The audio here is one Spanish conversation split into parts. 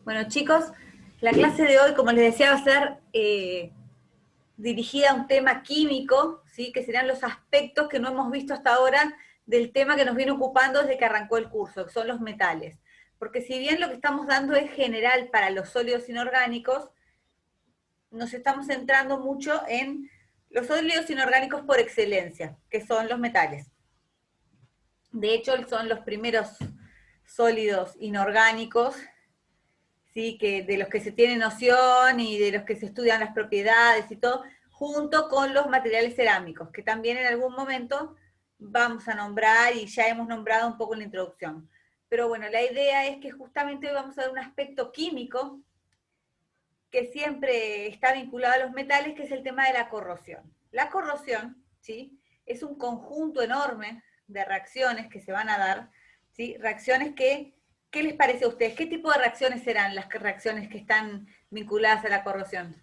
Bueno, chicos, la clase de hoy, como les decía, va a ser dirigida a un tema químico, ¿sí? Que serían los aspectos que no hemos visto hasta ahora del tema que nos viene ocupando desde que arrancó el curso, que son los metales. Porque si bien lo que estamos dando es general para los sólidos inorgánicos, nos estamos centrando mucho en los sólidos inorgánicos por excelencia, que son los metales. De hecho, son los primeros sólidos inorgánicos, ¿sí? Que de los que se tiene noción y de los que se estudian las propiedades y todo, junto con los materiales cerámicos, que también en algún momento vamos a nombrar y ya hemos nombrado un poco en la introducción. Pero bueno, la idea es que justamente hoy vamos a ver un aspecto químico que siempre está vinculado a los metales, que es el tema de la corrosión. La corrosión, ¿sí? Es un conjunto enorme de reacciones que se van a dar, ¿sí? Reacciones que, ¿qué les parece a ustedes? ¿Qué tipo de reacciones serán las reacciones que están vinculadas a la corrosión?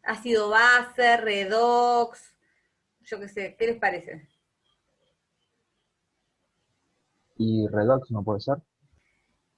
Ácido base, redox, yo qué sé, ¿qué les parece? Y redox no puede ser.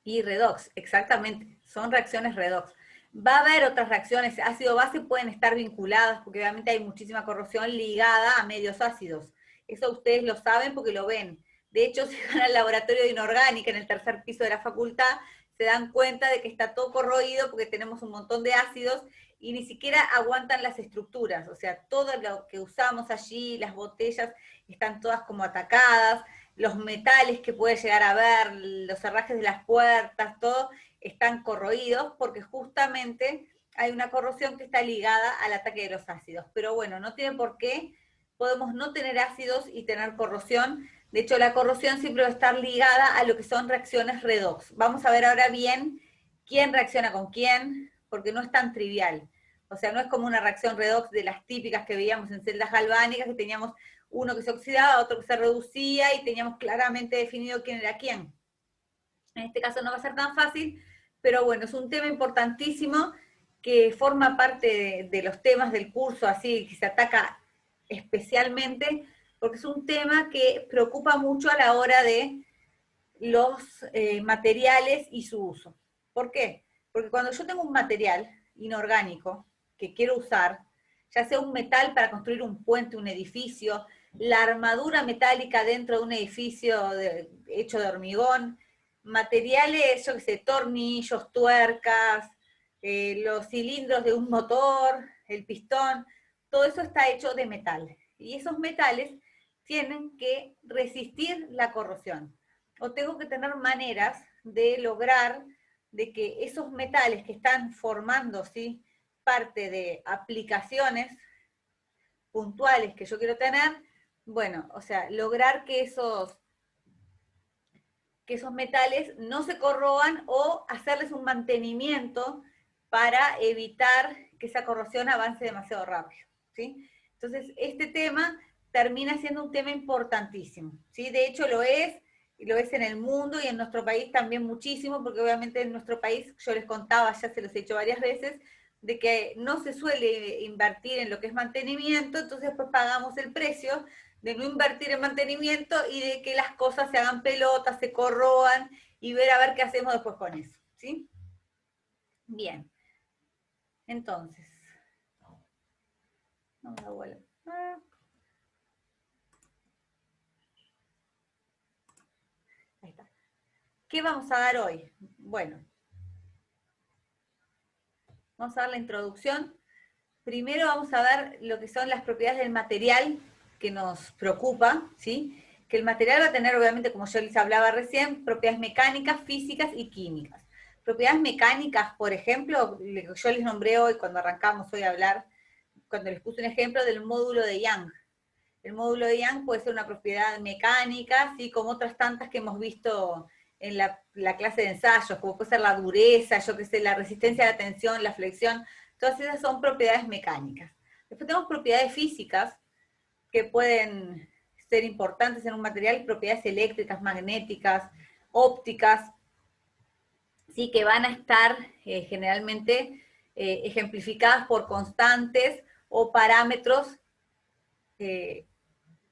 Y redox, exactamente, son reacciones redox. Va a haber otras reacciones, ácido base pueden estar vinculadas, porque obviamente hay muchísima corrosión ligada a medios ácidos. Eso ustedes lo saben porque lo ven. De hecho, si van al laboratorio de inorgánica en el tercer piso de la facultad, se dan cuenta de que está todo corroído porque tenemos un montón de ácidos y ni siquiera aguantan las estructuras. O sea, todo lo que usamos allí, las botellas, están todas como atacadas, los metales que puede llegar a ver, los herrajes de las puertas, todo, están corroídos porque justamente hay una corrosión que está ligada al ataque de los ácidos. Pero bueno, no tiene por qué, podemos no tener ácidos y tener corrosión. De hecho, la corrosión siempre va a estar ligada a lo que son reacciones redox. Vamos a ver ahora bien quién reacciona con quién, porque no es tan trivial. O sea, no es como una reacción redox de las típicas que veíamos en celdas galvánicas, que teníamos uno que se oxidaba, otro que se reducía y teníamos claramente definido quién era quién. En este caso no va a ser tan fácil, pero bueno, es un tema importantísimo que forma parte de los temas del curso, así que se ataca especialmente, porque es un tema que preocupa mucho a la hora de los materiales y su uso. ¿Por qué? Porque cuando yo tengo un material inorgánico que quiero usar, ya sea un metal para construir un puente, un edificio, la armadura metálica dentro de un edificio hecho de hormigón, materiales, yo qué sé, tornillos, tuercas, los cilindros de un motor, el pistón, todo eso está hecho de metal. Y esos metales tienen que resistir la corrosión. O tengo que tener maneras de lograr de que esos metales que están formando, ¿sí?, parte de aplicaciones puntuales que yo quiero tener, bueno, o sea, lograr que esos metales no se corroan o hacerles un mantenimiento para evitar que esa corrosión avance demasiado rápido, ¿sí? Entonces, este tema termina siendo un tema importantísimo, ¿sí? De hecho, lo es en el mundo y en nuestro país también muchísimo, porque obviamente en nuestro país, yo les contaba, ya se los he dicho varias veces, de que no se suele invertir en lo que es mantenimiento, entonces después pagamos el precio de no invertir en mantenimiento y de que las cosas se hagan pelotas, se corroan y ver a ver qué hacemos después con eso, ¿sí? Bien, entonces, vamos a volver. Ahí está. ¿Qué vamos a dar hoy? Bueno, vamos a dar la introducción. Primero vamos a ver lo que son las propiedades del material que nos preocupa, ¿sí? Que el material va a tener, obviamente, como yo les hablaba recién, propiedades mecánicas, físicas y químicas. Propiedades mecánicas, por ejemplo, yo les nombré hoy, cuando arrancamos hoy a hablar, cuando les puse un ejemplo del módulo de Young. El módulo de Young puede ser una propiedad mecánica, ¿sí?, como otras tantas que hemos visto en la clase de ensayos, como puede ser la dureza, yo qué sé, la resistencia a la tensión, la flexión, todas esas son propiedades mecánicas. Después tenemos propiedades físicas que pueden ser importantes en un material, propiedades eléctricas, magnéticas, ópticas, ¿sí?, que van a estar generalmente ejemplificadas por constantes o parámetros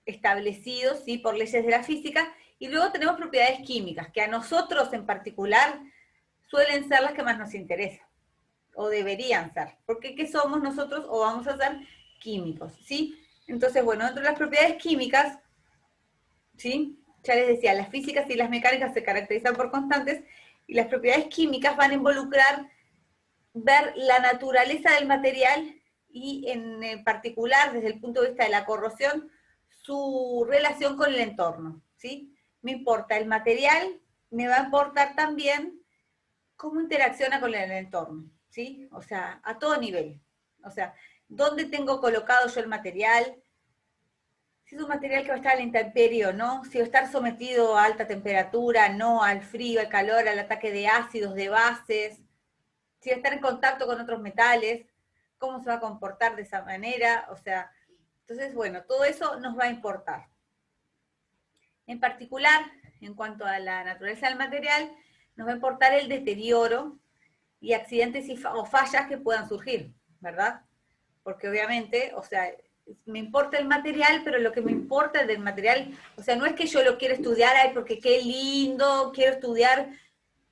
establecidos, ¿sí?, por leyes de la física, Y luego tenemos propiedades químicas, que a nosotros en particular suelen ser las que más nos interesan, o deberían ser, porque ¿qué somos nosotros? O vamos a ser químicos, ¿sí? Entonces, bueno, dentro de las propiedades químicas, ¿sí? Ya les decía, las físicas y las mecánicas se caracterizan por constantes, y las propiedades químicas van a involucrar ver la naturaleza del material y en particular, desde el punto de vista de la corrosión, su relación con el entorno, ¿sí? Me importa el material, me va a importar también cómo interacciona con el entorno, ¿sí? O sea, a todo nivel. O sea, dónde tengo colocado yo el material, si es un material que va a estar a la intemperie o no, si va a estar sometido a alta temperatura, no, al frío, al calor, al ataque de ácidos, de bases, si va a estar en contacto con otros metales, cómo se va a comportar de esa manera, o sea, entonces, bueno, todo eso nos va a importar. En particular, en cuanto a la naturaleza del material, nos va a importar el deterioro y accidentes o fallas que puedan surgir, ¿verdad? Porque obviamente, o sea, me importa el material, pero lo que me importa del material, o sea, no es que yo lo quiero estudiar, ay, porque qué lindo, quiero estudiar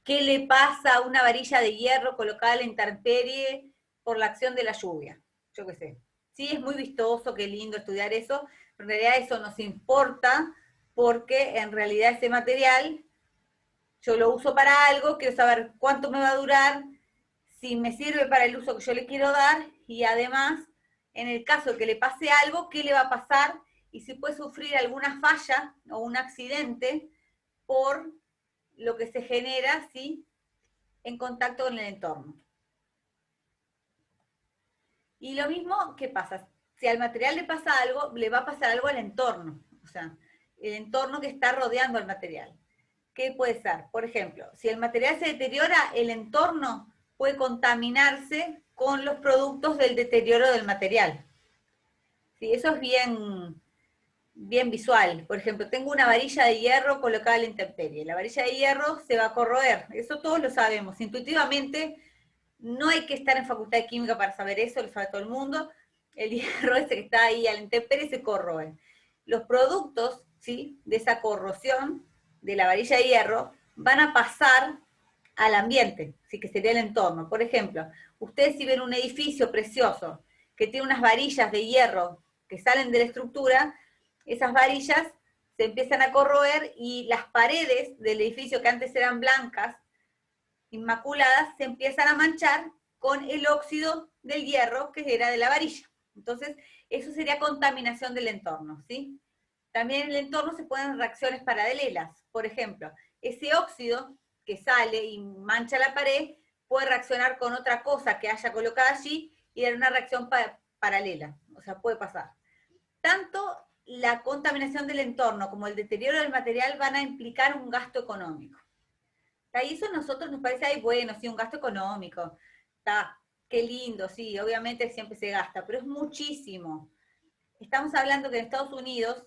qué le pasa a una varilla de hierro colocada en la intemperie por la acción de la lluvia, yo qué sé. Sí, es muy vistoso, qué lindo estudiar eso, pero en realidad eso nos importa porque en realidad ese material yo lo uso para algo, quiero saber cuánto me va a durar, si me sirve para el uso que yo le quiero dar y además, en el caso de que le pase algo, qué le va a pasar y si puede sufrir alguna falla o un accidente por lo que se genera, ¿sí? En contacto con el entorno. Y lo mismo, ¿qué pasa? Si al material le pasa algo, le va a pasar algo al entorno, o sea, el entorno que está rodeando al material. ¿Qué puede ser? Por ejemplo, si el material se deteriora, el entorno puede contaminarse con los productos del deterioro del material. Sí, eso es bien visual. Por ejemplo, tengo una varilla de hierro colocada en la intemperie. La varilla de hierro se va a corroer. Eso todos lo sabemos. Intuitivamente, no hay que estar en facultad de química para saber eso, lo sabe todo el mundo. El hierro ese que está ahí a la intemperie se corroe. Los productos, ¿sí?, de esa corrosión de la varilla de hierro van a pasar al ambiente, ¿sí?, que sería el entorno. Por ejemplo, ustedes si ven un edificio precioso que tiene unas varillas de hierro que salen de la estructura, esas varillas se empiezan a corroer y las paredes del edificio que antes eran blancas, inmaculadas, se empiezan a manchar con el óxido del hierro que era de la varilla. Entonces, eso sería contaminación del entorno, ¿sí? También en el entorno se pueden reacciones paralelas. Por ejemplo, ese óxido que sale y mancha la pared puede reaccionar con otra cosa que haya colocado allí y dar una reacción paralela. O sea, puede pasar. Tanto la contaminación del entorno como el deterioro del material van a implicar un gasto económico. Y eso a nosotros nos parece, ay, bueno, sí, un gasto económico. Está, qué lindo, sí, obviamente siempre se gasta, pero es muchísimo. Estamos hablando que en Estados Unidos,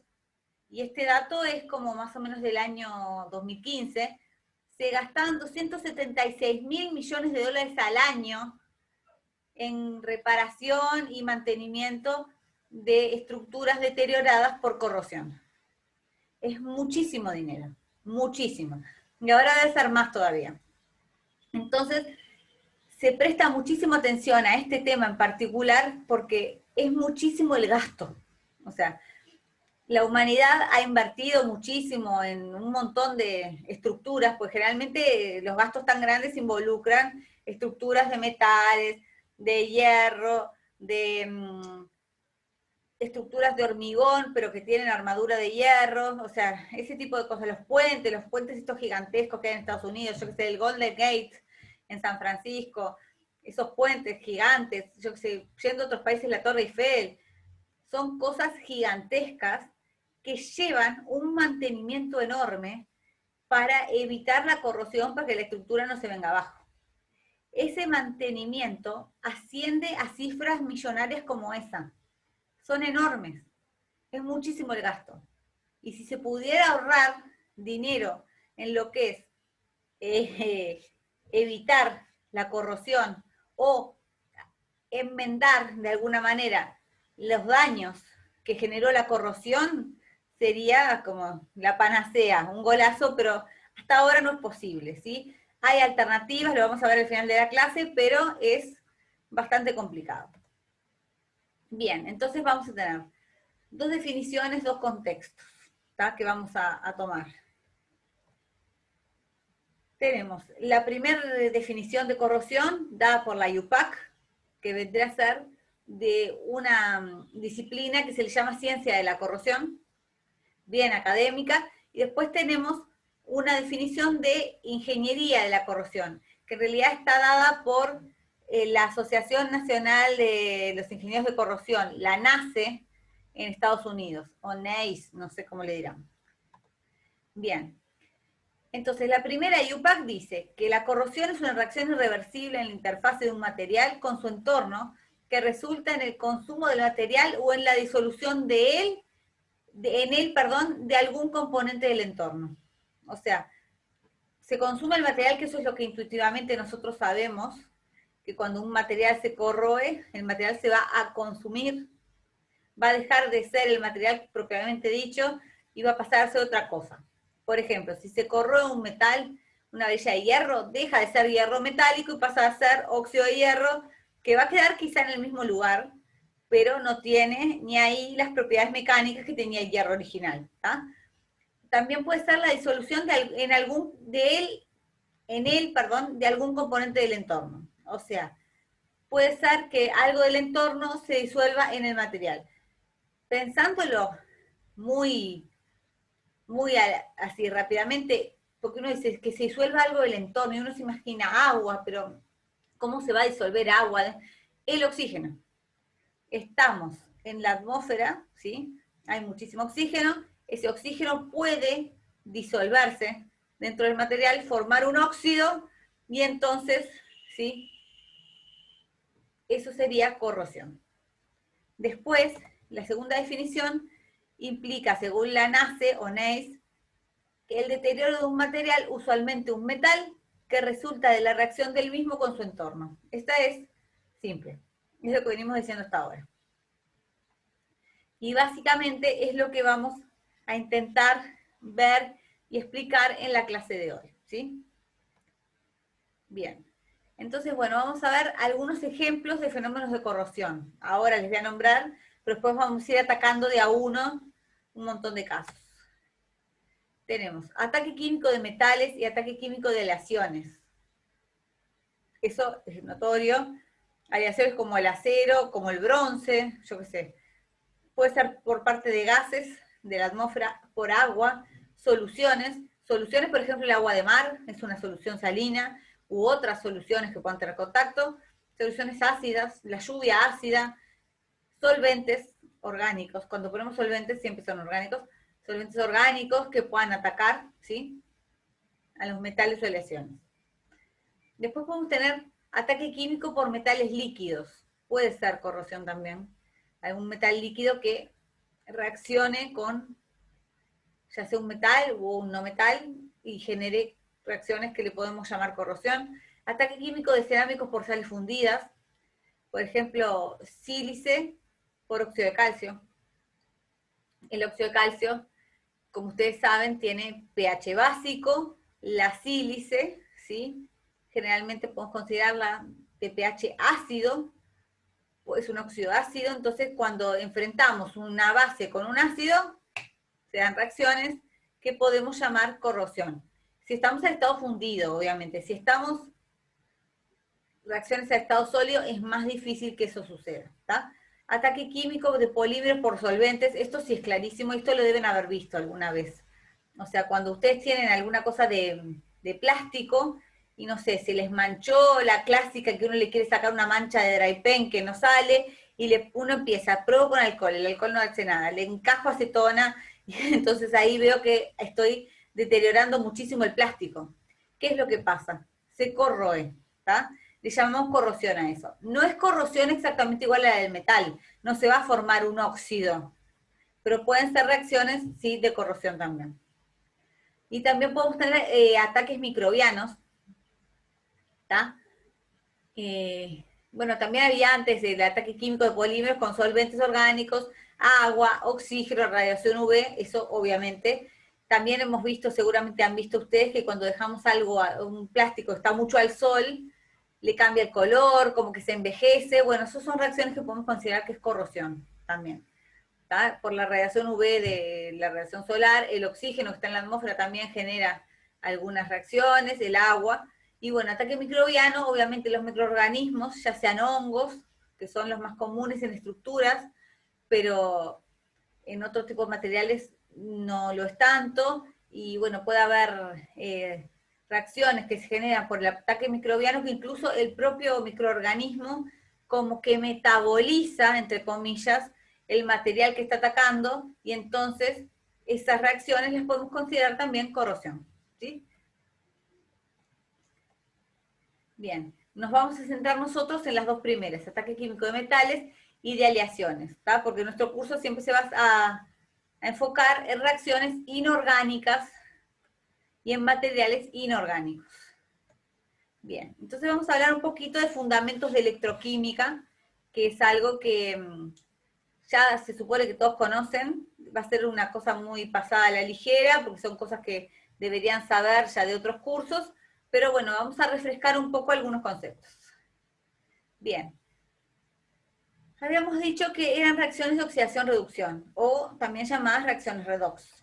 y este dato es como más o menos del año 2015, se gastaban 276 mil millones de dólares al año en reparación y mantenimiento de estructuras deterioradas por corrosión. Es muchísimo dinero, muchísimo. Y ahora debe ser más todavía. Entonces, se presta muchísima atención a este tema en particular porque es muchísimo el gasto. O sea, la humanidad ha invertido muchísimo en un montón de estructuras, pues generalmente los gastos tan grandes involucran estructuras de metales, de hierro, de estructuras de hormigón, pero que tienen armadura de hierro, o sea, ese tipo de cosas. Los puentes estos gigantescos que hay en Estados Unidos, yo que sé, el Golden Gate en San Francisco, esos puentes gigantes, yo que sé, yendo a otros países, la Torre Eiffel, son cosas gigantescas que llevan un mantenimiento enorme para evitar la corrosión, para que la estructura no se venga abajo. Ese mantenimiento asciende a cifras millonarias como esa. Son enormes. Es muchísimo el gasto. Y si se pudiera ahorrar dinero en lo que es evitar la corrosión o enmendar de alguna manera los daños que generó la corrosión, sería como la panacea, un golazo, pero hasta ahora no es posible, ¿sí? Hay alternativas, lo vamos a ver al final de la clase, pero es bastante complicado. Bien, entonces vamos a tener dos definiciones, dos contextos, ¿tá? Que vamos a tomar. Tenemos la primera definición de corrosión dada por la IUPAC, que vendría a ser de una disciplina que se le llama ciencia de la corrosión, bien académica, y después tenemos una definición de ingeniería de la corrosión, que en realidad está dada por la Asociación Nacional de los Ingenieros de Corrosión, la NACE, en Estados Unidos, o NACE, no sé cómo le dirán. Bien. Entonces, la primera IUPAC dice que la corrosión es una reacción irreversible en la interfase de un material con su entorno que resulta en el consumo del material o en la disolución de él, de algún componente del entorno. O sea, se consume el material, que eso es lo que intuitivamente nosotros sabemos, que cuando un material se corroe, el material se va a consumir, va a dejar de ser el material propiamente dicho y va a pasar a ser otra cosa. Por ejemplo, si se corroe un metal, una bella de hierro, deja de ser hierro metálico y pasa a ser óxido de hierro, que va a quedar quizá en el mismo lugar, pero no tiene ni ahí las propiedades mecánicas que tenía el hierro original. ¿tá? También puede ser la disolución de algún componente del entorno. O sea, puede ser que algo del entorno se disuelva en el material. Pensándolo muy así rápidamente, porque uno dice que se disuelva algo del entorno y uno se imagina agua, pero ¿cómo se va a disolver agua? El oxígeno. Estamos en la atmósfera, ¿sí? Hay muchísimo oxígeno, ese oxígeno puede disolverse dentro del material, formar un óxido, y entonces, ¿sí? Eso sería corrosión. Después, la segunda definición implica, según la NACE o NACE, el deterioro de un material, usualmente un metal, que resulta de la reacción del mismo con su entorno. Esta es simple, es lo que venimos diciendo hasta ahora. Y básicamente es lo que vamos a intentar ver y explicar en la clase de hoy, ¿sí? Bien. Entonces, bueno, vamos a ver algunos ejemplos de fenómenos de corrosión. Ahora les voy a nombrar, pero después vamos a ir atacando de a uno un montón de casos. Tenemos ataque químico de metales y ataque químico de aleaciones. Eso es notorio. Aleaciones como el acero, como el bronce, yo qué sé. Puede ser por parte de gases de la atmósfera, por agua, soluciones. Soluciones, por ejemplo, el agua de mar, es una solución salina, u otras soluciones que puedan tener contacto. Soluciones ácidas, la lluvia ácida, solventes orgánicos. Cuando ponemos solventes siempre son orgánicos. Solventes orgánicos que puedan atacar, ¿sí?, a los metales o aleaciones. Después podemos tener ataque químico por metales líquidos. Puede ser corrosión también. Algún metal líquido que reaccione con ya sea un metal o un no metal y genere reacciones que le podemos llamar corrosión. Ataque químico de cerámicos por sales fundidas. Por ejemplo, sílice por óxido de calcio. El óxido de calcio, como ustedes saben, tiene pH básico. La sílice, ¿sí?, generalmente podemos considerarla de pH ácido, es un óxido ácido, entonces cuando enfrentamos una base con un ácido, se dan reacciones que podemos llamar corrosión. Si estamos en estado fundido, obviamente, si estamos reacciones a estado sólido, es más difícil que eso suceda. ¿tá? Ataque químico de polímeros por solventes, esto sí es clarísimo, esto lo deben haber visto alguna vez. O sea, cuando ustedes tienen alguna cosa de plástico, y no sé, se les manchó la clásica que uno le quiere sacar una mancha de dry pen que no sale, y uno empieza, pruebo con alcohol, el alcohol no hace nada, le encajo acetona, y entonces ahí veo que estoy deteriorando muchísimo el plástico. ¿Qué es lo que pasa? Se corroe, ¿tá? Le llamamos corrosión a eso. No es corrosión exactamente igual a la del metal, no se va a formar un óxido, pero pueden ser reacciones, sí, de corrosión también. Y también podemos tener ataques microbianos, ¿tá? Bueno, también había antes el ataque químico de polímeros con solventes orgánicos, agua, oxígeno, radiación UV, eso obviamente. También hemos visto, seguramente han visto ustedes, que cuando dejamos algo, un plástico está mucho al sol, le cambia el color, como que se envejece. Bueno, esas son reacciones que podemos considerar que es corrosión también. ¿Tá? Por la radiación UV de la radiación solar, el oxígeno que está en la atmósfera también genera algunas reacciones, el agua. Y bueno, ataque microbiano, obviamente los microorganismos, ya sean hongos, que son los más comunes en estructuras, pero en otro tipo de materiales no lo es tanto, y bueno, puede haber reacciones que se generan por el ataque microbiano, que incluso el propio microorganismo como que metaboliza, entre comillas, el material que está atacando, y entonces esas reacciones las podemos considerar también corrosión, ¿sí? Bien, nos vamos a centrar nosotros en las dos primeras, ataque químico de metales y de aleaciones, ¿tá? Porque nuestro curso siempre se va a enfocar en reacciones inorgánicas y en materiales inorgánicos. Bien, entonces vamos a hablar un poquito de fundamentos de electroquímica, que es algo que ya se supone que todos conocen, va a ser una cosa muy pasada a la ligera, porque son cosas que deberían saber ya de otros cursos, pero bueno, vamos a refrescar un poco algunos conceptos. Bien, habíamos dicho que eran reacciones de oxidación-reducción, o también llamadas reacciones redox.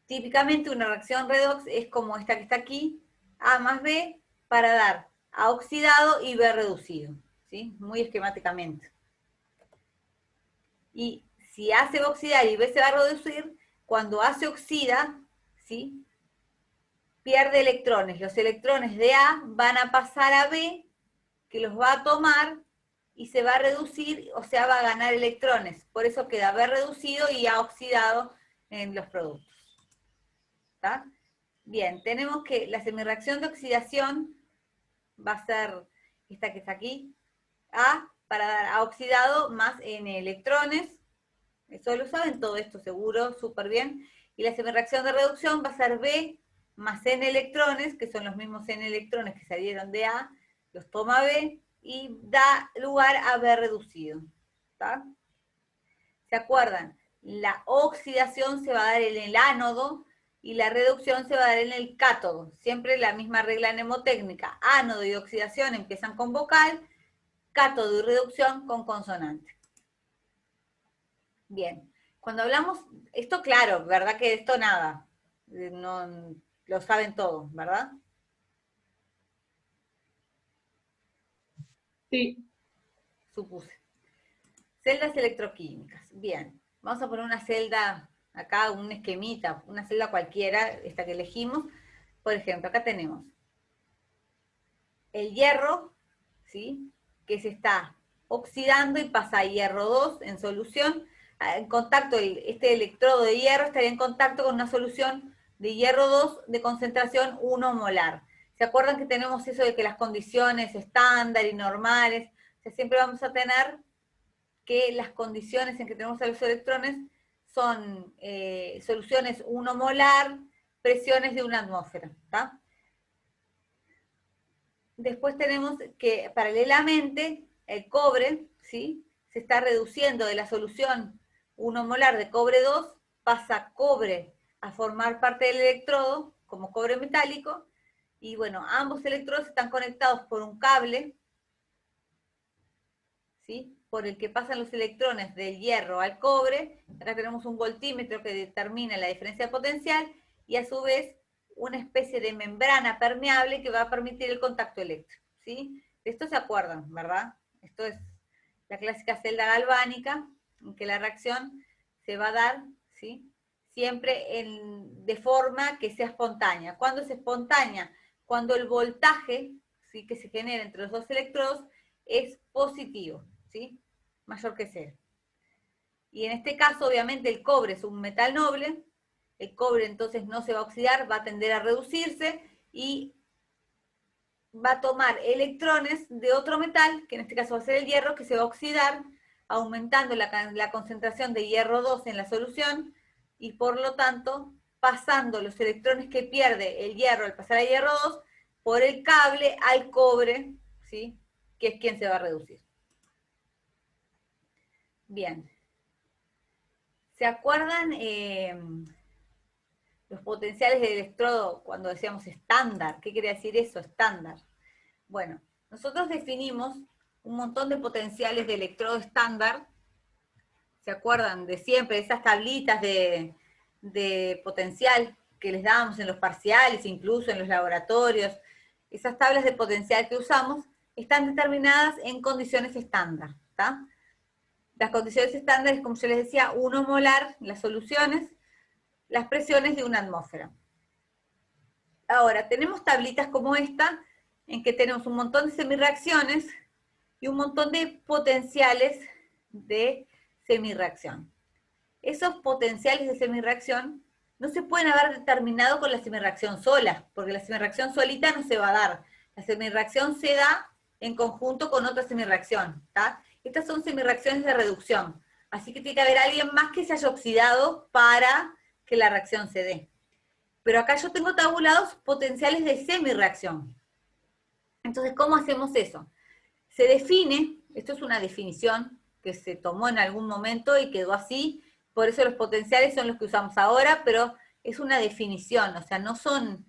Típicamente una reacción redox es como esta que está aquí, A más B, para dar A oxidado y B reducido, ¿sí? Muy esquemáticamente. Y si A se va a oxidar y B se va a reducir, cuando A se oxida, ¿sí? Pierde electrones. Los electrones de A van a pasar a B, que los va a tomar y se va a reducir, o sea, va a ganar electrones. Por eso queda B reducido y A oxidado en los productos. ¿Está? Bien, tenemos que la semirreacción de oxidación va a ser esta que está aquí, A, para dar A oxidado más N electrones. Eso lo saben, todo esto seguro, súper bien. Y la semirreacción de reducción va a ser B más N electrones, que son los mismos N electrones que salieron de A, los toma B y da lugar a B reducido. ¿Está? ¿Se acuerdan? La oxidación se va a dar en el ánodo y la reducción se va a dar en el cátodo. Siempre la misma regla mnemotécnica. Ánodo y oxidación empiezan con vocal, cátodo y reducción con consonante. Bien, cuando hablamos, esto claro, ¿verdad? Que esto nada, no lo saben todos, ¿verdad? Sí. Supuse. Celdas electroquímicas. Bien, vamos a poner una celda acá, un esquemita, una celda cualquiera, esta que elegimos. Por ejemplo, acá tenemos el hierro, ¿sí? Que se está oxidando y pasa a hierro 2 en solución. En contacto, este electrodo de hierro estaría en contacto con una solución de hierro 2 de concentración 1 molar. ¿Se acuerdan que tenemos eso de que las condiciones estándar y normales? O sea, siempre vamos a tener que las condiciones en que tenemos a los electrones son soluciones 1 molar, presiones de una atmósfera, ¿está? Después tenemos que paralelamente el cobre, ¿sí? Se está reduciendo de la solución 1 molar de cobre 2, pasa cobre a formar parte del electrodo como cobre metálico, y bueno, ambos electrodos están conectados por un cable, ¿sí? Por el que pasan los electrones del hierro al cobre. Acá tenemos un voltímetro que determina la diferencia de potencial, y a su vez una especie de membrana permeable que va a permitir el contacto eléctrico, ¿sí? De esto se acuerdan, ¿verdad? Esto es la clásica celda galvánica, en que la reacción se va a dar, ¿sí? Siempre de forma que sea espontánea. ¿Cuándo es espontánea? Cuando el voltaje, ¿sí?, que se genera entre los dos electrodos es positivo, ¿sí? Mayor que cero. Y en este caso, obviamente, el cobre es un metal noble. El cobre entonces no se va a oxidar, va a tender a reducirse y va a tomar electrones de otro metal, que en este caso va a ser el hierro, que se va a oxidar, aumentando la concentración de hierro 2 en la solución, y por lo tanto pasando los electrones que pierde el hierro al pasar a hierro 2 por el cable al cobre, ¿sí?, que es quien se va a reducir. Bien. ¿Se acuerdan los potenciales del electrodo cuando decíamos estándar? ¿Qué quiere decir eso, estándar? Bueno, nosotros definimos un montón de potenciales de electrodo estándar. ¿Se acuerdan de siempre esas tablitas de potencial que les dábamos en los parciales, incluso en los laboratorios? Esas tablas de potencial que usamos están determinadas en condiciones estándar, ¿está? Las condiciones estándares, como yo les decía, 1 molar, las soluciones, las presiones de una atmósfera. Ahora, tenemos tablitas como esta, en que tenemos un montón de semirreacciones y un montón de potenciales de semirreacción. Esos potenciales de semirreacción no se pueden haber determinado con la semirreacción sola, porque la semirreacción solita no se va a dar. La semirreacción se da en conjunto con otra semirreacción, ¿tá? Estas son semirreacciones de reducción, así que tiene que haber alguien más que se haya oxidado para que la reacción se dé. Pero acá yo tengo tabulados potenciales de semirreacción. Entonces, ¿cómo hacemos eso? Se define, esto es una definición que se tomó en algún momento y quedó así, por eso los potenciales son los que usamos ahora, pero es una definición, o sea, no son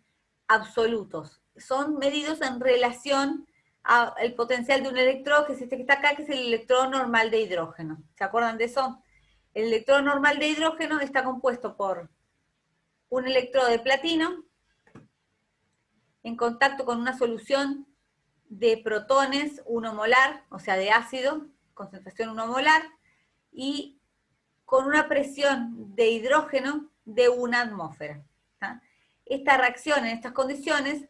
absolutos, son medidos en relación al potencial de un electrodo, que es este que está acá, que es el electrodo normal de hidrógeno. ¿Se acuerdan de eso? El electrodo normal de hidrógeno está compuesto por un electrodo de platino en contacto con una solución de protones 1 molar, o sea, de ácido, concentración 1 molar, y con una presión de hidrógeno de 1 atmósfera. ¿Tá? Esta reacción en estas condiciones,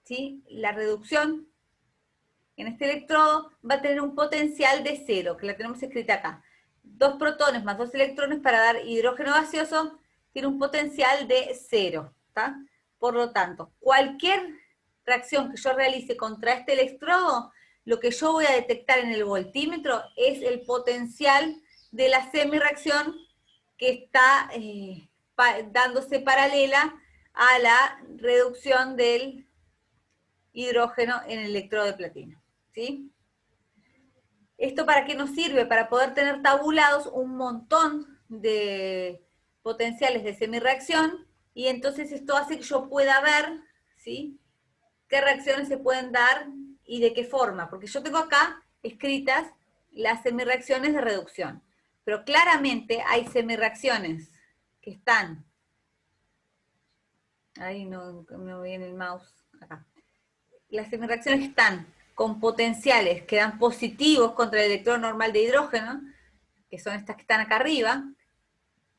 ¿sí? La reducción en este electrodo va a tener un potencial de 0, que la tenemos escrita acá. 2 protones más 2 electrones para dar hidrógeno gaseoso tiene un potencial de 0. ¿Tá? Por lo tanto, cualquier reacción que yo realice contra este electrodo, lo que yo voy a detectar en el voltímetro es el potencial de la semirreacción que está dándose paralela a la reducción del hidrógeno en el electrodo de platino. ¿Sí? ¿Esto para qué nos sirve? Para poder tener tabulados un montón de potenciales de semirreacción, y entonces esto hace que yo pueda ver, ¿sí?, qué reacciones se pueden dar y de qué forma, porque yo tengo acá escritas las semirreacciones de reducción, pero claramente hay semirreacciones que están, ahí no me viene el mouse, acá, las semirreacciones están con potenciales que dan positivos contra el electrón normal de hidrógeno, que son estas que están acá arriba,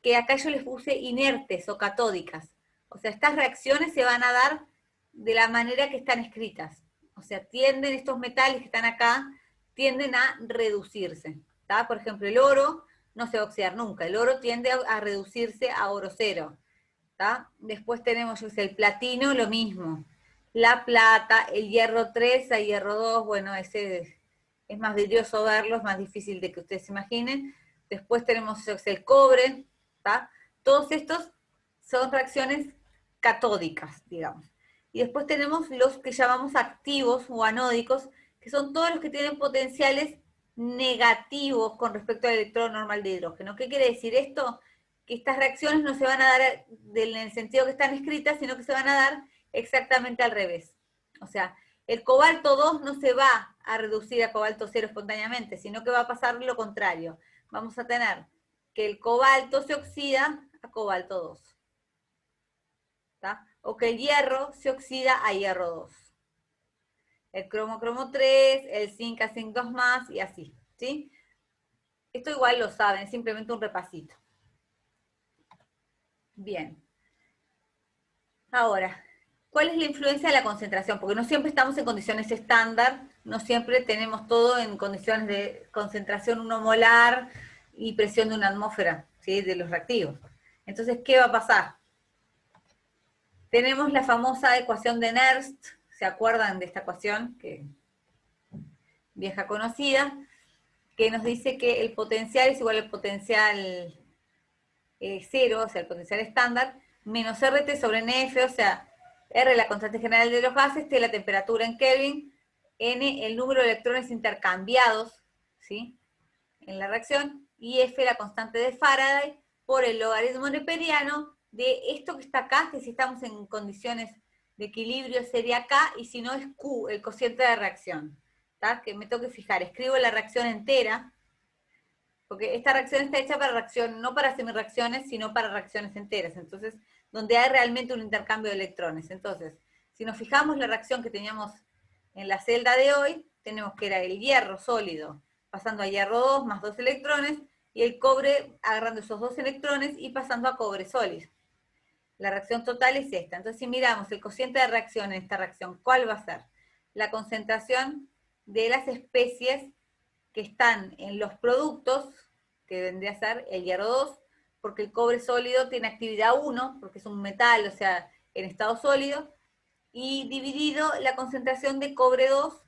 que acá yo les puse inertes o catódicas. O sea, estas reacciones se van a dar de la manera que están escritas. O sea, tienden, estos metales que están acá, tienden a reducirse. ¿Tá? Por ejemplo, el oro no se va a oxidar nunca. El oro tiende a reducirse a oro cero. ¿Tá? Después tenemos, yo sé, el platino, lo mismo. La plata, el hierro 3 a hierro 2, bueno, ese es más vidrioso verlo, es más difícil de que ustedes se imaginen. Después tenemos el cobre, ¿tá? Todos estos son reacciones catódicas, digamos. Y después tenemos los que llamamos activos o anódicos, que son todos los que tienen potenciales negativos con respecto al electrón normal de hidrógeno. ¿Qué quiere decir esto? Que estas reacciones no se van a dar en el sentido que están escritas, sino que se van a dar exactamente al revés. O sea, el cobalto 2 no se va a reducir a cobalto 0 espontáneamente, sino que va a pasar lo contrario. Vamos a tener que el cobalto se oxida a cobalto 2. ¿Tá? O que el hierro se oxida a hierro 2. El cromo 3, el zinc a zinc 2 más, y así. ¿Sí? Esto igual lo saben, es simplemente un repasito. Bien. Ahora, ¿cuál es la influencia de la concentración? Porque no siempre estamos en condiciones estándar, no siempre tenemos todo en condiciones de concentración 1 molar y presión de una atmósfera, ¿sí?, de los reactivos. Entonces, ¿qué va a pasar? Tenemos la famosa ecuación de Nernst, ¿se acuerdan de esta ecuación? Que vieja conocida, que nos dice que el potencial es igual al potencial cero, o sea, el potencial estándar, menos RT sobre NF, o sea, R la constante general de los gases, T la temperatura en Kelvin, N el número de electrones intercambiados, ¿sí?, en la reacción, y F la constante de Faraday, por el logaritmo neperiano de esto que está acá, que si estamos en condiciones de equilibrio sería K, y si no es Q, el cociente de reacción. ¿Tá? Que me tengo que fijar, escribo la reacción entera, porque esta reacción está hecha para reacción, no para semireacciones, sino para reacciones enteras. Entonces, donde hay realmente un intercambio de electrones. Entonces, si nos fijamos la reacción que teníamos en la celda de hoy, tenemos que era el hierro sólido pasando a hierro 2 más 2 electrones, y el cobre agarrando esos 2 electrones y pasando a cobre sólido. La reacción total es esta. Entonces, si miramos el cociente de reacción en esta reacción, ¿cuál va a ser? La concentración de las especies que están en los productos, que vendría a ser el hierro 2, porque el cobre sólido tiene actividad 1, porque es un metal, o sea, en estado sólido, y dividido la concentración de cobre 2,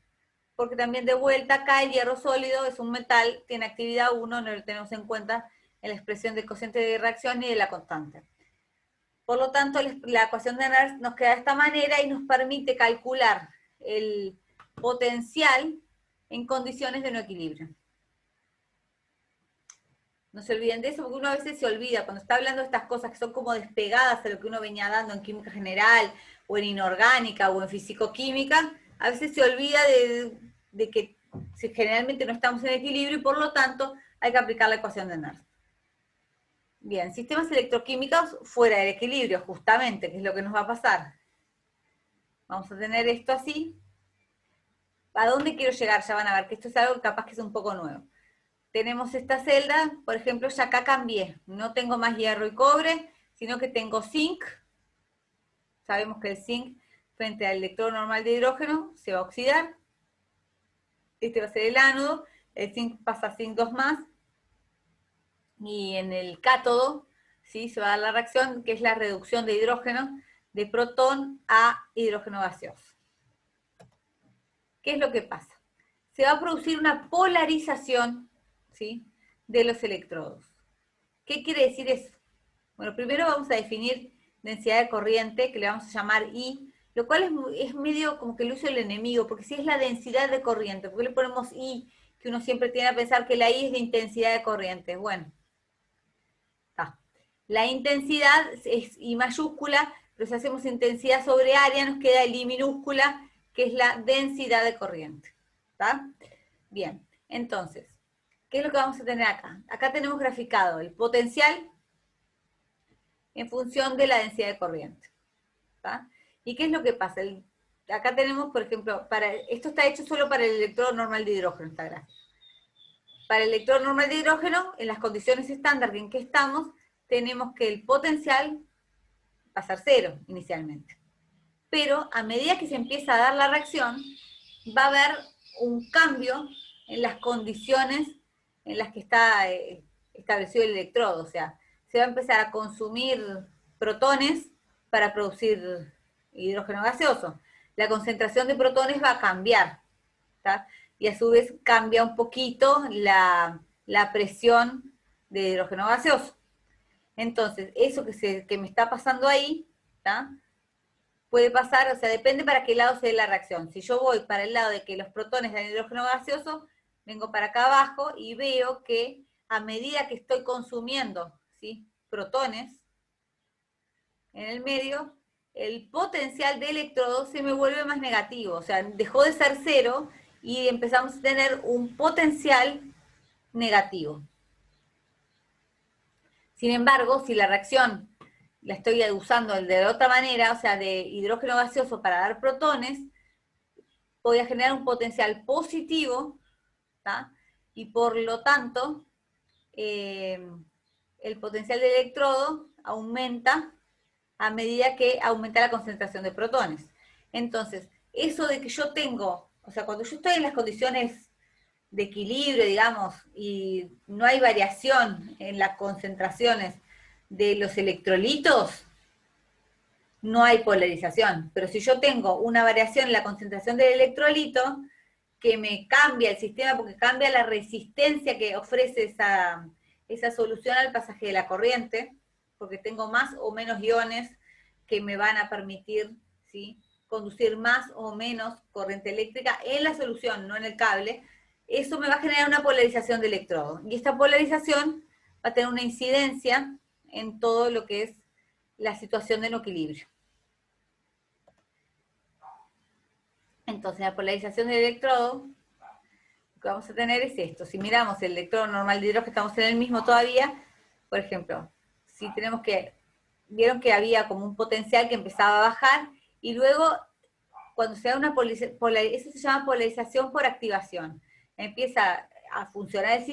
porque también de vuelta acá el hierro sólido es un metal, tiene actividad 1, no lo tenemos en cuenta en la expresión del cociente de reacción ni de la constante. Por lo tanto, la ecuación de Nernst nos queda de esta manera y nos permite calcular el potencial en condiciones de no equilibrio. No se olviden de eso, porque uno a veces se olvida, cuando está hablando de estas cosas que son como despegadas de lo que uno venía dando en química general, o en inorgánica, o en fisicoquímica, a veces se olvida de que generalmente no estamos en equilibrio y por lo tanto hay que aplicar la ecuación de Nernst. Bien, sistemas electroquímicos fuera del equilibrio, justamente, que es lo que nos va a pasar. Vamos a tener esto así. ¿A dónde quiero llegar? Ya van a ver que esto es algo que capaz que es un poco nuevo. Tenemos esta celda, por ejemplo, ya acá cambié. No tengo más hierro y cobre, sino que tengo zinc. Sabemos que el zinc, frente al electrón normal de hidrógeno, se va a oxidar. Este va a ser el ánodo. El zinc pasa a zinc 2 más. Y en el cátodo, ¿sí? Se va a dar la reacción, que es la reducción de hidrógeno de protón a hidrógeno gaseoso. ¿Qué es lo que pasa? Se va a producir una polarización, ¿sí?, de los electrodos. ¿Qué quiere decir eso? Bueno, primero vamos a definir densidad de corriente, que le vamos a llamar I, lo cual es medio como que lo usa el enemigo, porque si es la densidad de corriente, ¿por qué le ponemos I? Que uno siempre tiene a pensar que la I es de intensidad de corriente. Bueno, la intensidad es I mayúscula, pero si hacemos intensidad sobre área nos queda el I minúscula, que es la densidad de corriente. ¿Está? Bien, entonces, ¿qué es lo que vamos a tener acá? Acá tenemos graficado el potencial en función de la densidad de corriente. ¿Está? ¿Y qué es lo que pasa? Acá tenemos, por ejemplo, esto está hecho solo para el electrodo normal de hidrógeno, esta gráfica. Para el electrodo normal de hidrógeno, en las condiciones estándar en que estamos, tenemos que el potencial va a ser 0 inicialmente. Pero a medida que se empieza a dar la reacción, va a haber un cambio en las condiciones en las que está establecido el electrodo. O sea, se va a empezar a consumir protones para producir hidrógeno gaseoso. La concentración de protones va a cambiar, ¿tá? Y a su vez cambia un poquito la presión de hidrógeno gaseoso. Entonces, eso que me está pasando ahí, ¿tá?, puede pasar, o sea, depende para qué lado se dé la reacción. Si yo voy para el lado de que los protones dan hidrógeno gaseoso, vengo para acá abajo y veo que a medida que estoy consumiendo, ¿sí?, protones en el medio, el potencial de electrodo se me vuelve más negativo. O sea, dejó de ser 0 y empezamos a tener un potencial negativo. Sin embargo, si la reacción la estoy usando de otra manera, o sea, de hidrógeno gaseoso para dar protones, voy a generar un potencial positivo, ¿tá?, y por lo tanto, el potencial del electrodo aumenta a medida que aumenta la concentración de protones. Entonces, eso de que yo tengo, o sea, cuando yo estoy en las condiciones de equilibrio, digamos, y no hay variación en las concentraciones de los electrolitos, no hay polarización. Pero si yo tengo una variación en la concentración del electrolito, que me cambia el sistema porque cambia la resistencia que ofrece esa solución al pasaje de la corriente, porque tengo más o menos iones que me van a permitir, ¿sí?, conducir más o menos corriente eléctrica en la solución, no en el cable. eso me va a generar una polarización de electrodo. Y esta polarización va a tener una incidencia en todo lo que es la situación de no equilibrio. Entonces, la polarización del electrodo, lo que vamos a tener es esto. Si miramos el electrodo normal de hidrógeno, estamos en el mismo todavía. Por ejemplo, si tenemos que, vieron que había como un potencial que empezaba a bajar, y luego, cuando se da una polarización, eso se llama polarización por activación. Empieza a funcionar el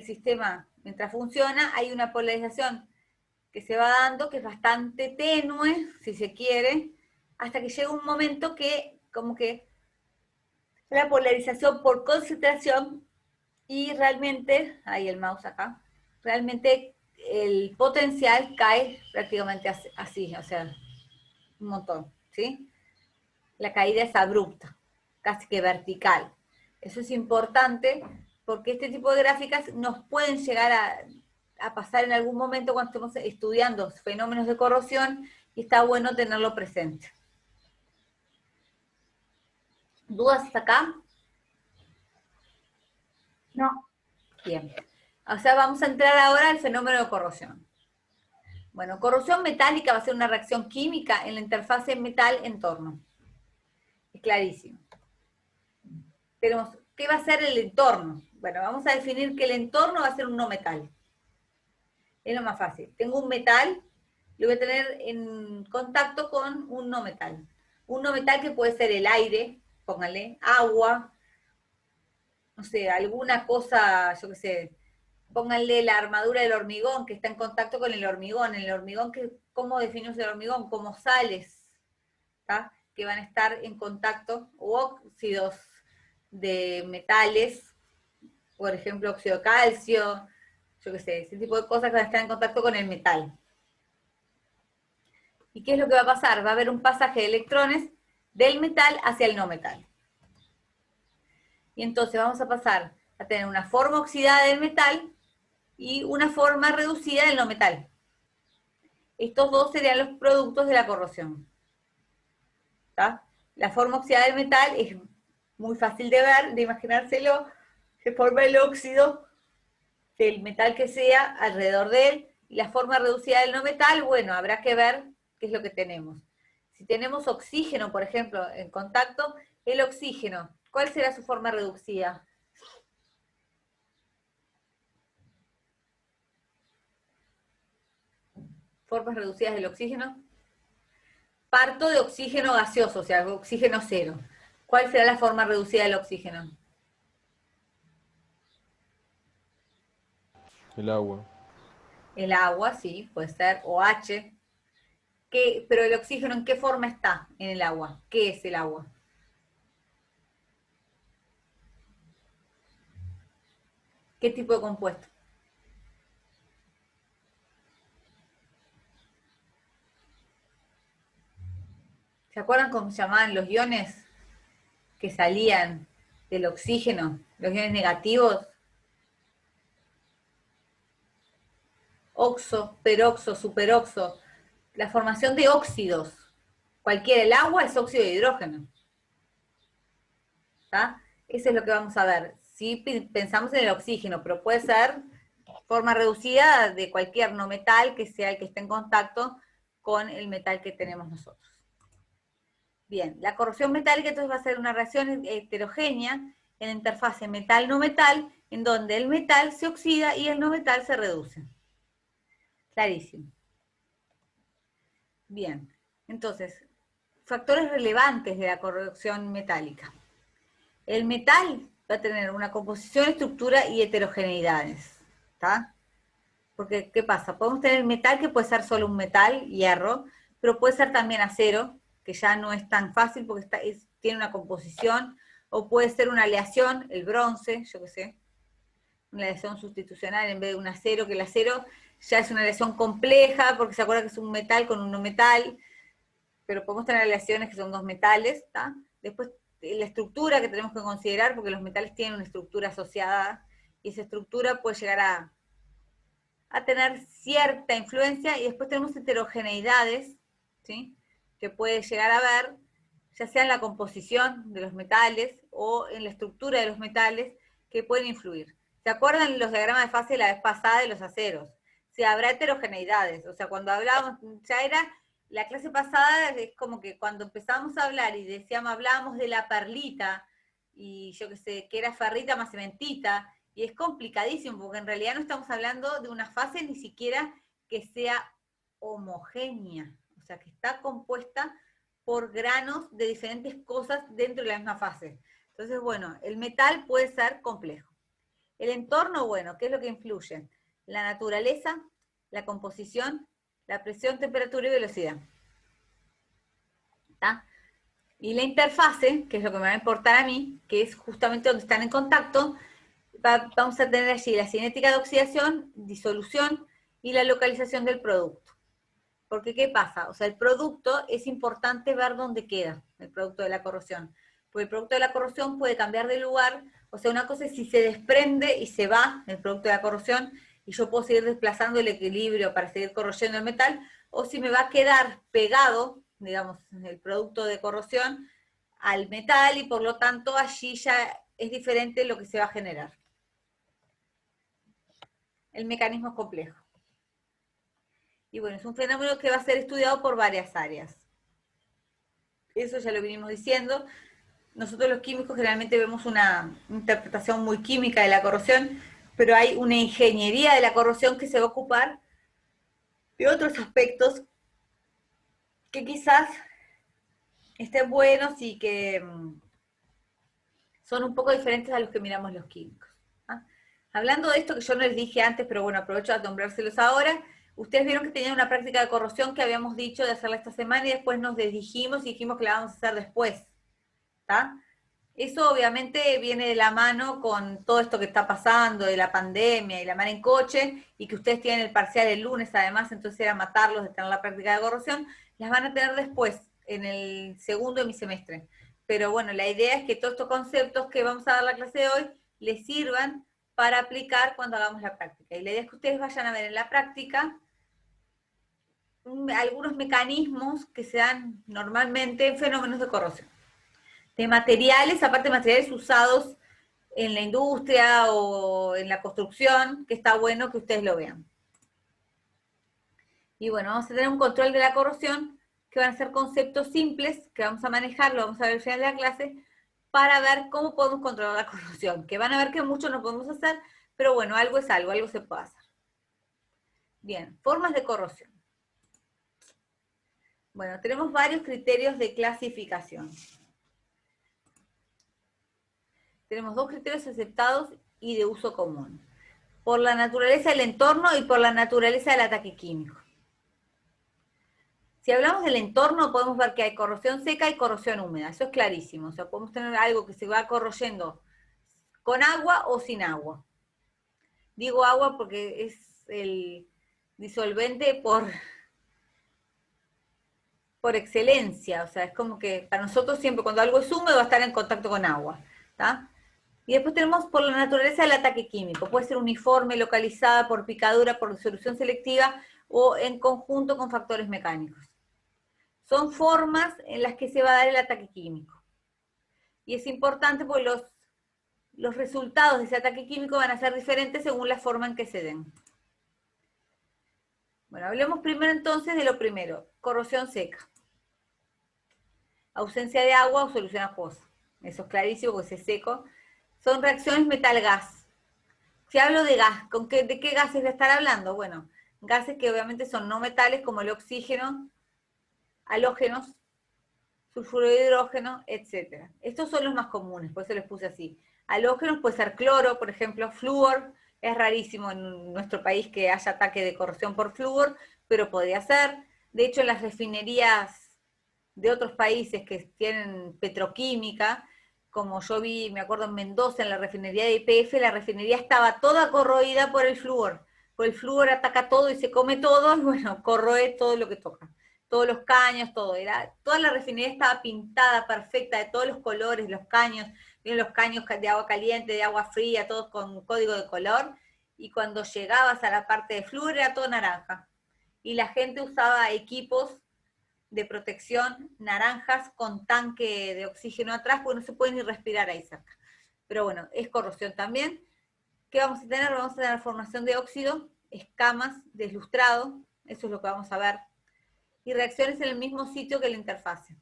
sistema, mientras funciona, hay una polarización que se va dando, que es bastante tenue, si se quiere, hasta que llega un momento que, como que, la polarización por concentración, y realmente, ahí el mouse acá, realmente el potencial cae prácticamente así, o sea, un montón, ¿sí? La caída es abrupta, casi que vertical. Eso es importante porque este tipo de gráficas nos pueden llegar a pasar en algún momento cuando estemos estudiando fenómenos de corrosión, y está bueno tenerlo presente. ¿Dudas hasta acá? No. Bien. O sea, vamos a entrar ahora al fenómeno de corrosión. Bueno, corrosión metálica va a ser una reacción química en la interfase metal-entorno. Es clarísimo. Tenemos, ¿qué va a ser el entorno? Bueno, vamos a definir que el entorno va a ser un no metal. Es lo más fácil. Tengo un metal, lo voy a tener en contacto con un no metal. Un no metal que puede ser el aire, póngale, agua, no sé, alguna cosa, yo qué sé, pónganle la armadura del hormigón que está en contacto con el hormigón. El hormigón, ¿cómo definimos el hormigón? Como sales, ¿tá? Que van a estar en contacto, o óxidos de metales, por ejemplo, óxido de calcio, yo qué sé, ese tipo de cosas que van a estar en contacto con el metal. ¿Y qué es lo que va a pasar? Va a haber un pasaje de electrones del metal hacia el no metal. Y entonces vamos a pasar a tener una forma oxidada del metal y una forma reducida del no metal. Estos dos serían los productos de la corrosión. ¿Tá? La forma oxidada del metal es muy fácil de ver, de imaginárselo. Se forma el óxido del metal que sea alrededor de él. Y la forma reducida del no metal, bueno, habrá que ver qué es lo que tenemos. Si tenemos oxígeno, por ejemplo, en contacto, el oxígeno, ¿cuál será su forma reducida? Formas reducidas del oxígeno. Parto de oxígeno gaseoso, o sea, oxígeno cero. ¿Cuál será la forma reducida del oxígeno? El agua. El agua, sí, puede ser OH. Pero el oxígeno, ¿en qué forma está en el agua? ¿Qué es el agua? ¿Qué tipo de compuesto? ¿Se acuerdan cómo se llamaban los iones que salían del oxígeno? Los iones negativos. Oxo, peroxo, superoxo. La formación de óxidos. Cualquiera, el agua es óxido de hidrógeno. ¿Está? Eso es lo que vamos a ver. Si pensamos en el oxígeno, pero puede ser forma reducida de cualquier no metal que sea el que esté en contacto con el metal que tenemos nosotros. Bien, la corrosión metálica entonces va a ser una reacción heterogénea en la interfase metal-no metal, en donde el metal se oxida y el no metal se reduce. Clarísimo. Bien, entonces, factores relevantes de la corrosión metálica. El metal va a tener una composición, estructura y heterogeneidades, ¿está? Porque, ¿qué pasa? Podemos tener metal que puede ser solo un metal, hierro, pero puede ser también acero, que ya no es tan fácil porque tiene una composición, o puede ser una aleación, el bronce, yo qué sé, una aleación sustitucional en vez de un acero, que el acero ya es una aleación compleja, porque se acuerda que es un metal con un no metal, pero podemos tener aleaciones que son dos metales, ¿está? Después, la estructura que tenemos que considerar, porque los metales tienen una estructura asociada, y esa estructura puede llegar a tener cierta influencia, y después tenemos heterogeneidades, ¿sí? Que puede llegar a ver, ya sea en la composición de los metales o en la estructura de los metales, que pueden influir. ¿Se acuerdan los diagramas de fase de la vez pasada de los aceros? Si habrá heterogeneidades, o sea, cuando hablábamos, ya era, la clase pasada es como que cuando empezamos a hablar y decíamos, hablábamos de la perlita, y yo qué sé, que era ferrita más cementita, y es complicadísimo, porque en realidad no estamos hablando de una fase ni siquiera que sea homogénea, o sea, que está compuesta por granos de diferentes cosas dentro de la misma fase. Entonces, bueno, el metal puede ser complejo. El entorno, bueno, ¿qué es lo que influye? La naturaleza, la composición, la presión, temperatura y velocidad. ¿Está? Y la interfase, que es lo que me va a importar a mí, que es justamente donde están en contacto, vamos a tener allí la cinética de oxidación, disolución y la localización del producto. Porque, ¿qué pasa? O sea, el producto es importante ver dónde queda, el producto de la corrosión. Porque el producto de la corrosión puede cambiar de lugar, o sea, una cosa es si se desprende y se va el producto de la corrosión, y yo puedo seguir desplazando el equilibrio para seguir corroyendo el metal, o si me va a quedar pegado, digamos, el producto de corrosión al metal, y por lo tanto allí ya es diferente lo que se va a generar. El mecanismo es complejo. Y bueno, es un fenómeno que va a ser estudiado por varias áreas. Eso ya lo venimos diciendo. Nosotros los químicos generalmente vemos una interpretación muy química de la corrosión, pero hay una ingeniería de la corrosión que se va a ocupar de otros aspectos que quizás estén buenos y que son un poco diferentes a los que miramos los químicos. ¿Ah? Hablando de esto que yo no les dije antes, pero bueno, aprovecho a nombrárselos ahora, ustedes vieron que tenían una práctica de corrosión que habíamos dicho de hacerla esta semana y después nos desdijimos y dijimos que la vamos a hacer después. ¿Está? Eso obviamente viene de la mano con todo esto que está pasando, de la pandemia y la mar en coche, y que ustedes tienen el parcial el lunes además, entonces era matarlos de tener la práctica de corrosión, las van a tener después, en el segundo de mi semestre. Pero bueno, la idea es que todos estos conceptos que vamos a dar la clase de hoy les sirvan para aplicar cuando hagamos la práctica. Y la idea es que ustedes vayan a ver en la práctica algunos mecanismos que se dan normalmente en fenómenos de corrosión. De materiales, aparte de materiales usados en la industria o en la construcción, que está bueno que ustedes lo vean. Y bueno, vamos a tener un control de la corrosión, que van a ser conceptos simples, que vamos a manejar, lo vamos a ver al final de la clase, para ver cómo podemos controlar la corrosión, que van a ver que mucho no podemos hacer, pero bueno, algo es algo se puede hacer. Bien, formas de corrosión. Bueno, tenemos varios criterios de clasificación. Tenemos dos criterios aceptados y de uso común. Por la naturaleza del entorno y por la naturaleza del ataque químico. Si hablamos del entorno, podemos ver que hay corrosión seca y corrosión húmeda. Eso es clarísimo. O sea, podemos tener algo que se va corroyendo con agua o sin agua. Digo agua porque es el disolvente por excelencia. O sea, es como que para nosotros siempre cuando algo es húmedo va a estar en contacto con agua. ¿Está? Y después tenemos por la naturaleza del ataque químico. Puede ser uniforme, localizada por picadura, por disolución selectiva o en conjunto con factores mecánicos. Son formas en las que se va a dar el ataque químico. Y es importante porque los resultados de ese ataque químico van a ser diferentes según la forma en que se den. Bueno, hablemos primero entonces de lo primero, corrosión seca. Ausencia de agua o solución acuosa. Eso es clarísimo porque es seco. Son reacciones metal-gas. Si hablo de gas, ¿de qué gases voy a estar hablando? Bueno, gases que obviamente son no metales como el oxígeno, halógenos, sulfuro de hidrógeno, etc. Estos son los más comunes, por eso les puse así. Halógenos puede ser cloro, por ejemplo, flúor. Es rarísimo en nuestro país que haya ataque de corrosión por flúor, pero podría ser. De hecho, en las refinerías de otros países que tienen petroquímica, como yo vi, me acuerdo en Mendoza, en la refinería de YPF, la refinería estaba toda corroída por el flúor. Por el flúor ataca todo y se come todo, y bueno, corroe todo lo que toca. Todos los caños, todo. Toda la refinería estaba pintada, perfecta, de todos los colores, los caños, vienen los caños de agua caliente, de agua fría, todos con código de color, y cuando llegabas a la parte de flúor era todo naranja. Y la gente usaba equipos de protección, naranjas con tanque de oxígeno atrás, porque no se puede ni respirar ahí cerca. Pero bueno, es corrosión también. ¿Qué vamos a tener? Vamos a tener formación de óxido, escamas, deslustrado, eso es lo que vamos a ver, y reacciones en el mismo sitio que la interfase.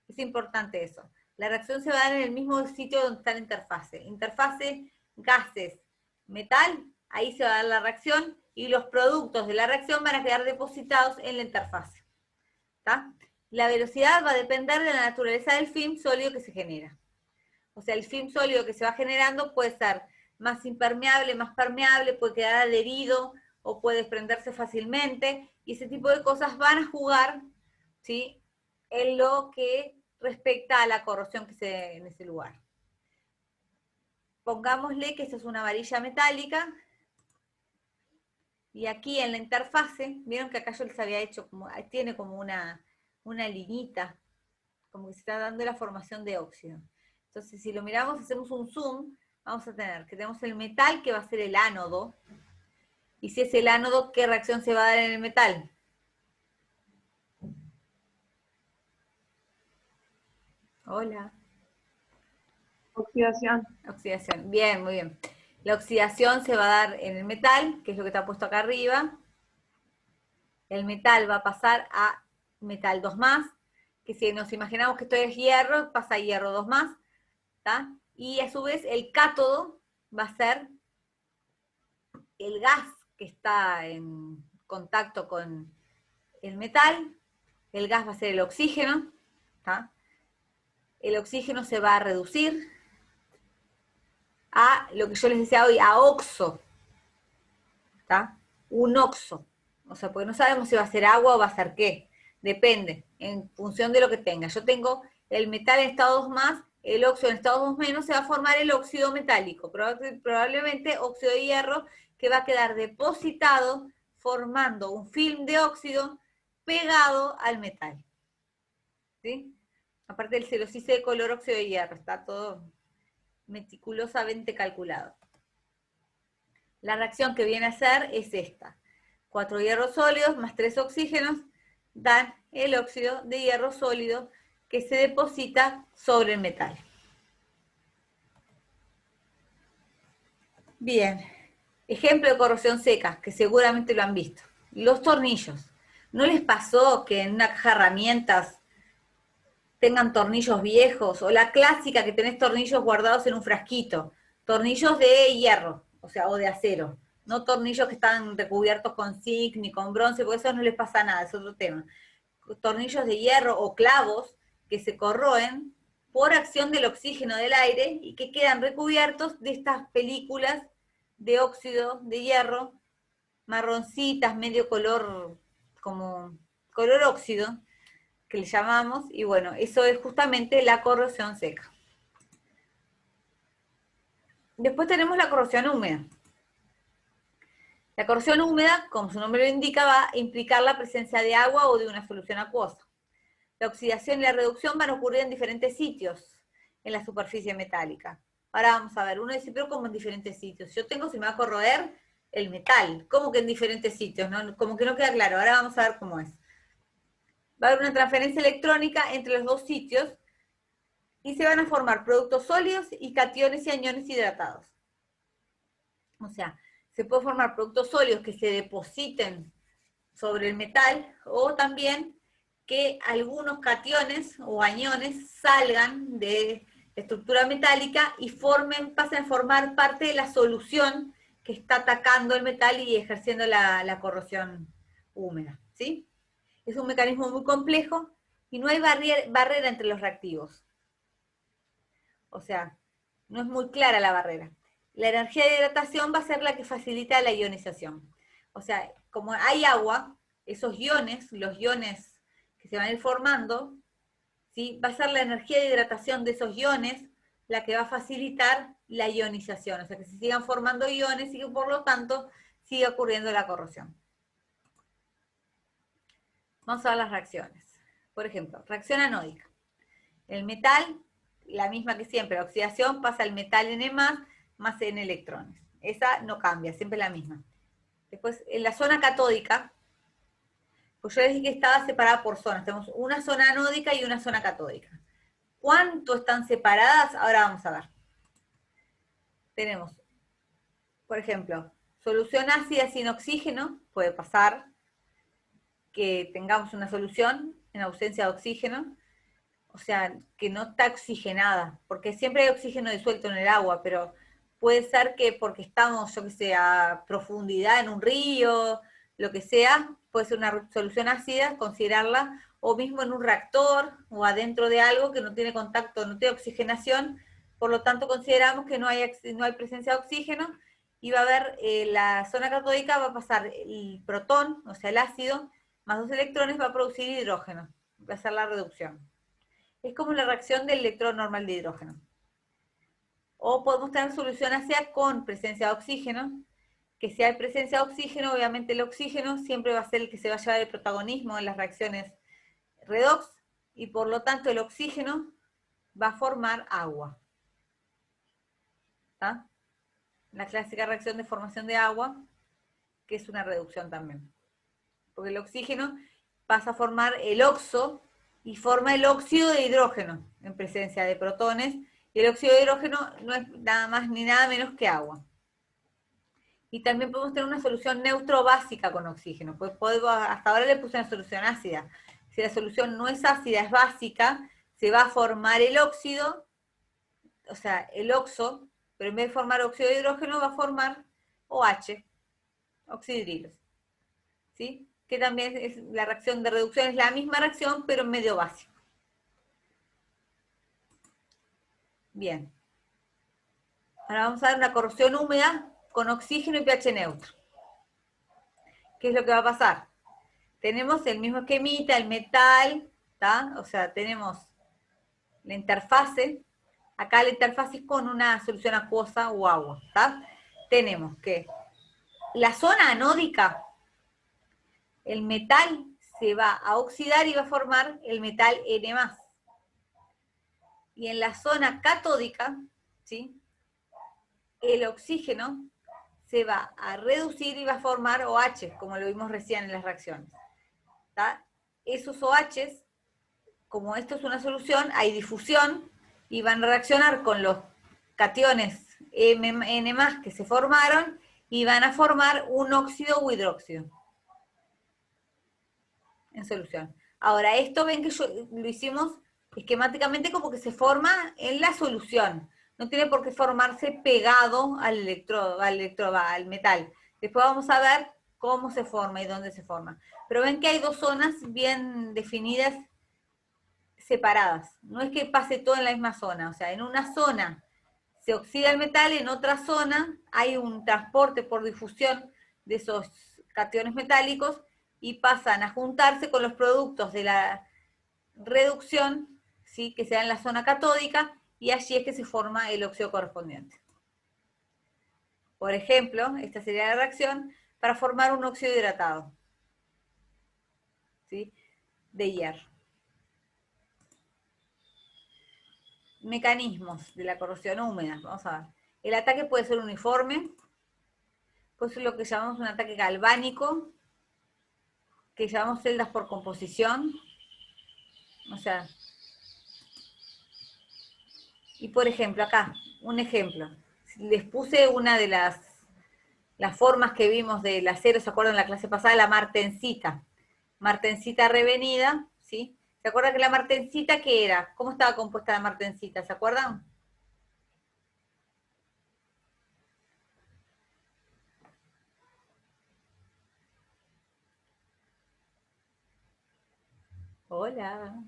Es importante eso. La reacción se va a dar en el mismo sitio donde está la interfase. Interfase, gases, metal, ahí se va a dar la reacción, y los productos de la reacción van a quedar depositados en la interfase. ¿Tá? La velocidad va a depender de la naturaleza del film sólido que se genera. O sea, el film sólido que se va generando puede ser más impermeable, más permeable, puede quedar adherido o puede desprenderse fácilmente, y ese tipo de cosas van a jugar, ¿sí?, en lo que respecta a la corrosión que se dé en ese lugar. Pongámosle que esta es una varilla metálica, y aquí en la interfase, vieron que acá yo les había hecho, como, tiene como una linita, como que se está dando la formación de óxido. Entonces, si lo miramos, hacemos un zoom, vamos a tener que tenemos el metal, que va a ser el ánodo, y si es el ánodo, ¿qué reacción se va a dar en el metal? Hola. Oxidación. Oxidación. Bien, muy bien. La oxidación se va a dar en el metal, que es lo que está puesto acá arriba. El metal va a pasar a metal 2+, que si nos imaginamos que esto es hierro, pasa a hierro 2+, ¿tá? Y a su vez el cátodo va a ser el gas que está en contacto con el metal. El gas va a ser el oxígeno, ¿tá? El oxígeno se va a reducir a lo que yo les decía hoy, a oxo, ¿tá? Un oxo. O sea, porque no sabemos si va a ser agua o va a ser qué. Depende, en función de lo que tenga. Yo tengo el metal en estado 2+, el óxido en estado 2-, se va a formar el óxido metálico, probablemente óxido de hierro, que va a quedar depositado formando un film de óxido pegado al metal. ¿Sí? Aparte del celosice de color óxido de hierro, está todo meticulosamente calculado. La reacción que viene a ser es esta. 4 hierros sólidos más 3 oxígenos dan el óxido de hierro sólido que se deposita sobre el metal. Bien, ejemplo de corrosión seca, que seguramente lo han visto. Los tornillos. ¿No les pasó que en una caja de herramientas tengan tornillos viejos? O la clásica que tenés tornillos guardados en un frasquito. Tornillos de hierro, o sea, o de acero. No tornillos que están recubiertos con zinc ni con bronce, porque eso no les pasa nada, es otro tema. Tornillos de hierro o clavos que se corroen por acción del oxígeno del aire y que quedan recubiertos de estas películas de óxido de hierro, marroncitas, medio color, como color óxido, que le llamamos, y bueno, eso es justamente la corrosión seca. Después tenemos la corrosión húmeda. La corrosión húmeda, como su nombre lo indica, va a implicar la presencia de agua o de una solución acuosa. La oxidación y la reducción van a ocurrir en diferentes sitios en la superficie metálica. Ahora vamos a ver, uno dice, pero como en diferentes sitios. Yo tengo, se me va a corroer el metal. ¿Cómo que en diferentes sitios? ¿No? Como que no queda claro. Ahora vamos a ver cómo es. Va a haber una transferencia electrónica entre los dos sitios y se van a formar productos sólidos y cationes y aniones hidratados. O sea, se puede formar productos sólidos que se depositen sobre el metal, o también que algunos cationes o aniones salgan de la estructura metálica y pasen a formar parte de la solución que está atacando el metal y ejerciendo la corrosión húmeda, ¿sí? Es un mecanismo muy complejo y no hay barrera entre los reactivos. O sea, no es muy clara la barrera. La energía de hidratación va a ser la que facilita la ionización. O sea, como hay agua, esos iones, los iones que se van a ir formando, ¿sí?, va a ser la energía de hidratación de esos iones la que va a facilitar la ionización. O sea, que se sigan formando iones y que por lo tanto siga ocurriendo la corrosión. Vamos a ver las reacciones. Por ejemplo, reacción anódica. El metal, la misma que siempre, la oxidación pasa al metal N+, más N electrones. Esa no cambia, siempre la misma. Después, en la zona catódica, Pues yo les dije que estaba separada por zonas. Tenemos una zona anódica y una zona catódica. ¿Cuánto están separadas? Ahora vamos a ver. Tenemos, por ejemplo, solución ácida sin oxígeno. Puede pasar que tengamos una solución en ausencia de oxígeno. O sea, que no está oxigenada, porque siempre hay oxígeno disuelto en el agua, pero puede ser que porque estamos, yo que sé, a profundidad en un río, lo que sea, puede ser una solución ácida, considerarla, o mismo en un reactor, o adentro de algo que no tiene contacto, no tiene oxigenación, por lo tanto consideramos que no hay presencia de oxígeno, y va a haber, la zona catódica va a pasar el protón, o sea, el ácido, más 2 electrones, va a producir hidrógeno, va a ser la reducción. Es como la reacción del electrón normal de hidrógeno. O podemos tener solución ácida con presencia de oxígeno, que si hay presencia de oxígeno, obviamente el oxígeno siempre va a ser el que se va a llevar el protagonismo en las reacciones redox, y por lo tanto el oxígeno va a formar agua. ¿Está? La clásica reacción de formación de agua, que es una reducción también. Porque el oxígeno pasa a formar el oxo y forma el óxido de hidrógeno en presencia de protones, y el óxido de hidrógeno no es nada más ni nada menos que agua. Y también podemos tener una solución neutro-básica con oxígeno, pues hasta ahora le puse una solución ácida. Si la solución no es ácida, es básica, se va a formar el óxido, o sea, el oxo, pero en vez de formar óxido de hidrógeno va a formar OH, oxidrilos. ¿Sí? Que también es la reacción de reducción, es la misma reacción, pero en medio básico. Bien. Ahora vamos a ver una corrosión húmeda con oxígeno y pH neutro. ¿Qué es lo que va a pasar? Tenemos el mismo esquemita, el metal, ¿tá? O sea, tenemos la interfase. Acá la interfase es con una solución acuosa o agua, ¿tá? Tenemos que la zona anódica, el metal se va a oxidar y va a formar el metal N+. Y en la zona catódica, ¿sí?, el oxígeno se va a reducir y va a formar OH, como lo vimos recién en las reacciones. ¿Tá? Esos OH, como esto es una solución, hay difusión y van a reaccionar con los cationes N+ que se formaron y van a formar un óxido o hidróxido en solución. Ahora, esto ven que lo hicimos esquemáticamente como que se forma en la solución. No tiene por qué formarse pegado al al metal. Después vamos a ver cómo se forma y dónde se forma. Pero ven que hay dos zonas bien definidas, separadas. No es que pase todo en la misma zona. O sea, en una zona se oxida el metal, en otra zona hay un transporte por difusión de esos cationes metálicos y pasan a juntarse con los productos de la reducción, ¿sí?, que se da en la zona catódica, y allí es que se forma el óxido correspondiente. Por ejemplo, esta sería la reacción para formar un óxido hidratado, ¿sí?, de hierro. Mecanismos de la corrosión húmeda. Vamos a ver. El ataque puede ser uniforme, puede ser lo que llamamos un ataque galvánico, que llamamos celdas por composición. O sea, y por ejemplo, acá, un ejemplo. Les puse una de las formas que vimos del acero, ¿se acuerdan en la clase pasada? La martensita. Martensita revenida, ¿sí? ¿Se acuerdan que la martensita qué era? ¿Cómo estaba compuesta la martensita? ¿Se acuerdan? Hola.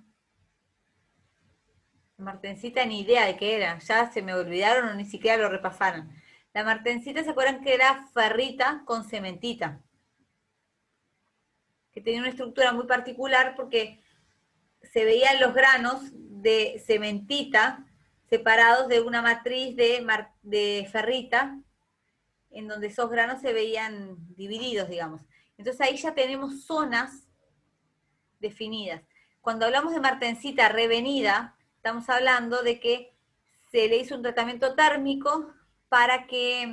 Martensita ni idea de qué era, ya se me olvidaron o ni siquiera lo repasaron. La martensita, ¿se acuerdan que era ferrita con cementita? Que tenía una estructura muy particular porque se veían los granos de cementita separados de una matriz de ferrita, en donde esos granos se veían divididos, digamos. Entonces ahí ya tenemos zonas definidas. Cuando hablamos de martensita revenida, estamos hablando de que se le hizo un tratamiento térmico para que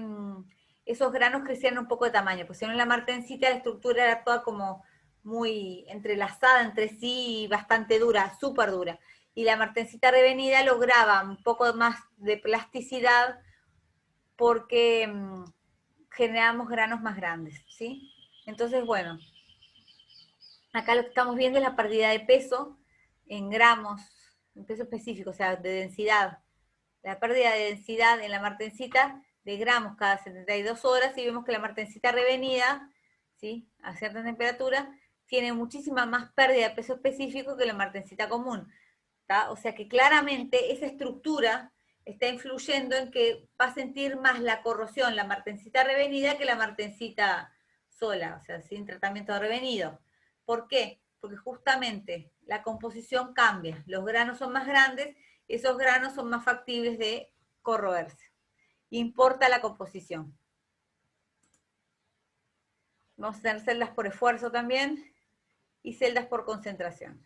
esos granos crecieran un poco de tamaño, pues si no en la martensita la estructura era toda como muy entrelazada entre sí y bastante dura, súper dura. Y la martensita revenida lograba un poco más de plasticidad porque generamos granos más grandes, ¿sí? Entonces, bueno, acá lo que estamos viendo es la pérdida de peso en gramos, en peso específico, o sea, de densidad. La pérdida de densidad en la martensita de gramos cada 72 horas y vemos que la martensita revenida, ¿sí?, a cierta temperatura, tiene muchísima más pérdida de peso específico que la martensita común. ¿Tá? O sea que claramente esa estructura está influyendo en que va a sentir más la corrosión la martensita revenida que la martensita sola, o sea, sin tratamiento de revenido. ¿Por qué? Porque justamente la composición cambia, los granos son más grandes, esos granos son más factibles de corroerse. Importa la composición. Vamos a tener celdas por esfuerzo también y celdas por concentración.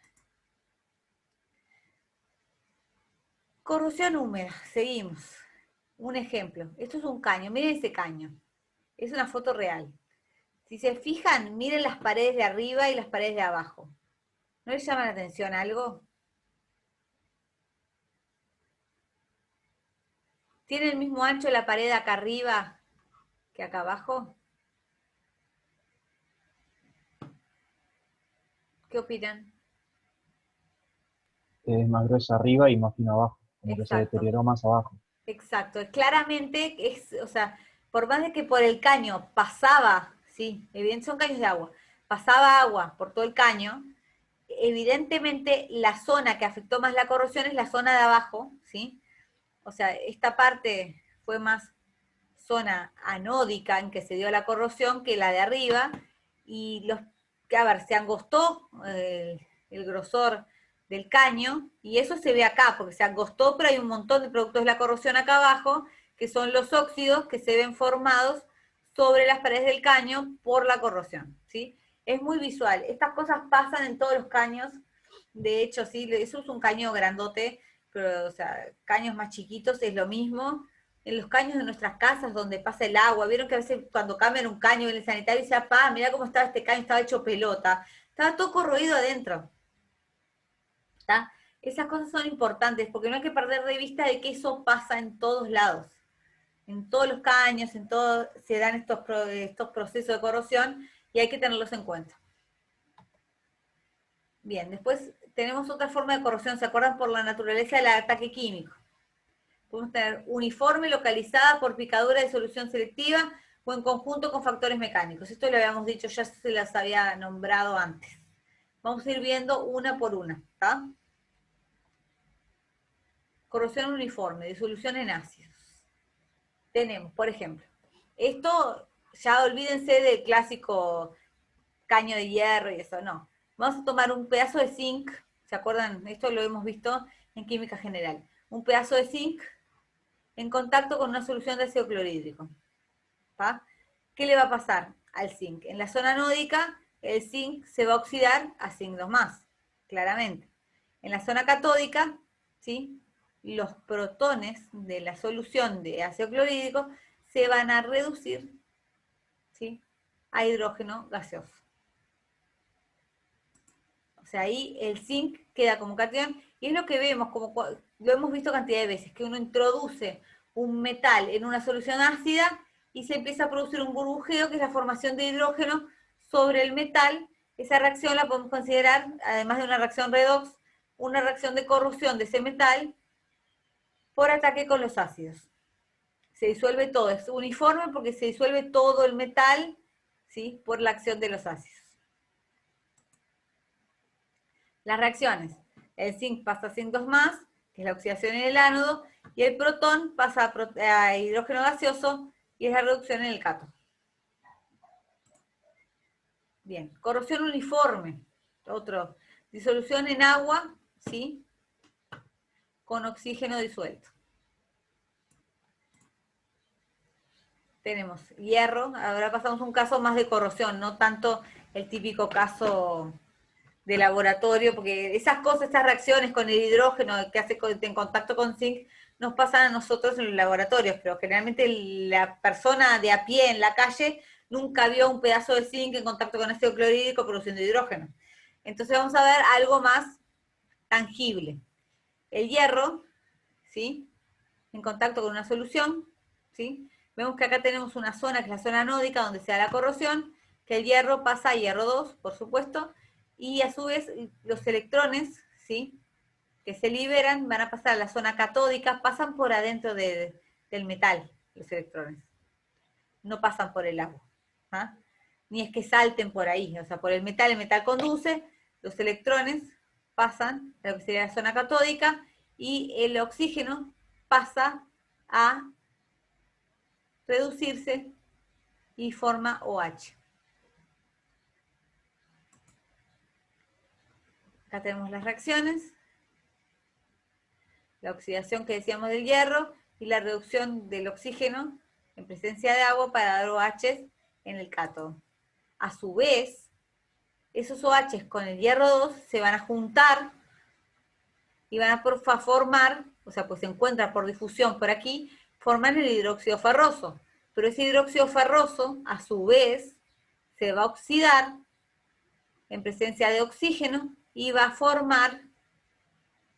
Corrosión húmeda, seguimos. Un ejemplo, esto es un caño, miren ese caño, es una foto real. Si se fijan, miren las paredes de arriba y las paredes de abajo. ¿No les llama la atención algo? ¿Tiene el mismo ancho la pared acá arriba que acá abajo? ¿Qué opinan? Es más gruesa arriba y más fino abajo, como que se Exacto, deterioró más abajo. exacto. Claramente es, o sea, por más de que por el caño pasaba, sí, evidentemente son caños de agua, pasaba agua por todo el caño, evidentemente la zona que afectó más la corrosión es la zona de abajo, ¿sí? O sea, esta parte fue más zona anódica en que se dio la corrosión que la de arriba, y los, que a ver, se angostó el grosor del caño, y eso se ve acá, porque se angostó, pero hay un montón de productos de la corrosión acá abajo, que son los óxidos que se ven formados sobre las paredes del caño por la corrosión, ¿sí? Es muy visual. Estas cosas pasan en todos los caños. De hecho, sí, eso es un caño grandote, pero, o sea, caños más chiquitos es lo mismo. En los caños de nuestras casas donde pasa el agua, vieron que a veces cuando cambian un caño en el sanitario dice, pa, mira cómo estaba este caño, estaba hecho pelota. Estaba todo corroído adentro. ¿Está? Esas cosas son importantes porque no hay que perder de vista de que eso pasa en todos lados. En todos los caños, en todo se dan estos procesos de corrosión y hay que tenerlos en cuenta. Bien, después tenemos otra forma de corrosión, ¿se acuerdan? Por la naturaleza del ataque químico. Podemos tener uniforme, localizada por picadura de solución selectiva o en conjunto con factores mecánicos. Esto lo habíamos dicho, ya se las había nombrado antes. Vamos a ir viendo una por una, ¿está? Corrosión uniforme, disolución en ácidos. Tenemos, por ejemplo, esto ya olvídense del clásico caño de hierro y eso, no. Vamos a tomar un pedazo de zinc, ¿se acuerdan? Esto lo hemos visto en química general. Un pedazo de zinc en contacto con una solución de ácido clorhídrico. ¿Pa? ¿Qué le va a pasar al zinc? En la zona anódica, el zinc se va a oxidar a zinc 2+, claramente. En la zona catódica, ¿sí?, los protones de la solución de ácido clorhídrico se van a reducir, ¿sí?, a hidrógeno gaseoso. O sea, ahí el zinc queda como catión, y es lo que vemos, como lo hemos visto cantidad de veces, que uno introduce un metal en una solución ácida y se empieza a producir un burbujeo, que es la formación de hidrógeno sobre el metal. Esa reacción la podemos considerar, además de una reacción redox, una reacción de corrosión de ese metal por ataque con los ácidos. Se disuelve todo, es uniforme porque se disuelve todo el metal, ¿sí?, por la acción de los ácidos. Las reacciones: el zinc pasa a zinc 2+, que es la oxidación en el ánodo, y el protón pasa a hidrógeno gaseoso, y es la reducción en el cátodo. Bien, corrosión uniforme, otro, disolución en agua, ¿sí?, con oxígeno disuelto. Tenemos hierro, ahora pasamos a un caso más de corrosión, no tanto el típico caso de laboratorio, porque esas cosas, estas reacciones con el hidrógeno que hace en contacto con zinc, nos pasan a nosotros en los laboratorios, pero generalmente la persona de a pie en la calle nunca vio un pedazo de zinc en contacto con ácido clorhídrico produciendo hidrógeno. Entonces vamos a ver algo más tangible. El hierro, ¿sí?, en contacto con una solución, ¿sí? Vemos que acá tenemos una zona que es la zona anódica donde se da la corrosión, que el hierro pasa a hierro 2, por supuesto, y a su vez los electrones, ¿sí?, que se liberan van a pasar a la zona catódica, pasan por adentro del metal, los electrones, no pasan por el agua, ¿ah? Ni es que salten por ahí, o sea, por el metal conduce, los electrones pasan a lo que sería la zona catódica y el oxígeno pasa a reducirse y forma OH. Acá tenemos las reacciones, la oxidación que decíamos del hierro y la reducción del oxígeno en presencia de agua para dar OH en el cátodo. A su vez, esos OH con el hierro 2 se van a juntar y van a formar, o sea, pues se encuentran por difusión por aquí, forman el hidróxido ferroso. Pero ese hidróxido ferroso, a su vez, se va a oxidar en presencia de oxígeno y va a formar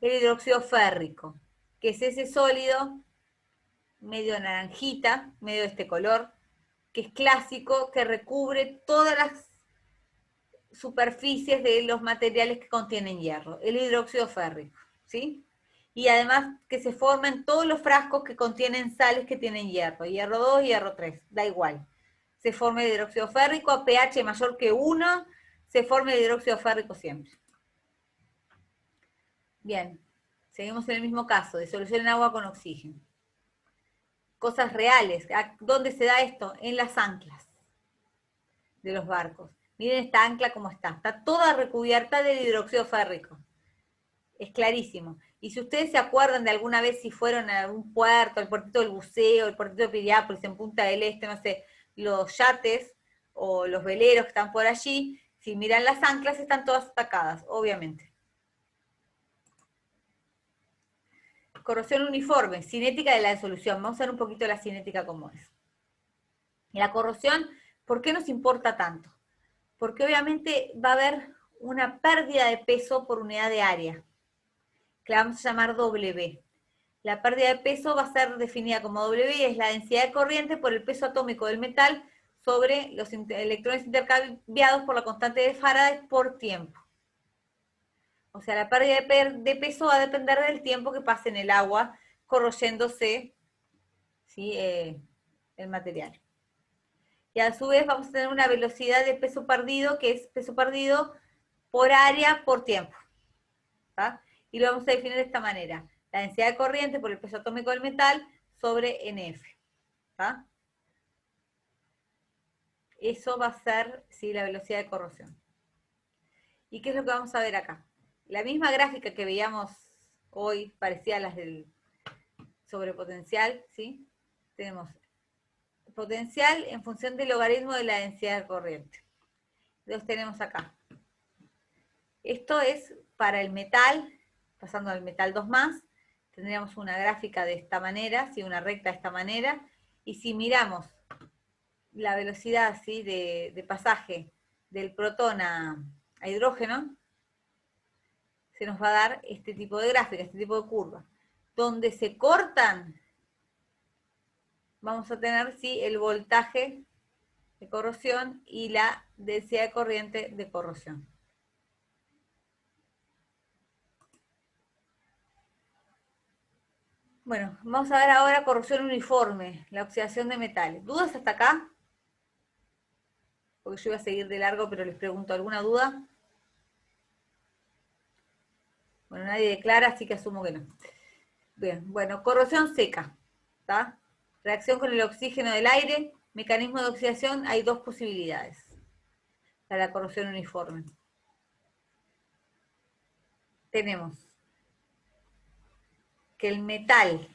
el hidróxido férrico, que es ese sólido medio naranjita, medio de este color, que es clásico, que recubre todas las superficies de los materiales que contienen hierro, el hidróxido férrico, ¿sí? Y además que se forman todos los frascos que contienen sales que tienen hierro 2 y hierro 3, da igual. Se forma el hidróxido férrico a pH mayor que 1, se forma el hidróxido férrico siempre. Bien, seguimos en el mismo caso, disolución en agua con oxígeno. Cosas reales. ¿Dónde se da esto? En las anclas de los barcos. Miren esta ancla cómo está toda recubierta del hidróxido férrico. Es clarísimo. Y si ustedes se acuerdan de alguna vez si fueron a algún puerto, el puertito del buceo, el puertito de Piriápolis, en Punta del Este, no sé, los yates o los veleros que están por allí, si miran las anclas están todas atacadas, obviamente. Corrosión uniforme, cinética de la disolución. Vamos a ver un poquito la cinética cómo es. La corrosión, ¿por qué nos importa tanto? Porque obviamente va a haber una pérdida de peso por unidad de área, que la vamos a llamar W. La pérdida de peso va a ser definida como W y es la densidad de corriente por el peso atómico del metal sobre los electrones intercambiados por la constante de Faraday por tiempo. O sea, la pérdida de peso va a depender del tiempo que pase en el agua corroyéndose, ¿sí?, el material. Y a su vez vamos a tener una velocidad de peso perdido, que es peso perdido por área por tiempo, ¿tá? Y lo vamos a definir de esta manera. La densidad de corriente por el peso atómico del metal sobre NF, ¿tá? Eso va a ser, sí, la velocidad de corrosión. ¿Y qué es lo que vamos a ver acá? La misma gráfica que veíamos hoy, parecía a las del sobrepotencial, ¿sí? Tenemos potencial en función del logaritmo de la densidad de corriente. Los tenemos acá. Esto es para el metal, pasando al metal 2+, tendríamos una gráfica de esta manera, ¿sí?, una recta de esta manera, y si miramos la velocidad, ¿sí?, de pasaje del protón a hidrógeno, se nos va a dar este tipo de gráfica, este tipo de curva. Donde se cortan, vamos a tener, ¿sí?, el voltaje de corrosión y la densidad de corriente de corrosión. Bueno, vamos a ver ahora corrosión uniforme, la oxidación de metales. ¿Dudas hasta acá? Porque yo iba a seguir de largo, pero les pregunto, ¿alguna duda? Bueno, nadie declara, así que asumo que no. Bien, bueno, corrosión seca, ¿está? Reacción con el oxígeno del aire, mecanismo de oxidación, hay dos posibilidades para la corrosión uniforme. Tenemos que el metal,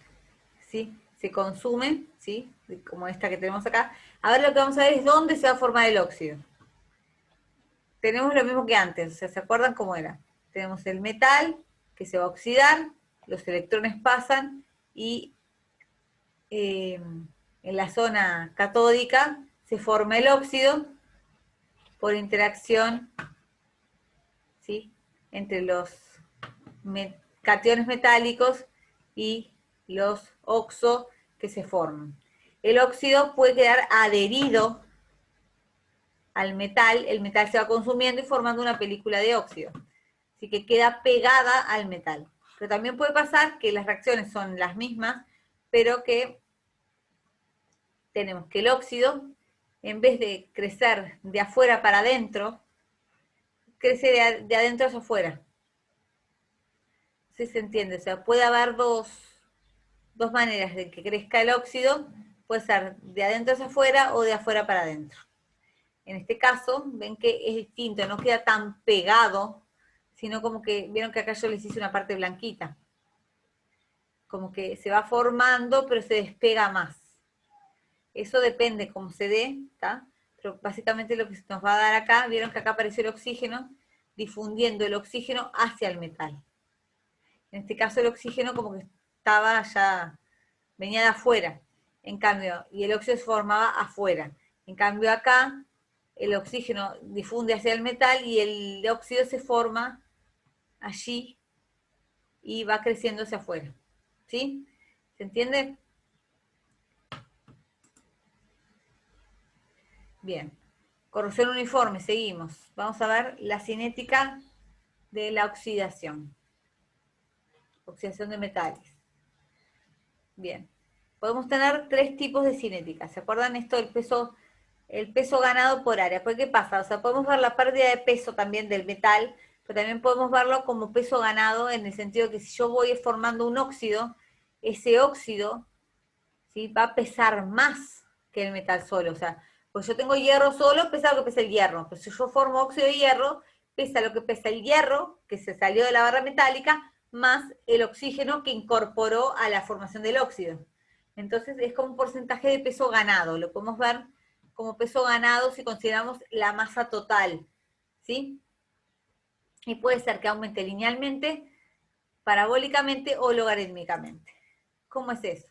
¿sí?, se consume, ¿sí?, como esta que tenemos acá. Ahora lo que vamos a ver es dónde se va a formar el óxido. Tenemos lo mismo que antes, o sea, ¿se acuerdan cómo era? Tenemos el metal que se va a oxidar, los electrones pasan y en la zona catódica se forma el óxido por interacción, ¿sí?, entre los cationes metálicos y los oxo que se forman. El óxido puede quedar adherido al metal, el metal se va consumiendo y formando una película de óxido. Así que queda pegada al metal. Pero también puede pasar que las reacciones son las mismas, pero que tenemos que el óxido, en vez de crecer de afuera para adentro, crece de adentro hacia afuera. ¿Sí se entiende? O sea, puede haber dos maneras de que crezca el óxido, puede ser de adentro hacia afuera o de afuera para adentro. En este caso, ven que es distinto, no queda tan pegado, sino como que, vieron que acá yo les hice una parte blanquita. Como que se va formando, pero se despega más. Eso depende cómo se dé, ¿está? Pero básicamente lo que se nos va a dar acá, vieron que acá apareció el oxígeno, difundiendo el oxígeno hacia el metal. En este caso el oxígeno como que estaba ya, venía de afuera, en cambio, y el óxido se formaba afuera. En cambio acá, el oxígeno difunde hacia el metal y el óxido se forma allí y va creciendo hacia afuera. ¿Sí? ¿Se entiende? Bien. Corrosión uniforme, seguimos. Vamos a ver la cinética de la oxidación. Oxidación de metales. Bien. Podemos tener tres tipos de cinética. ¿Se acuerdan esto del peso, el peso ganado por área? Pues, ¿qué pasa? O sea, podemos ver la pérdida de peso también del metal, pero también podemos verlo como peso ganado en el sentido que si yo voy formando un óxido, ese óxido, ¿sí?, va a pesar más que el metal solo. O sea, pues yo tengo hierro solo, pesa lo que pesa el hierro. Pero si yo formo óxido de hierro, pesa lo que pesa el hierro, que se salió de la barra metálica, más el oxígeno que incorporó a la formación del óxido. Entonces es como un porcentaje de peso ganado. Lo podemos ver como peso ganado si consideramos la masa total, ¿sí? Y puede ser que aumente linealmente, parabólicamente o logarítmicamente. ¿Cómo es eso?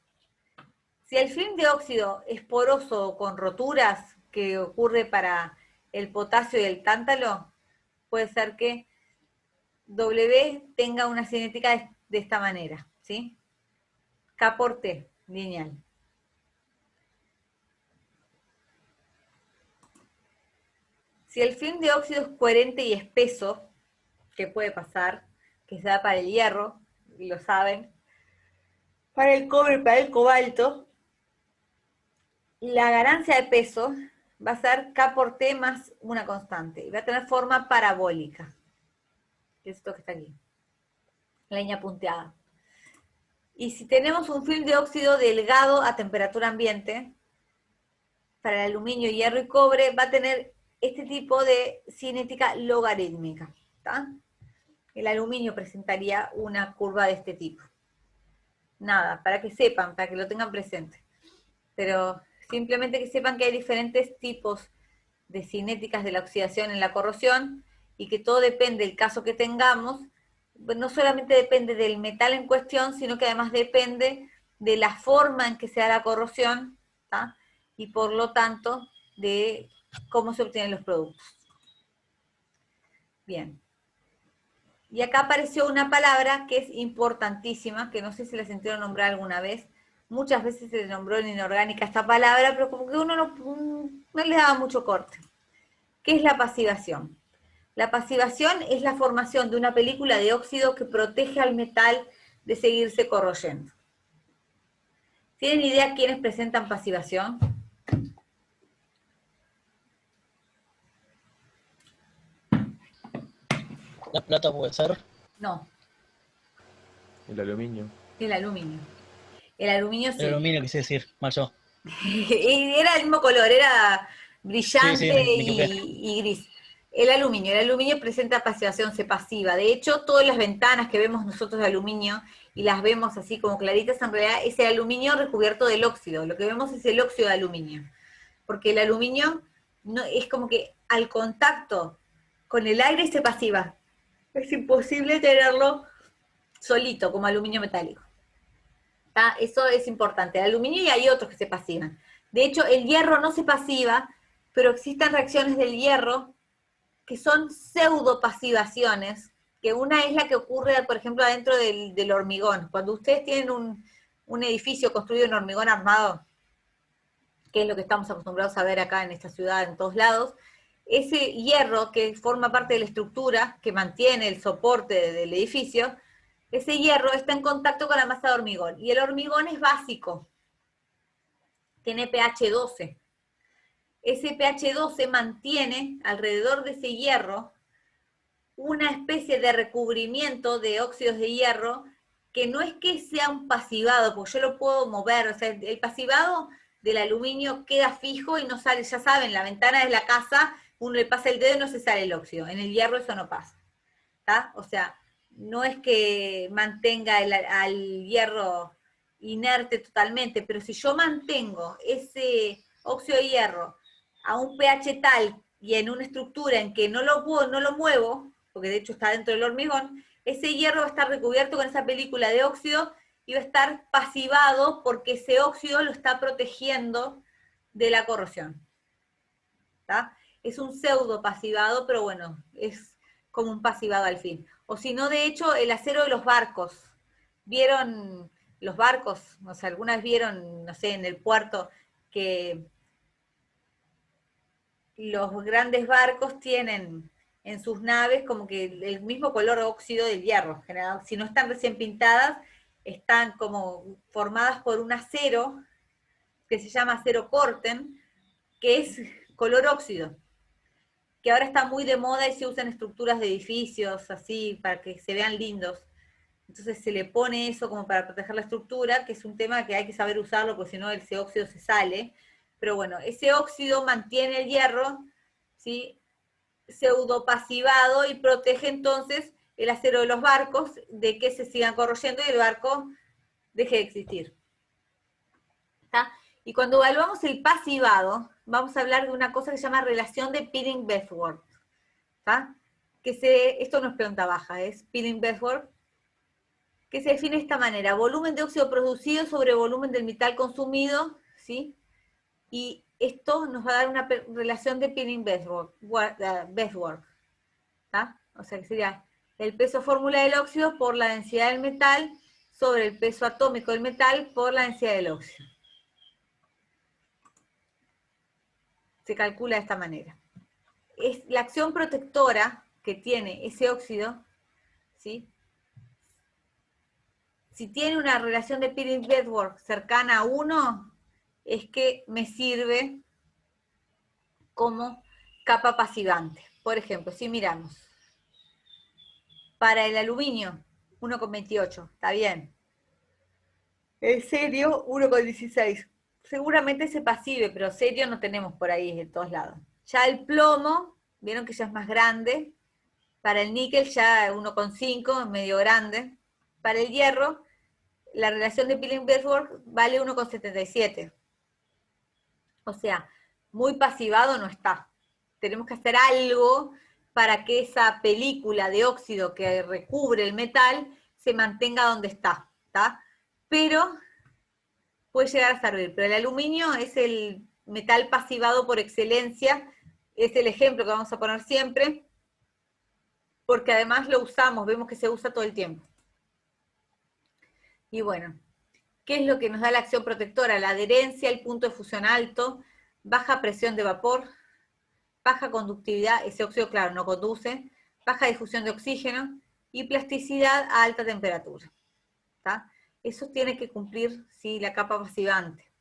Si el film de óxido es poroso o con roturas, que ocurre para el potasio y el tántalo, puede ser que W tenga una cinética de esta manera, ¿sí? K por T, lineal. Si el film de óxido es coherente y espeso, ¿qué puede pasar? Que se da para el hierro, y lo saben, para el cobre, para el cobalto, la ganancia de peso va a ser K por T más una constante, y va a tener forma parabólica, que es esto que está aquí, la línea punteada. Y si tenemos un film de óxido delgado a temperatura ambiente, para el aluminio, hierro y cobre, va a tener este tipo de cinética logarítmica, ¿está? El aluminio presentaría una curva de este tipo. Nada, para que sepan, para que lo tengan presente. Pero simplemente que sepan que hay diferentes tipos de cinéticas de la oxidación en la corrosión y que todo depende del caso que tengamos. No solamente depende del metal en cuestión, sino que además depende de la forma en que se da la corrosión, ¿tá?, y por lo tanto de cómo se obtienen los productos. Bien. Y acá apareció una palabra que es importantísima, que no sé si la sintieron nombrar alguna vez. Muchas veces se nombró en inorgánica esta palabra, pero como que uno no le daba mucho corte. ¿Qué es la pasivación? La pasivación es la formación de una película de óxido que protege al metal de seguirse corroyendo. ¿Tienen idea quiénes presentan pasivación? La plata puede ser. No, El aluminio. el aluminio. El aluminio El sí. aluminio, quise decir, mal yo. Y era el mismo color, era Sí, sí, brillante me equivoqué. y gris. El aluminio presenta pasivación, se pasiva. De hecho, todas las ventanas que vemos nosotros de aluminio y las vemos así como claritas, en realidad es el aluminio recubierto del óxido. Lo que vemos es el óxido de aluminio. Porque el aluminio no, es como que al contacto con el aire se pasiva. Es imposible tenerlo solito como aluminio metálico. ¿Tá? Eso es importante. El aluminio y hay otros que se pasivan. De hecho, el hierro no se pasiva, pero existen reacciones del hierro que son pseudopasivaciones, que una es la que ocurre, por ejemplo, adentro del hormigón. Cuando ustedes tienen un edificio construido en hormigón armado, que es lo que estamos acostumbrados a ver acá en esta ciudad, en todos lados, ese hierro que forma parte de la estructura, que mantiene el soporte del edificio, ese hierro está en contacto con la masa de hormigón. Y el hormigón es básico, tiene pH 12. Ese pH 12 mantiene alrededor de ese hierro una especie de recubrimiento de óxidos de hierro que no es que sea un pasivado, porque yo lo puedo mover, o sea, el pasivado del aluminio queda fijo y no sale, ya saben, la ventana de la casa, uno le pasa el dedo y no se sale el óxido, en el hierro eso no pasa, ¿tá? O sea, no es que mantenga al hierro inerte totalmente, pero si yo mantengo ese óxido de hierro a un pH tal y en una estructura en que no lo muevo, porque de hecho está dentro del hormigón, ese hierro va a estar recubierto con esa película de óxido y va a estar pasivado porque ese óxido lo está protegiendo de la corrosión. ¿Tá? Es un pseudo pasivado, pero bueno, es como un pasivado al fin. O si no, de hecho, el acero de los barcos. ¿Vieron los barcos? O sea, algunas vieron, no sé, en el puerto, que los grandes barcos tienen en sus naves como que el mismo color óxido del hierro. Si no están recién pintadas, están como formadas por un acero que se llama acero Corten, que es color óxido, que ahora está muy de moda y se usan estructuras de edificios así para que se vean lindos. Entonces se le pone eso como para proteger la estructura, que es un tema que hay que saber usarlo, porque si no ese óxido se sale. Pero bueno, ese óxido mantiene el hierro, ¿sí?, pseudopasivado y protege entonces el acero de los barcos de que se sigan corroyendo y el barco deje de existir. ¿Está? Y cuando evaluamos el pasivado, vamos a hablar de una cosa que se llama relación de Peeling-Bestworth. Esto no es planta baja, es Peeling-Bestworth, que se define de esta manera: volumen de óxido producido sobre volumen del metal consumido, ¿sí? Y esto nos va a dar una relación de Peeling-Bestworth, o sea que sería el peso fórmula del óxido por la densidad del metal sobre el peso atómico del metal por la densidad del óxido. Se calcula de esta manera. Es la acción protectora que tiene ese óxido, ¿sí? Si tiene una relación de Peeling-Bestworth cercana a 1, es que me sirve como capa pasivante. Por ejemplo, si miramos, para el aluminio, 1,28, está bien. El serio, 1,16. Seguramente se pasive, pero serio no tenemos por ahí de todos lados. Ya el plomo, vieron que ya es más grande. Para el níquel ya 1,5, medio grande. Para el hierro, la relación de Peeling-Bestworth vale 1,77. O sea, muy pasivado no está. Tenemos que hacer algo para que esa película de óxido que recubre el metal se mantenga donde está, ¿tá? Pero puede llegar a servir. Pero el aluminio es el metal pasivado por excelencia, es el ejemplo que vamos a poner siempre, porque además lo usamos, vemos que se usa todo el tiempo. Y bueno, ¿qué es lo que nos da la acción protectora? La adherencia, el punto de fusión alto, baja presión de vapor, baja conductividad, ese óxido claro no conduce, baja difusión de oxígeno y plasticidad a alta temperatura. ¿Tá? Eso tiene que cumplir, ¿sí?, la capa pasivante.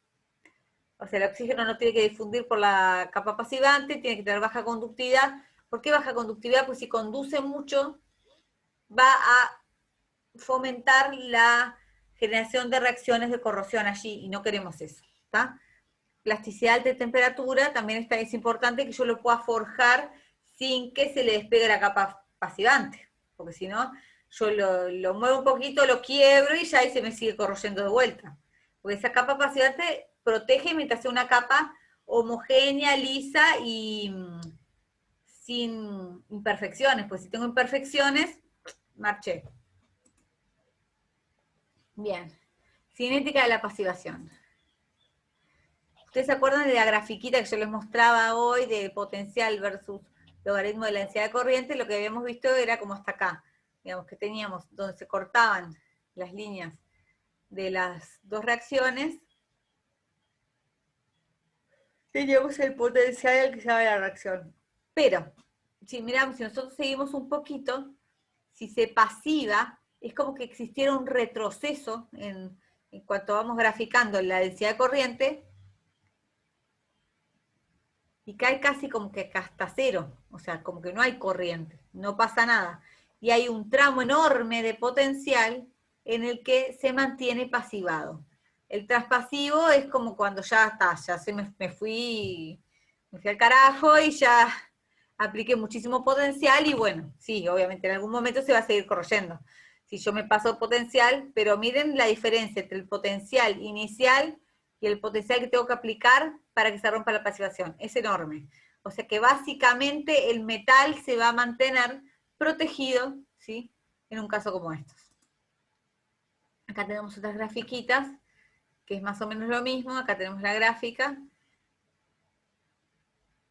O sea, el oxígeno no tiene que difundir por la capa pasivante, tiene que tener baja conductividad. ¿Por qué baja conductividad? Pues si conduce mucho, va a fomentar la generación de reacciones de corrosión allí, y no queremos eso. ¿Tá? Plasticidad de temperatura, también es importante que yo lo pueda forjar sin que se le despegue la capa pasivante, porque si no, yo lo muevo un poquito, lo quiebro y ya ahí se me sigue corroyendo de vuelta. Porque esa capa pasivante protege mientras sea una capa homogénea, lisa y sin imperfecciones. Pues si tengo imperfecciones, marché. Bien. Cinética de la pasivación. ¿Ustedes se acuerdan de la grafiquita que yo les mostraba hoy de potencial versus logaritmo de la densidad de corriente? Lo que habíamos visto era como hasta acá, digamos que teníamos donde se cortaban las líneas de las dos reacciones, teníamos el potencial que se llama la reacción. Pero, si miramos, si nosotros seguimos un poquito, si se pasiva, es como que existiera un retroceso en cuanto vamos graficando la densidad de corriente, y cae casi como que hasta cero, o sea, como que no hay corriente, no pasa nada. Y hay un tramo enorme de potencial en el que se mantiene pasivado. El traspasivo es como cuando ya está, ya me fui al carajo y ya apliqué muchísimo potencial y bueno, sí, obviamente en algún momento se va a seguir corroyendo. Si yo me paso potencial, pero miren la diferencia entre el potencial inicial y el potencial que tengo que aplicar para que se rompa la pasivación. Es enorme. O sea que básicamente el metal se va a mantener protegido, ¿sí? En un caso como estos. Acá tenemos otras grafiquitas, que es más o menos lo mismo. Acá tenemos la gráfica.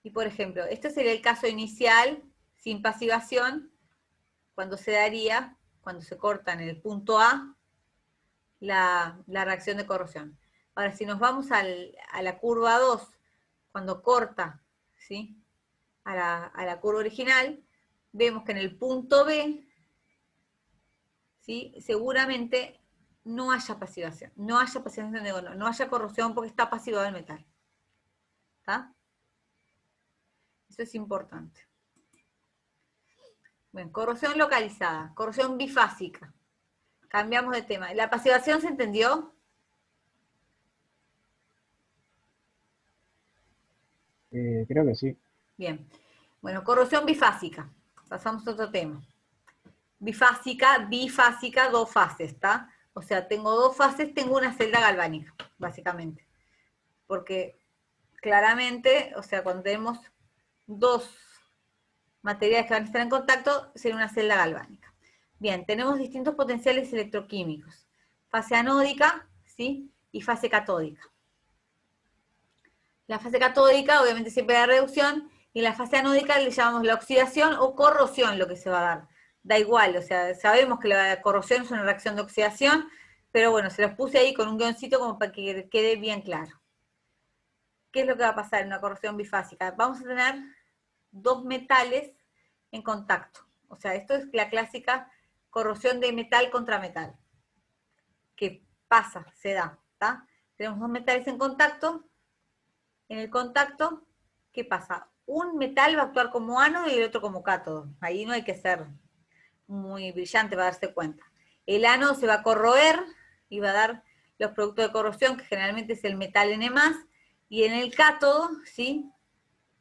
Y por ejemplo, este sería el caso inicial, sin pasivación, cuando se daría, cuando se corta en el punto A, la reacción de corrosión. Ahora, si nos vamos a la curva 2, cuando corta, ¿sí?, a la curva original, vemos que en el punto B, ¿sí?, seguramente no haya pasivación. No haya pasivación, no haya corrosión porque está pasivado el metal. ¿Está? Eso es importante. Bien, corrosión localizada, corrosión bifásica. Cambiamos de tema. ¿La pasivación se entendió? Creo que sí. Bien. Bueno, corrosión bifásica. Pasamos a otro tema. Bifásica, dos fases, ¿está? O sea, tengo dos fases, tengo una celda galvánica, básicamente. Porque claramente, o sea, cuando tenemos dos materiales que van a estar en contacto, sería una celda galvánica. Bien, tenemos distintos potenciales electroquímicos. Fase anódica, ¿sí?, y fase catódica. La fase catódica, obviamente, siempre da reducción, y en la fase anódica le llamamos la oxidación o corrosión lo que se va a dar. Da igual, o sea, sabemos que la corrosión es una reacción de oxidación, pero bueno, se los puse ahí con un guioncito como para que quede bien claro. ¿Qué es lo que va a pasar en una corrosión bifásica? Vamos a tener dos metales en contacto. O sea, esto es la clásica corrosión de metal contra metal. Que pasa, se da, ¿está? Tenemos dos metales en contacto. En el contacto, ¿qué pasa? Un metal va a actuar como ánodo y el otro como cátodo. Ahí no hay que ser muy brillante para darse cuenta. El ánodo se va a corroer y va a dar los productos de corrosión, que generalmente es el metal N+, y en el cátodo, ¿sí?,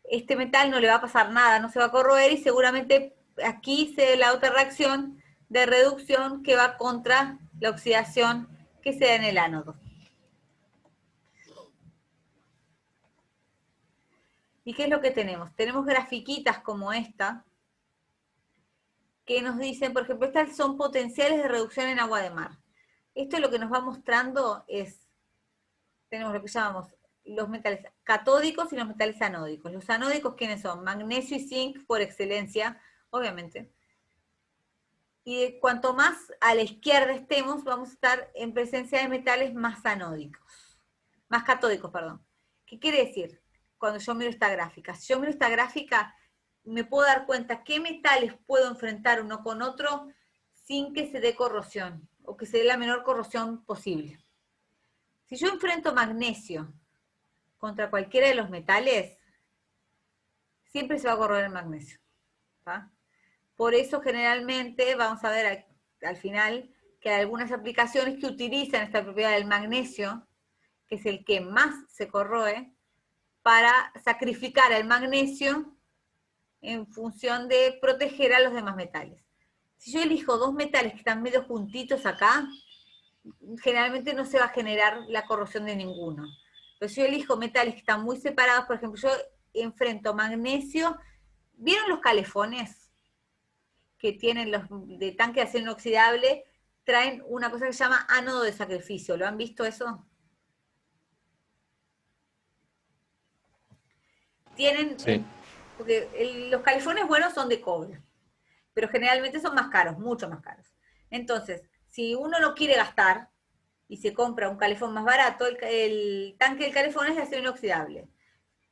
este metal no le va a pasar nada, no se va a corroer, y seguramente aquí se da la otra reacción de reducción que va contra la oxidación que se da en el ánodo. ¿Y qué es lo que tenemos? Tenemos grafiquitas como esta, que nos dicen, por ejemplo, estas son potenciales de reducción en agua de mar. Esto lo que nos va mostrando es, tenemos lo que llamamos los metales catódicos y los metales anódicos. Los anódicos, ¿quiénes son? Magnesio y zinc por excelencia, obviamente. Y cuanto más a la izquierda estemos, vamos a estar en presencia de metales más anódicos, más catódicos, perdón. ¿Qué quiere decir cuando yo miro esta gráfica? Si yo miro esta gráfica, me puedo dar cuenta qué metales puedo enfrentar uno con otro sin que se dé corrosión, o que se dé la menor corrosión posible. Si yo enfrento magnesio contra cualquiera de los metales, siempre se va a corroer el magnesio, ¿tá? Por eso generalmente vamos a ver al final que hay algunas aplicaciones que utilizan esta propiedad del magnesio, que es el que más se corroe, para sacrificar el magnesio en función de proteger a los demás metales. Si yo elijo dos metales que están medio juntitos acá, generalmente no se va a generar la corrosión de ninguno. Pero si yo elijo metales que están muy separados, por ejemplo, yo enfrento magnesio, ¿vieron los calefones que tienen los de tanque de acero inoxidable? Traen una cosa que se llama ánodo de sacrificio. ¿Lo han visto eso? tienen, Sí. porque los califones buenos son de cobre, pero generalmente son más caros, mucho más caros. Entonces, si uno no quiere gastar y se compra un calefón más barato, el tanque del calefón es de acero inoxidable.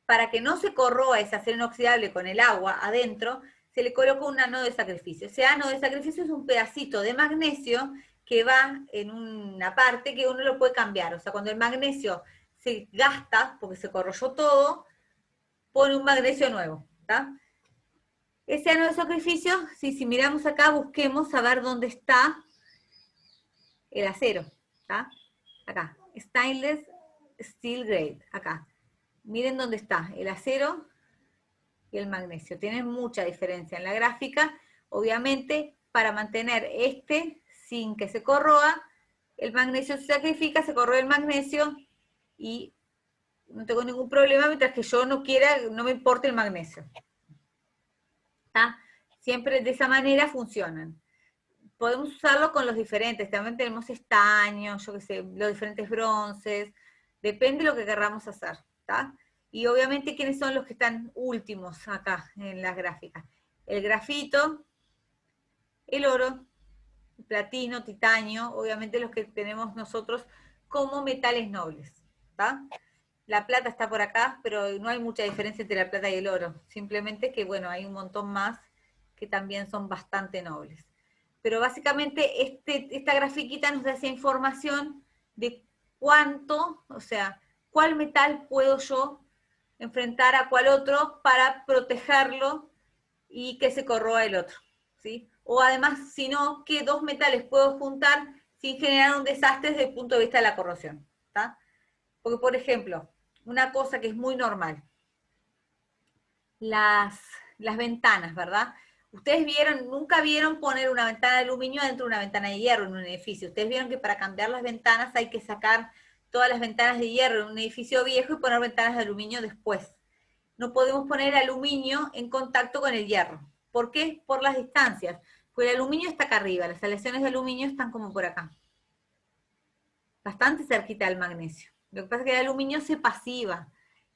Para que no se corroa ese acero inoxidable con el agua adentro, se le coloca un ánodo de sacrificio. Ese ánodo de sacrificio es un pedacito de magnesio que va en una parte que uno lo puede cambiar. O sea, cuando el magnesio se gasta, porque se corroyó todo, pone un magnesio nuevo. ¿Tá? Ese ánodo de sacrificio, si miramos acá, busquemos a ver dónde está el acero. ¿Tá? Acá, Stainless Steel Grade, acá. Miren dónde está el acero y el magnesio. Tienen mucha diferencia en la gráfica. Obviamente, para mantener sin que se corroa, el magnesio se sacrifica, se corroe el magnesio y no tengo ningún problema mientras que yo no quiera, no me importe el magnesio. ¿Tá? Siempre de esa manera funcionan. Podemos usarlo con los diferentes, también tenemos estaño, yo qué sé, los diferentes bronces, depende de lo que querramos hacer, ¿tá? Y obviamente, ¿quiénes son los que están últimos acá en las gráficas? El grafito, el oro, el platino, titanio, obviamente los que tenemos nosotros como metales nobles, ¿tá? La plata está por acá, pero no hay mucha diferencia entre la plata y el oro, simplemente que, bueno, hay un montón más que también son bastante nobles. Pero básicamente esta grafiquita nos da esa información de cuánto, o sea, cuál metal puedo yo enfrentar a cuál otro para protegerlo y que se corroa el otro, ¿sí? O además, si no, qué dos metales puedo juntar sin generar un desastre desde el punto de vista de la corrosión, ¿tá? Porque, por ejemplo, una cosa que es muy normal, las ventanas, ¿verdad? Ustedes nunca vieron poner una ventana de aluminio dentro de una ventana de hierro en un edificio. Ustedes vieron que para cambiar las ventanas hay que sacar todas las ventanas de hierro en un edificio viejo y poner ventanas de aluminio después. No podemos poner aluminio en contacto con el hierro. ¿Por qué? Por las distancias. Porque el aluminio está acá arriba, las aleaciones de aluminio están como por acá. Bastante cerquita del magnesio. Lo que pasa es que el aluminio se pasiva.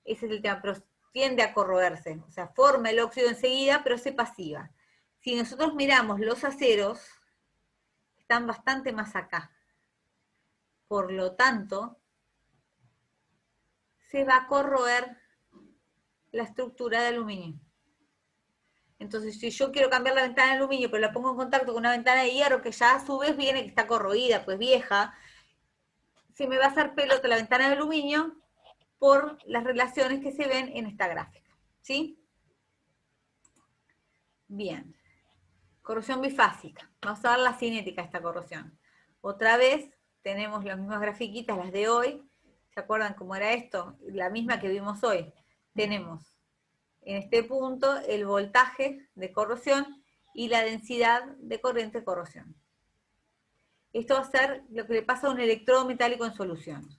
Ese es el tema, pero tiende a corroerse. O sea, forma el óxido enseguida, pero se pasiva. Si nosotros miramos los aceros, están bastante más acá. Por lo tanto, se va a corroer la estructura de aluminio. Entonces, si yo quiero cambiar la ventana de aluminio, pero la pongo en contacto con una ventana de hierro que ya a su vez viene que está corroída, pues vieja, se me va a hacer pelota la ventana de aluminio por las relaciones que se ven en esta gráfica. ¿Sí? Bien. Corrosión bifásica. Vamos a ver la cinética de esta corrosión. Otra vez tenemos las mismas grafiquitas, las de hoy. ¿Se acuerdan cómo era esto? La misma que vimos hoy. Tenemos en este punto el voltaje de corrosión y la densidad de corriente de corrosión. Esto va a ser lo que le pasa a un electrodo metálico en solución.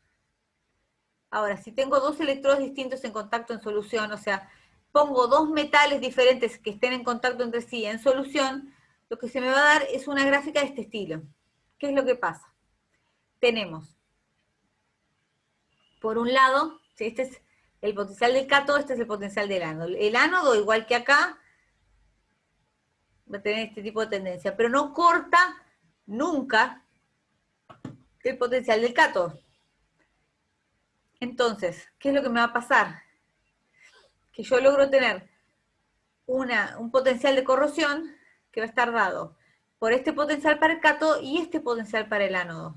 Ahora, si tengo dos electrodos distintos en contacto en solución, o sea, pongo dos metales diferentes que estén en contacto entre sí en solución, lo que se me va a dar es una gráfica de este estilo. ¿Qué es lo que pasa? Tenemos, por un lado, este es el potencial del cátodo, este es el potencial del ánodo. El ánodo, igual que acá, va a tener este tipo de tendencia, pero no corta nunca el potencial del cátodo. Entonces, ¿qué es lo que me va a pasar? Que yo logro tener un potencial de corrosión que va a estar dado por este potencial para el cátodo y este potencial para el ánodo.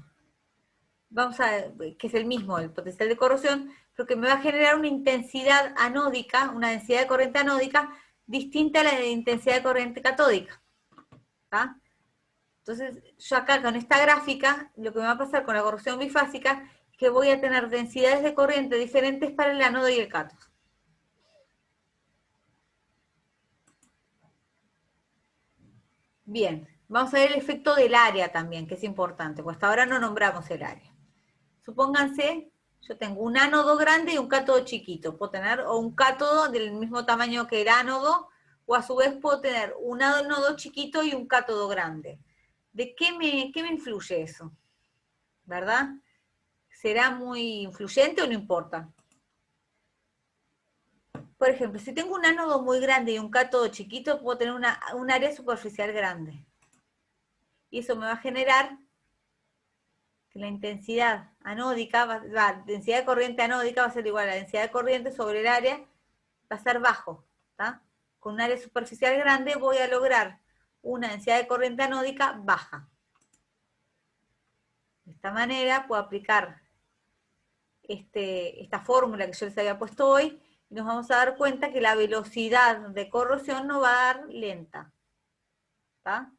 Vamos a ver, que es el mismo, el potencial de corrosión, pero que me va a generar una intensidad anódica, una densidad de corriente anódica distinta a la de intensidad de corriente catódica. ¿Tá? Entonces, yo acá con esta gráfica, lo que me va a pasar con la corrosión bifásica es que voy a tener densidades de corriente diferentes para el ánodo y el cátodo. Bien, vamos a ver el efecto del área también, que es importante, porque hasta ahora no nombramos el área. Supónganse, yo tengo un ánodo grande y un cátodo chiquito. Puedo tener o un cátodo del mismo tamaño que el ánodo, o a su vez puedo tener un ánodo chiquito y un cátodo grande. ¿De qué me influye eso? ¿Verdad? ¿Será muy influyente o no importa? Por ejemplo, si tengo un ánodo muy grande y un cátodo chiquito, puedo tener un área superficial grande. Y eso me va a generar que la intensidad anódica, la densidad de corriente anódica va a ser igual a la densidad de corriente sobre el área, va a ser bajo. ¿Tá? Con un área superficial grande voy a lograr una densidad de corriente anódica baja. De esta manera puedo aplicar esta fórmula que yo les había puesto hoy, y nos vamos a dar cuenta que la velocidad de corrosión no va a dar lenta. ¿Tá?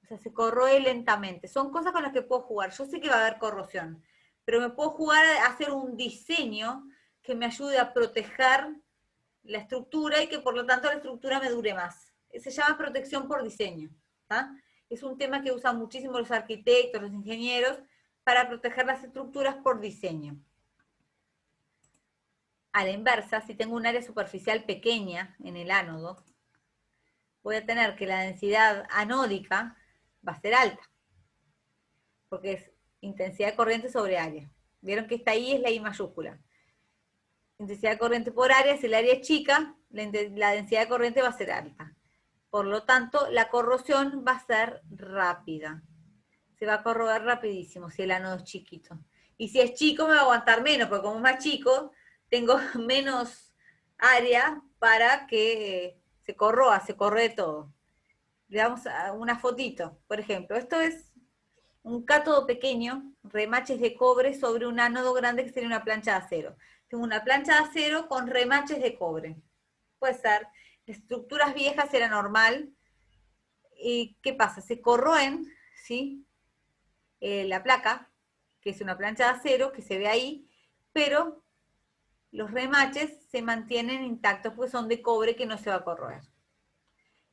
O sea, se corroe lentamente. Son cosas con las que puedo jugar. Yo sé que va a haber corrosión, pero me puedo jugar a hacer un diseño que me ayude a proteger la estructura y que por lo tanto la estructura me dure más. Se llama protección por diseño. ¿Tá? Es un tema que usan muchísimo los arquitectos, los ingenieros, para proteger las estructuras por diseño. A la inversa, si tengo un área superficial pequeña en el ánodo, voy a tener que la densidad anódica va a ser alta, porque es intensidad de corriente sobre área. Vieron que esta I es la I mayúscula. Intensidad de corriente por área, si el área es chica, la densidad de corriente va a ser alta. Por lo tanto, la corrosión va a ser rápida. Se va a corroer rapidísimo si el ánodo es chiquito. Y si es chico me va a aguantar menos, porque como es más chico, tengo menos área para que se corroa, se corroe todo. Le damos una fotito, por ejemplo. Esto es un cátodo pequeño, remaches de cobre sobre un ánodo grande que sería una plancha de acero. Tengo una plancha de acero con remaches de cobre. Puede ser. Estructuras viejas era normal. ¿Y qué pasa? Se corroen, ¿sí? La placa, que es una plancha de acero, que se ve ahí, pero los remaches se mantienen intactos porque son de cobre que no se va a corroer.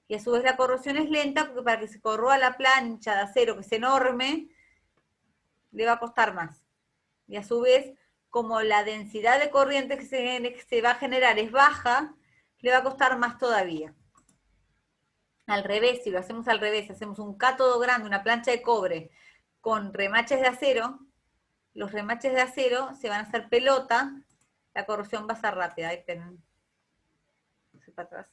Y a su vez la corrosión es lenta porque para que se corroa la plancha de acero, que es enorme, le va a costar más. Y a su vez, como la densidad de corriente que se va a generar es baja, le va a costar más todavía. Al revés, si lo hacemos al revés, hacemos un cátodo grande, una plancha de cobre, con remaches de acero, los remaches de acero se van a hacer pelota, la corrosión va a ser rápida. Ahí tienen. Para atrás.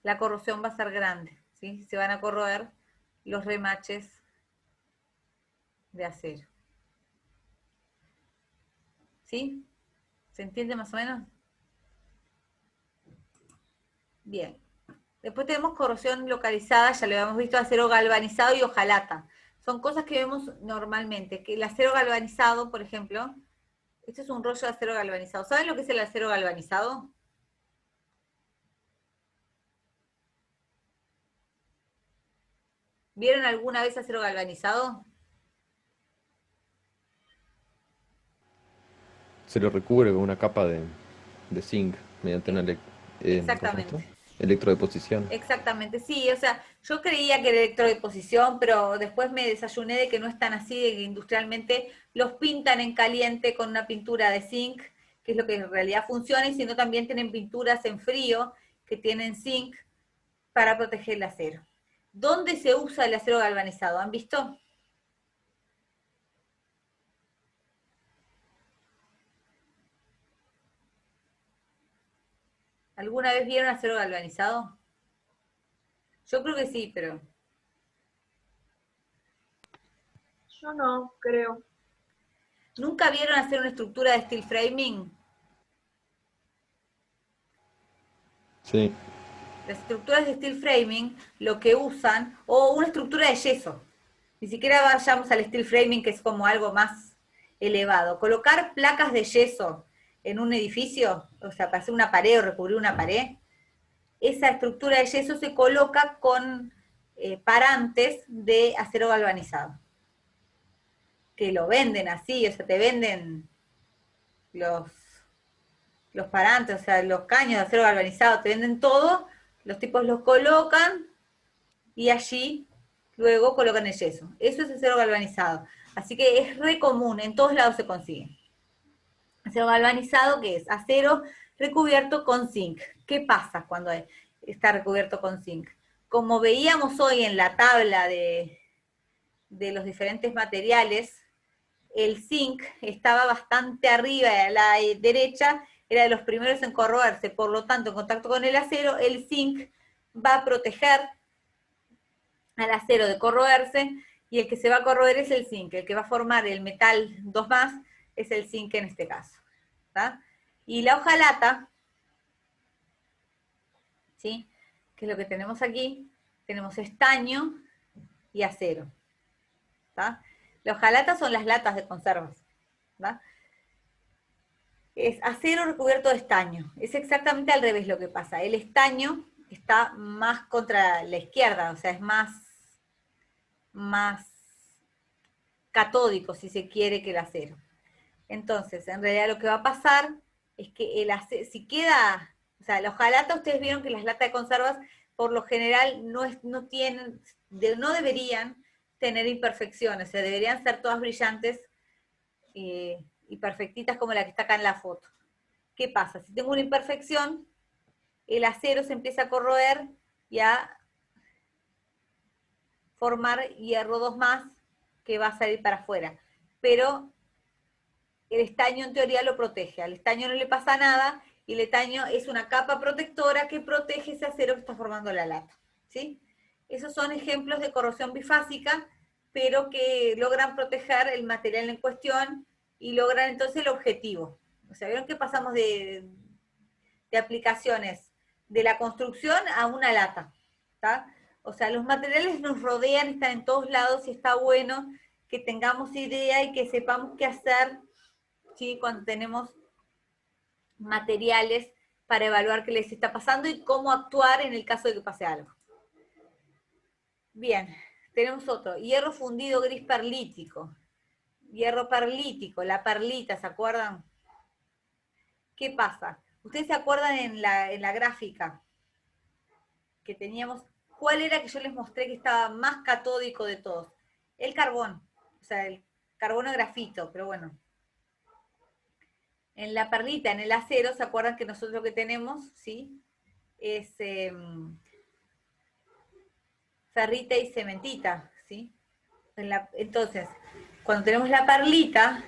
La corrosión va a ser grande, ¿sí? Se van a corroer los remaches de acero. ¿Sí? ¿Se entiende más o menos? Bien. Después tenemos corrosión localizada, ya lo habíamos visto, acero galvanizado y hojalata. Son cosas que vemos normalmente. Que el acero galvanizado, por ejemplo, esto es un rollo de acero galvanizado. ¿Saben lo que es el acero galvanizado? ¿Vieron alguna vez acero galvanizado? Se lo recubre con una capa de zinc mediante una Exactamente. electrodeposición. Exactamente, sí, o sea, yo creía que era electrodeposición, pero después me desayuné de que no es tan así, de que industrialmente los pintan en caliente con una pintura de zinc, que es lo que en realidad funciona, y si no también tienen pinturas en frío que tienen zinc para proteger el acero. ¿Dónde se usa el acero galvanizado? ¿Han visto? ¿Alguna vez vieron acero galvanizado? Yo creo que sí, pero... Yo no, creo. ¿Nunca vieron hacer una estructura de steel framing? Sí. Las estructuras de steel framing lo que usan, o una estructura de yeso, ni siquiera vayamos al steel framing que es como algo más elevado. Colocar placas de yeso en un edificio, o sea, para hacer una pared o recubrir una pared, esa estructura de yeso se coloca con parantes de acero galvanizado. Que lo venden así, o sea, te venden los parantes, o sea, los caños de acero galvanizado, te venden todo, los tipos los colocan y allí luego colocan el yeso. Eso es acero galvanizado. Así que es re común, en todos lados se consigue. Acero galvanizado, que es acero recubierto con zinc. ¿Qué pasa cuando está recubierto con zinc? Como veíamos hoy en la tabla de los diferentes materiales, el zinc estaba bastante arriba a la derecha, era de los primeros en corroerse, por lo tanto, en contacto con el acero, el zinc va a proteger al acero de corroerse, y el que se va a corroer es el zinc, el que va a formar el metal 2+, es el zinc en este caso. ¿Tá? Y la hojalata, ¿sí? Que es lo que tenemos aquí, tenemos estaño y acero. ¿Tá? La hojalata son las latas de conservas. ¿Tá? Es acero recubierto de estaño. Es exactamente al revés lo que pasa. El estaño está más contra la izquierda, o sea, es más catódico, si se quiere, que el acero. Entonces, en realidad lo que va a pasar es que el acero, si queda, o sea, la hojalata, ustedes vieron que las latas de conservas, por lo general, no deberían tener imperfecciones, o sea, deberían ser todas brillantes y perfectitas como la que está acá en la foto. ¿Qué pasa? Si tengo una imperfección, el acero se empieza a corroer y a formar hierro 2+, que va a salir para afuera. Pero el estaño en teoría lo protege. Al estaño no le pasa nada, y el estaño es una capa protectora que protege ese acero que está formando la lata. ¿Sí? Esos son ejemplos de corrosión bifásica, pero que logran proteger el material en cuestión y logran entonces el objetivo. O sea, vieron que pasamos de aplicaciones de la construcción a una lata. ¿Tá? O sea, los materiales nos rodean, están en todos lados, y está bueno que tengamos idea y que sepamos qué hacer, ¿sí? Cuando tenemos materiales, para evaluar qué les está pasando y cómo actuar en el caso de que pase algo. Bien, tenemos otro, hierro fundido gris perlítico. Hierro perlítico, la perlita, ¿se acuerdan? ¿Qué pasa? Ustedes se acuerdan en la gráfica que teníamos, ¿cuál era que yo les mostré que estaba más catódico de todos? El carbón, o sea, el carbono grafito, pero bueno. En la perlita, en el acero, ¿se acuerdan que nosotros lo que tenemos, sí? Es ferrita y cementita, ¿sí? Entonces, cuando tenemos la perlita,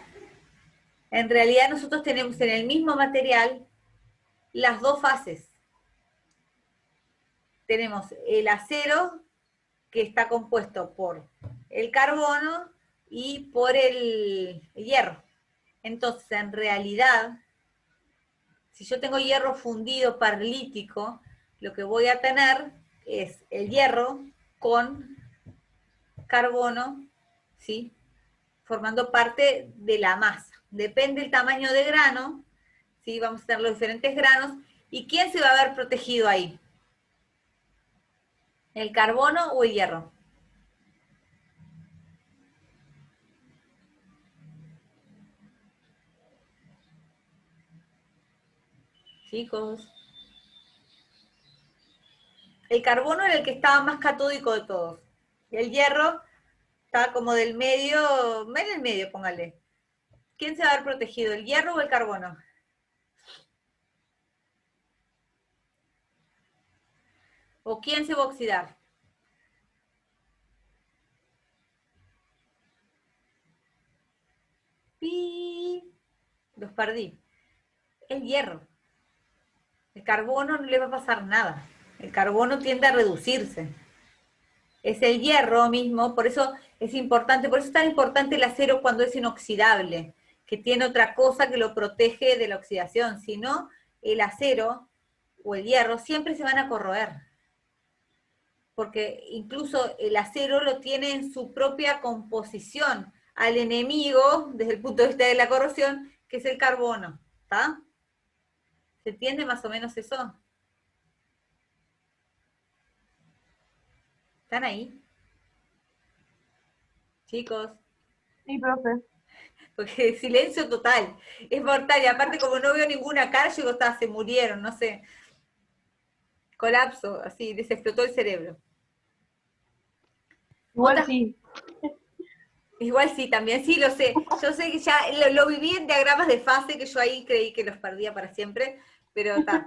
en realidad nosotros tenemos en el mismo material las dos fases. Tenemos el acero, que está compuesto por el carbono y por el hierro. Entonces, en realidad, si yo tengo hierro fundido perlítico, lo que voy a tener es el hierro con carbono, ¿sí? Formando parte de la masa. Depende del tamaño de grano, ¿sí? Vamos a tener los diferentes granos. ¿Y quién se va a ver protegido ahí? ¿El carbono o el hierro? Chicos. El carbono era el que estaba más catódico de todos. Y el hierro estaba como del medio, en el medio, póngale. ¿Quién se va a ver protegido, el hierro o el carbono? ¿O quién se va a oxidar? ¡Pi! Los perdí. El hierro. El carbono no le va a pasar nada. El carbono tiende a reducirse. Es el hierro mismo, por eso es importante, por eso es tan importante el acero cuando es inoxidable, que tiene otra cosa que lo protege de la oxidación. Si no, el acero o el hierro siempre se van a corroer. Porque incluso el acero lo tiene en su propia composición al enemigo, desde el punto de vista de la corrosión, que es el carbono. ¿Está? ¿Se entiende más o menos eso? ¿Están ahí? Chicos. Sí, profe. Porque silencio total. Es mortal. Y aparte, como no veo ninguna cara, yo digo, se murieron, no sé. Colapso, así, les explotó el cerebro. Igual sí. Igual sí, también, sí, lo sé. Yo sé que ya lo viví en diagramas de fase, que yo ahí creí que los perdía para siempre, pero está.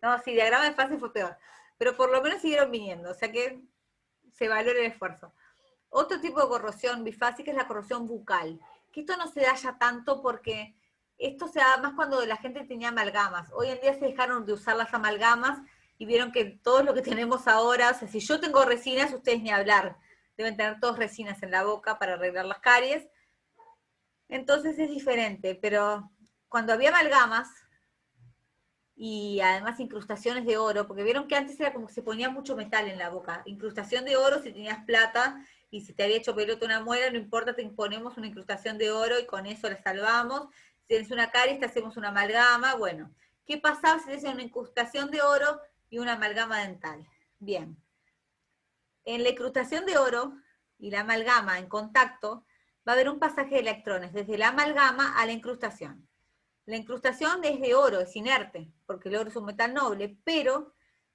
No, sí, diagrama de fase fue peor. Pero por lo menos siguieron viniendo, o sea que se valora el esfuerzo. Otro tipo de corrosión bifásica es la corrosión bucal. que esto no se da ya tanto porque esto se da más cuando la gente tenía amalgamas. Hoy en día se dejaron de usar las amalgamas y vieron que todo lo que tenemos ahora, o sea, si yo tengo resinas, ustedes ni hablar, deben tener todos resinas en la boca para arreglar las caries. Entonces es diferente, pero cuando había amalgamas, y además incrustaciones de oro, porque vieron que antes era como que se ponía mucho metal en la boca. Incrustación de oro si tenías plata y si te había hecho pelota una muela, no importa, te imponemos una incrustación de oro y con eso la salvamos. Si tienes una caries, te hacemos una amalgama. Bueno, ¿qué pasaba si te hacían una incrustación de oro y una amalgama dental? Bien. En la incrustación de oro y la amalgama en contacto, va a haber un pasaje de electrones desde la amalgama a la incrustación. La incrustación es de oro, es inerte, porque el oro es un metal noble, pero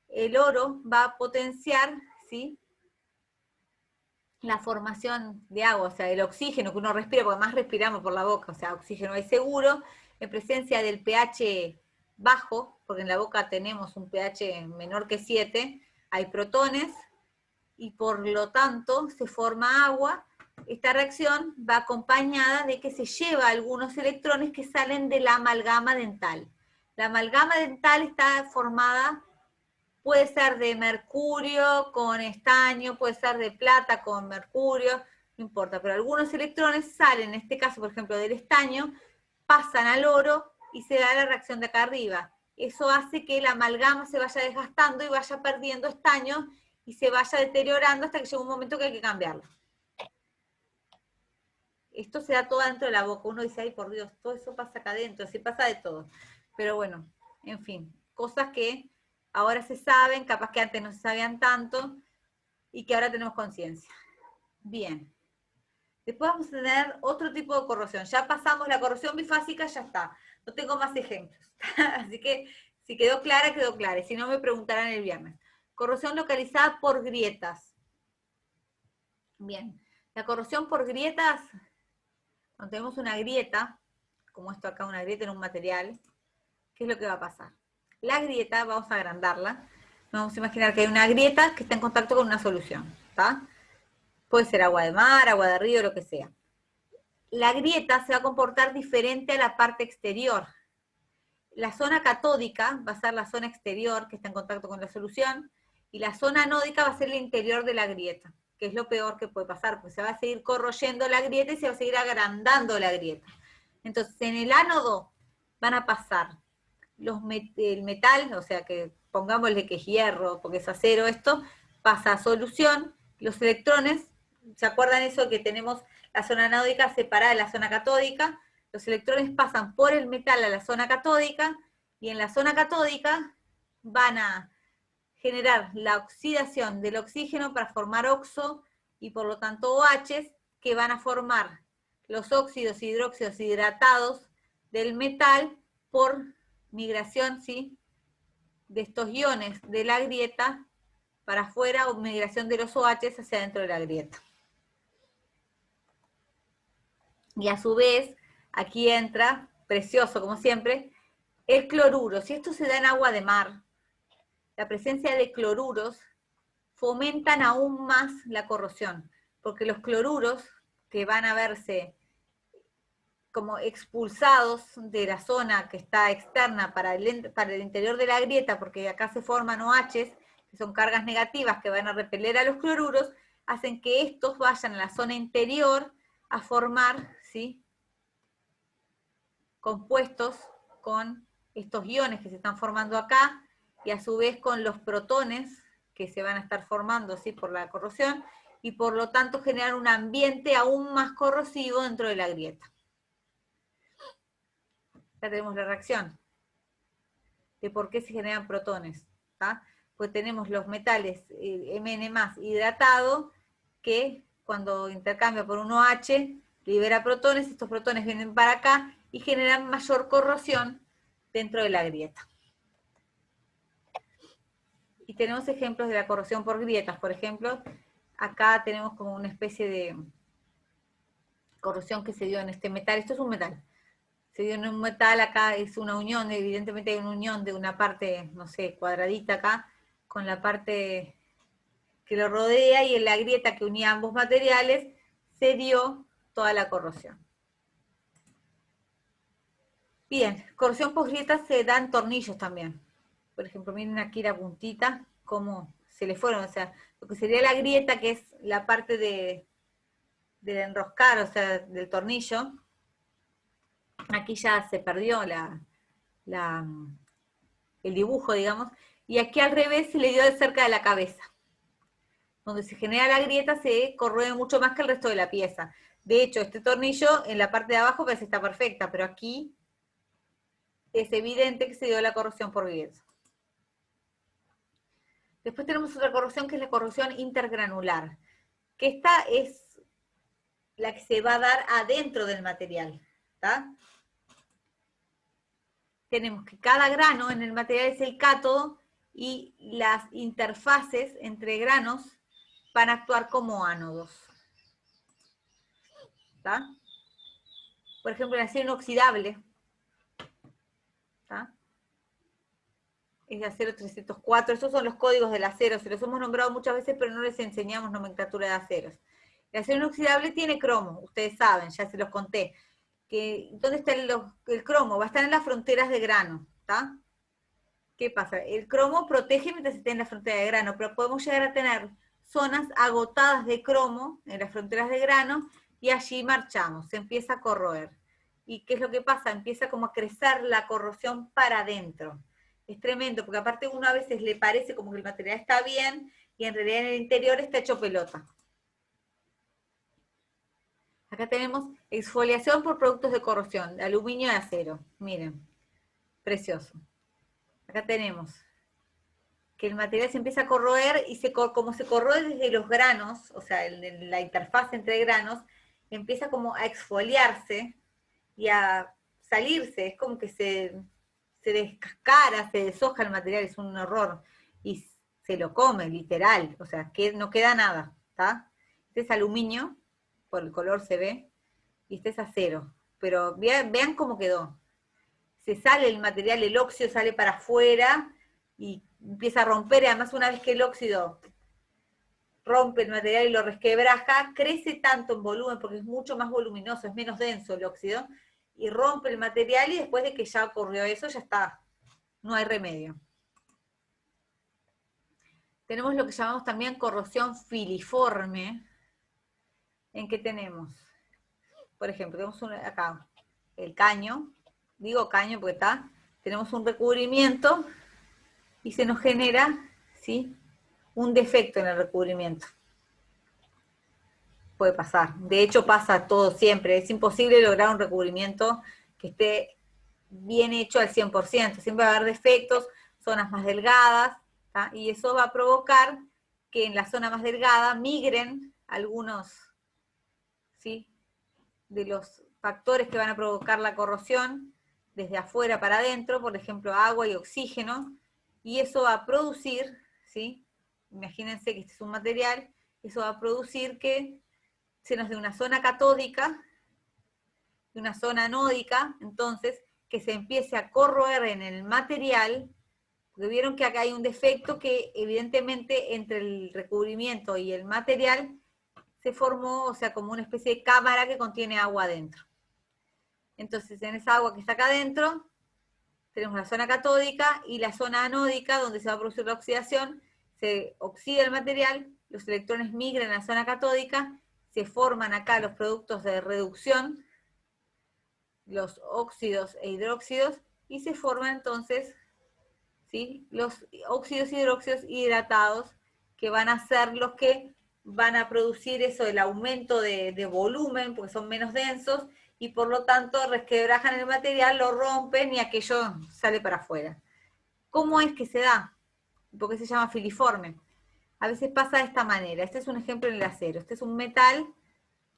el oro va a potenciar, ¿sí?, la formación de agua, o sea, el oxígeno que uno respira, porque más respiramos por la boca, o sea, oxígeno hay seguro, en presencia del pH bajo, porque en la boca tenemos un pH menor que 7, hay protones, y por lo tanto se forma agua. Esta reacción va acompañada de que se lleva algunos electrones que salen de la amalgama dental. La amalgama dental está formada, puede ser de mercurio con estaño, puede ser de plata con mercurio, no importa, pero algunos electrones salen, en este caso, por ejemplo, del estaño, pasan al oro y se da la reacción de acá arriba. Eso hace que la amalgama se vaya desgastando y vaya perdiendo estaño y se vaya deteriorando hasta que llega un momento que hay que cambiarlo. Esto se da todo dentro de la boca. Uno dice, ay, por Dios, todo eso pasa acá adentro, sí pasa de todo. Pero bueno, en fin, cosas que ahora se saben, capaz que antes no se sabían tanto, y que ahora tenemos conciencia. Bien. Después vamos a tener otro tipo de corrosión. Ya pasamos la corrosión bifásica, ya está. No tengo más ejemplos. Así que si quedó clara, quedó clara. Y si no, me preguntarán el viernes. Corrosión localizada por grietas. Bien. La corrosión por grietas, cuando tenemos una grieta, como esto acá, una grieta en un material, ¿qué es lo que va a pasar? La grieta, vamos a agrandarla. Vamos a imaginar que hay una grieta que está en contacto con una solución, ¿está? Puede ser agua de mar, agua de río, lo que sea. La grieta se va a comportar diferente a la parte exterior. La zona catódica va a ser la zona exterior que está en contacto con la solución, y la zona anódica va a ser el interior de la grieta, que es lo peor que puede pasar, porque se va a seguir corroyendo la grieta y se va a seguir agrandando la grieta. Entonces, en el ánodo van a pasar el metal, o sea que pongámosle que es hierro, porque es acero esto, pasa a solución, los electrones, ¿se acuerdan eso que tenemos la zona anódica separada de la zona catódica? Los electrones pasan por el metal a la zona catódica, y en la zona catódica van a generar la oxidación del oxígeno para formar oxo, y por lo tanto OH, que van a formar los óxidos y hidróxidos hidratados del metal por migración, ¿sí?, de estos iones de la grieta para afuera, o migración de los OH hacia dentro de la grieta. Y a su vez, aquí entra, precioso como siempre, el cloruro. Si esto se da en agua de mar, la presencia de cloruros fomentan aún más la corrosión, porque los cloruros, que van a verse como expulsados de la zona que está externa para el interior de la grieta, porque acá se forman OHs, que son cargas negativas que van a repeler a los cloruros, hacen que estos vayan a la zona interior a formar, ¿sí?, compuestos con estos iones que se están formando acá, y a su vez con los protones que se van a estar formando, ¿sí?, por la corrosión, y por lo tanto generar un ambiente aún más corrosivo dentro de la grieta. Ya tenemos la reacción de por qué se generan protones, ¿tá? Pues tenemos los metales Mn más hidratado, que cuando intercambia por un OH libera protones, estos protones vienen para acá y generan mayor corrosión dentro de la grieta. Y tenemos ejemplos de la corrosión por grietas. Por ejemplo, acá tenemos como una especie de corrosión que se dio en este metal. Esto es un metal. Se dio en un metal, acá es una unión, evidentemente hay una unión de una parte, no sé, cuadradita acá, con la parte que lo rodea, y en la grieta que unía ambos materiales se dio toda la corrosión. Bien, corrosión por grieta se da en tornillos también. Por ejemplo, miren aquí la puntita, cómo se le fueron, o sea, lo que sería la grieta, que es la parte de enroscar, o sea, del tornillo, aquí ya se perdió el dibujo, digamos, y aquí al revés se le dio de cerca de la cabeza. Donde se genera la grieta se corroe mucho más que el resto de la pieza. De hecho, este tornillo en la parte de abajo parece que está perfecta, pero aquí es evidente que se dio la corrosión por grieta. Después tenemos otra corrosión que es la corrosión intergranular, que esta es la que se va a dar adentro del material, ¿está? Tenemos que cada grano en el material es el cátodo y las interfaces entre granos van a actuar como ánodos. ¿Está? Por ejemplo, el acero inoxidable, ¿está? Es de acero 304, estos son los códigos del acero, se los hemos nombrado muchas veces, pero no les enseñamos nomenclatura de aceros. El acero inoxidable tiene cromo, ustedes saben, ya se los conté. ¿Dónde está el cromo? Va a estar en las fronteras de grano, ¿está? ¿Qué pasa? El cromo protege mientras esté en la frontera de grano, pero podemos llegar a tener zonas agotadas de cromo en las fronteras de grano y allí marchamos, se empieza a corroer. ¿Y qué es lo que pasa? Empieza como a crecer la corrosión para adentro. Es tremendo, porque aparte uno a veces le parece como que el material está bien y en realidad en el interior está hecho pelota. Acá tenemos exfoliación por productos de corrosión, de aluminio y acero. Miren, precioso. Acá tenemos que el material se empieza a corroer y como se corroe desde los granos, o sea, la interfaz entre granos, empieza como a exfoliarse y a salirse. Es como que se descascara, se deshoja el material, es un horror. Y se lo come, literal. O sea, que no queda nada, ¿está? Este es aluminio, por el color se ve, y este es acero. Pero vean cómo quedó. Se sale el material, el óxido sale para afuera y empieza a romper, y además una vez que el óxido rompe el material y lo resquebraja, crece tanto en volumen, porque es mucho más voluminoso, es menos denso el óxido, y rompe el material, y después de que ya ocurrió eso, ya está, no hay remedio. Tenemos lo que llamamos también corrosión filiforme, en que tenemos, por ejemplo, tenemos acá el caño, digo caño porque está, tenemos un recubrimiento y se nos genera, ¿sí?, un defecto en el recubrimiento. Puede pasar, de hecho pasa todo siempre, es imposible lograr un recubrimiento que esté bien hecho al 100%, siempre va a haber defectos, zonas más delgadas, ¿tá? Y eso va a provocar que en la zona más delgada migren algunos, ¿sí?, de los factores que van a provocar la corrosión desde afuera para adentro, por ejemplo agua y oxígeno, y eso va a producir, ¿sí?, imagínense que este es un material, eso va a producir que se nos dé una zona catódica y una zona anódica, entonces que se empiece a corroer en el material, porque vieron que acá hay un defecto que evidentemente entre el recubrimiento y el material se formó, o sea, como una especie de cámara que contiene agua adentro. Entonces, en esa agua que está acá adentro, tenemos la zona catódica y la zona anódica, donde se va a producir la oxidación, se oxida el material, los electrones migran a la zona catódica, se forman acá los productos de reducción, los óxidos e hidróxidos, y se forman entonces, ¿sí?, los óxidos y hidróxidos hidratados, que van a ser los que van a producir eso, el aumento de volumen, porque son menos densos, y por lo tanto resquebrajan el material, lo rompen y aquello sale para afuera. ¿Cómo es que se da? ¿Por qué se llama filiforme? A veces pasa de esta manera. Este es un ejemplo en el acero. Este es un metal,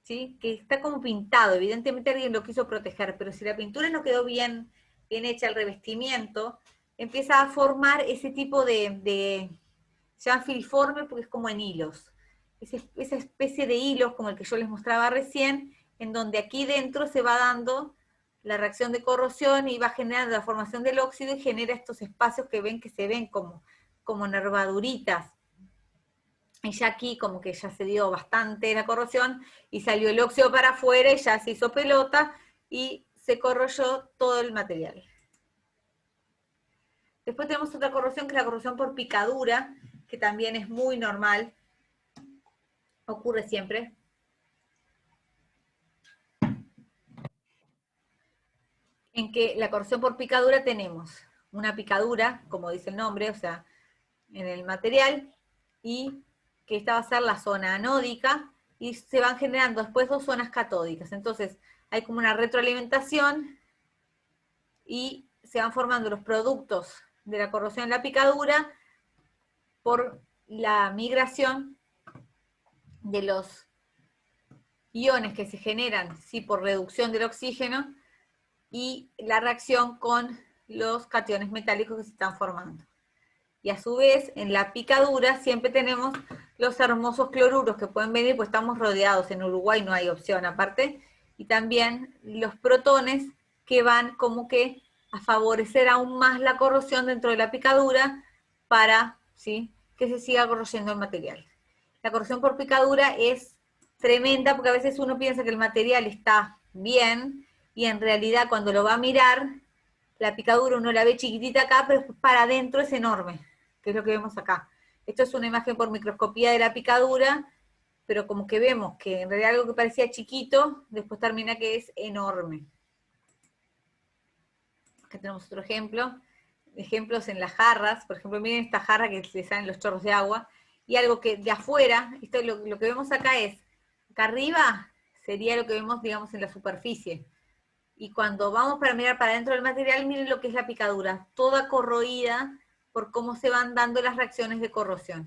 ¿sí?, que está como pintado. Evidentemente alguien lo quiso proteger, pero si la pintura no quedó bien hecha, el revestimiento, empieza a formar ese tipo se llama filiforme porque es como en hilos. Esa especie de hilos como el que yo les mostraba recién, en donde aquí dentro se va dando la reacción de corrosión y va generando la formación del óxido y genera estos espacios que se ven como nervaduritas. Y ya aquí como que ya se dio bastante la corrosión y salió el óxido para afuera y ya se hizo pelota y se corroyó todo el material. Después tenemos otra corrosión, que es la corrosión por picadura, que también es muy normal, ocurre siempre. En que la corrosión por picadura tenemos una picadura, como dice el nombre, o sea, en el material, y que esta va a ser la zona anódica, y se van generando después dos zonas catódicas. Entonces, hay como una retroalimentación, y se van formando los productos de la corrosión en la picadura por la migración de los iones que se generan, sí, por reducción del oxígeno, y la reacción con los cationes metálicos que se están formando. Y a su vez, en la picadura siempre tenemos los hermosos cloruros que pueden venir, pues estamos rodeados, en Uruguay no hay opción aparte, y también los protones que van como que a favorecer aún más la corrosión dentro de la picadura para, ¿sí?, que se siga corroyendo el material. La corrosión por picadura es tremenda porque a veces uno piensa que el material está bien y en realidad cuando lo va a mirar, la picadura uno la ve chiquitita acá, pero para adentro es enorme, que es lo que vemos acá. Esto es una imagen por microscopía de la picadura, pero como que vemos que en realidad algo que parecía chiquito, después termina que es enorme. Acá tenemos otro ejemplo. Ejemplos en las jarras. Por ejemplo, miren esta jarra que le salen los chorros de agua. Y algo que de afuera, esto lo que vemos acá es, acá arriba sería lo que vemos, digamos, en la superficie. Y cuando vamos para mirar para dentro del material, miren lo que es la picadura. Toda corroída por cómo se van dando las reacciones de corrosión.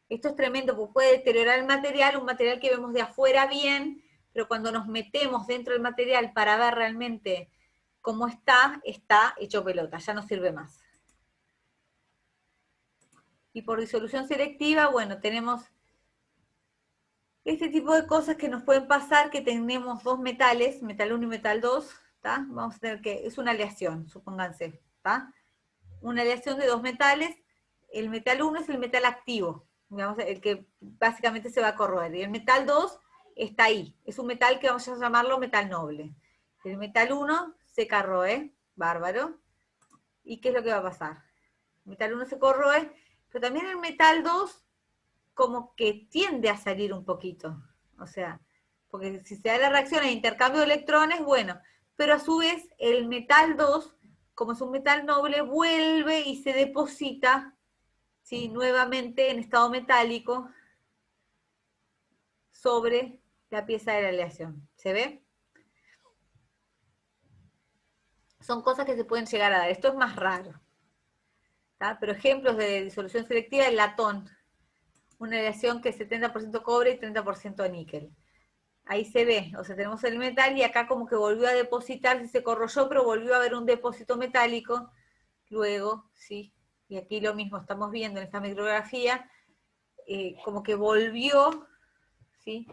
Esto es tremendo, porque puede deteriorar el material, un material que vemos de afuera bien, pero cuando nos metemos dentro del material para ver realmente cómo está hecho pelota, ya no sirve más. Y por disolución selectiva, bueno, tenemos este tipo de cosas que nos pueden pasar, que tenemos dos metales, metal 1 y metal 2, ¿tá? Vamos a tener que, es una aleación, supónganse, ¿tá? Una aleación de dos metales, el metal 1 es el metal activo, digamos, el que básicamente se va a corroer, y el metal 2 está ahí, es un metal que vamos a llamarlo metal noble. El metal 1 se corroe, bárbaro, ¿y qué es lo que va a pasar? El metal 1 se corroe, pero también el metal 2 como que tiende a salir un poquito, o sea, porque si se da la reacción de intercambio de electrones, bueno, pero a su vez el metal 2, como es un metal noble, vuelve y se deposita, ¿sí?, nuevamente en estado metálico sobre la pieza de la aleación. ¿Se ve? Son cosas que se pueden llegar a dar. Esto es más raro, ¿tá? Pero ejemplos de disolución selectiva, el latón. Una aleación que es 70% cobre y 30% níquel. Ahí se ve, o sea, tenemos el metal y acá como que volvió a depositarse, se corroyó, pero volvió a haber un depósito metálico. Luego, sí, y aquí lo mismo estamos viendo en esta micrografía, como que volvió, ¿sí?,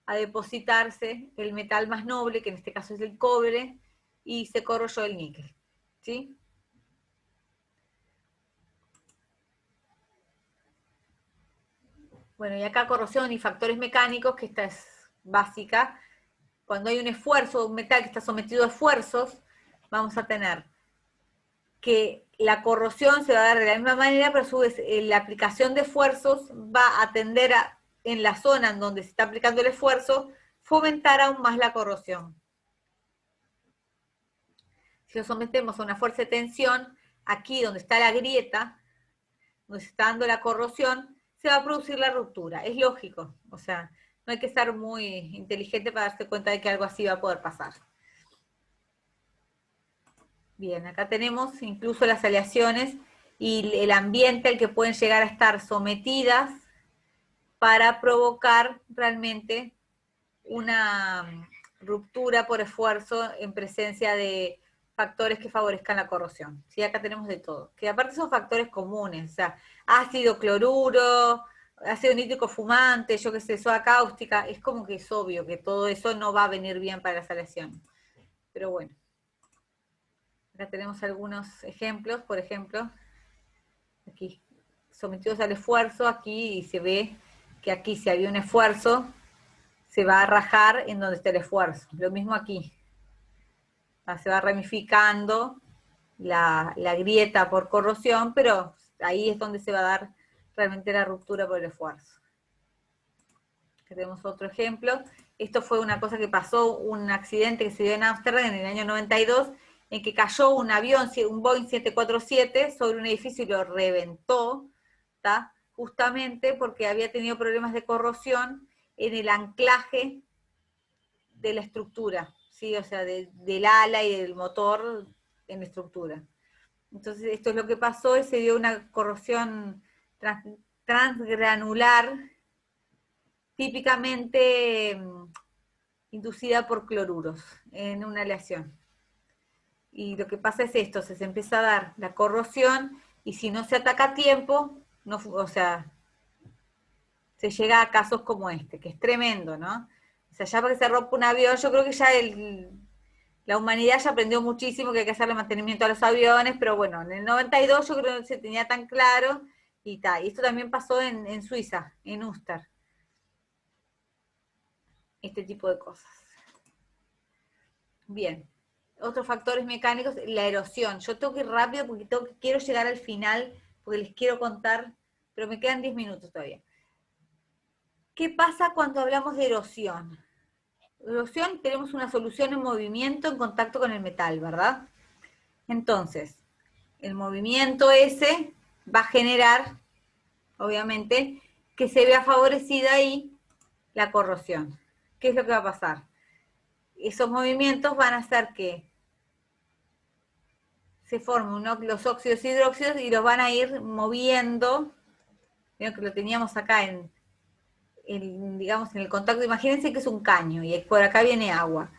a depositarse el metal más noble, que en este caso es el cobre, y se corroyó el níquel, ¿sí? Bueno, y acá corrosión y factores mecánicos, que esta es básica. Cuando hay un esfuerzo, un metal que está sometido a esfuerzos, vamos a tener que la corrosión se va a dar de la misma manera, pero a su vez la aplicación de esfuerzos va a tender a, en la zona en donde se está aplicando el esfuerzo, fomentar aún más la corrosión. Si lo sometemos a una fuerza de tensión, aquí donde está la grieta, donde se está dando la corrosión, se va a producir la ruptura. Es lógico, o sea, no hay que estar muy inteligente para darse cuenta de que algo así va a poder pasar. Bien, acá tenemos incluso las aleaciones y el ambiente al que pueden llegar a estar sometidas para provocar realmente una ruptura por esfuerzo en presencia de factores que favorezcan la corrosión. ¿Sí? Acá tenemos de todo, que aparte son factores comunes, o sea, ácido cloruro, ácido nítrico fumante, yo qué sé, soda cáustica, es como que es obvio que todo eso no va a venir bien para las aleaciones. Pero bueno. Acá tenemos algunos ejemplos, por ejemplo, aquí, sometidos al esfuerzo, aquí se ve que aquí si había un esfuerzo, se va a rajar en donde está el esfuerzo. Lo mismo aquí. Se va ramificando la grieta por corrosión, pero ahí es donde se va a dar realmente la ruptura por el esfuerzo. Tenemos otro ejemplo. Esto fue una cosa que pasó, un accidente que se dio en Ámsterdam en el año 92, en que cayó un avión, un Boeing 747, sobre un edificio y lo reventó, ¿tá? Justamente porque había tenido problemas de corrosión en el anclaje de la estructura, ¿sí? O sea, del ala y del motor en la estructura. Entonces, esto es lo que pasó, y se dio una corrosión transgranular, típicamente inducida por cloruros en una aleación. Y lo que pasa es esto, se empieza a dar la corrosión, y si no se ataca a tiempo, no, o sea, se llega a casos como este, que es tremendo, ¿no? O sea, ya para que se rompa un avión, yo creo que ya la humanidad ya aprendió muchísimo que hay que hacerle mantenimiento a los aviones, pero bueno, en el 92 yo creo que no se tenía tan claro, y tal. Y esto también pasó en Suiza, en Uster. Este tipo de cosas. Bien. Otros factores mecánicos, la erosión. Yo tengo que ir rápido porque quiero llegar al final, porque les quiero contar, pero me quedan 10 minutos todavía. ¿Qué pasa cuando hablamos de erosión? Erosión, tenemos una solución en movimiento en contacto con el metal, ¿verdad? Entonces, el movimiento ese va a generar, obviamente, que se vea favorecida ahí la corrosión. ¿Qué es lo que va a pasar? Esos movimientos van a hacer que se formen los óxidos y hidróxidos y los van a ir moviendo. Vieron que lo teníamos acá digamos, en el contacto. Imagínense que es un caño y por acá viene agua.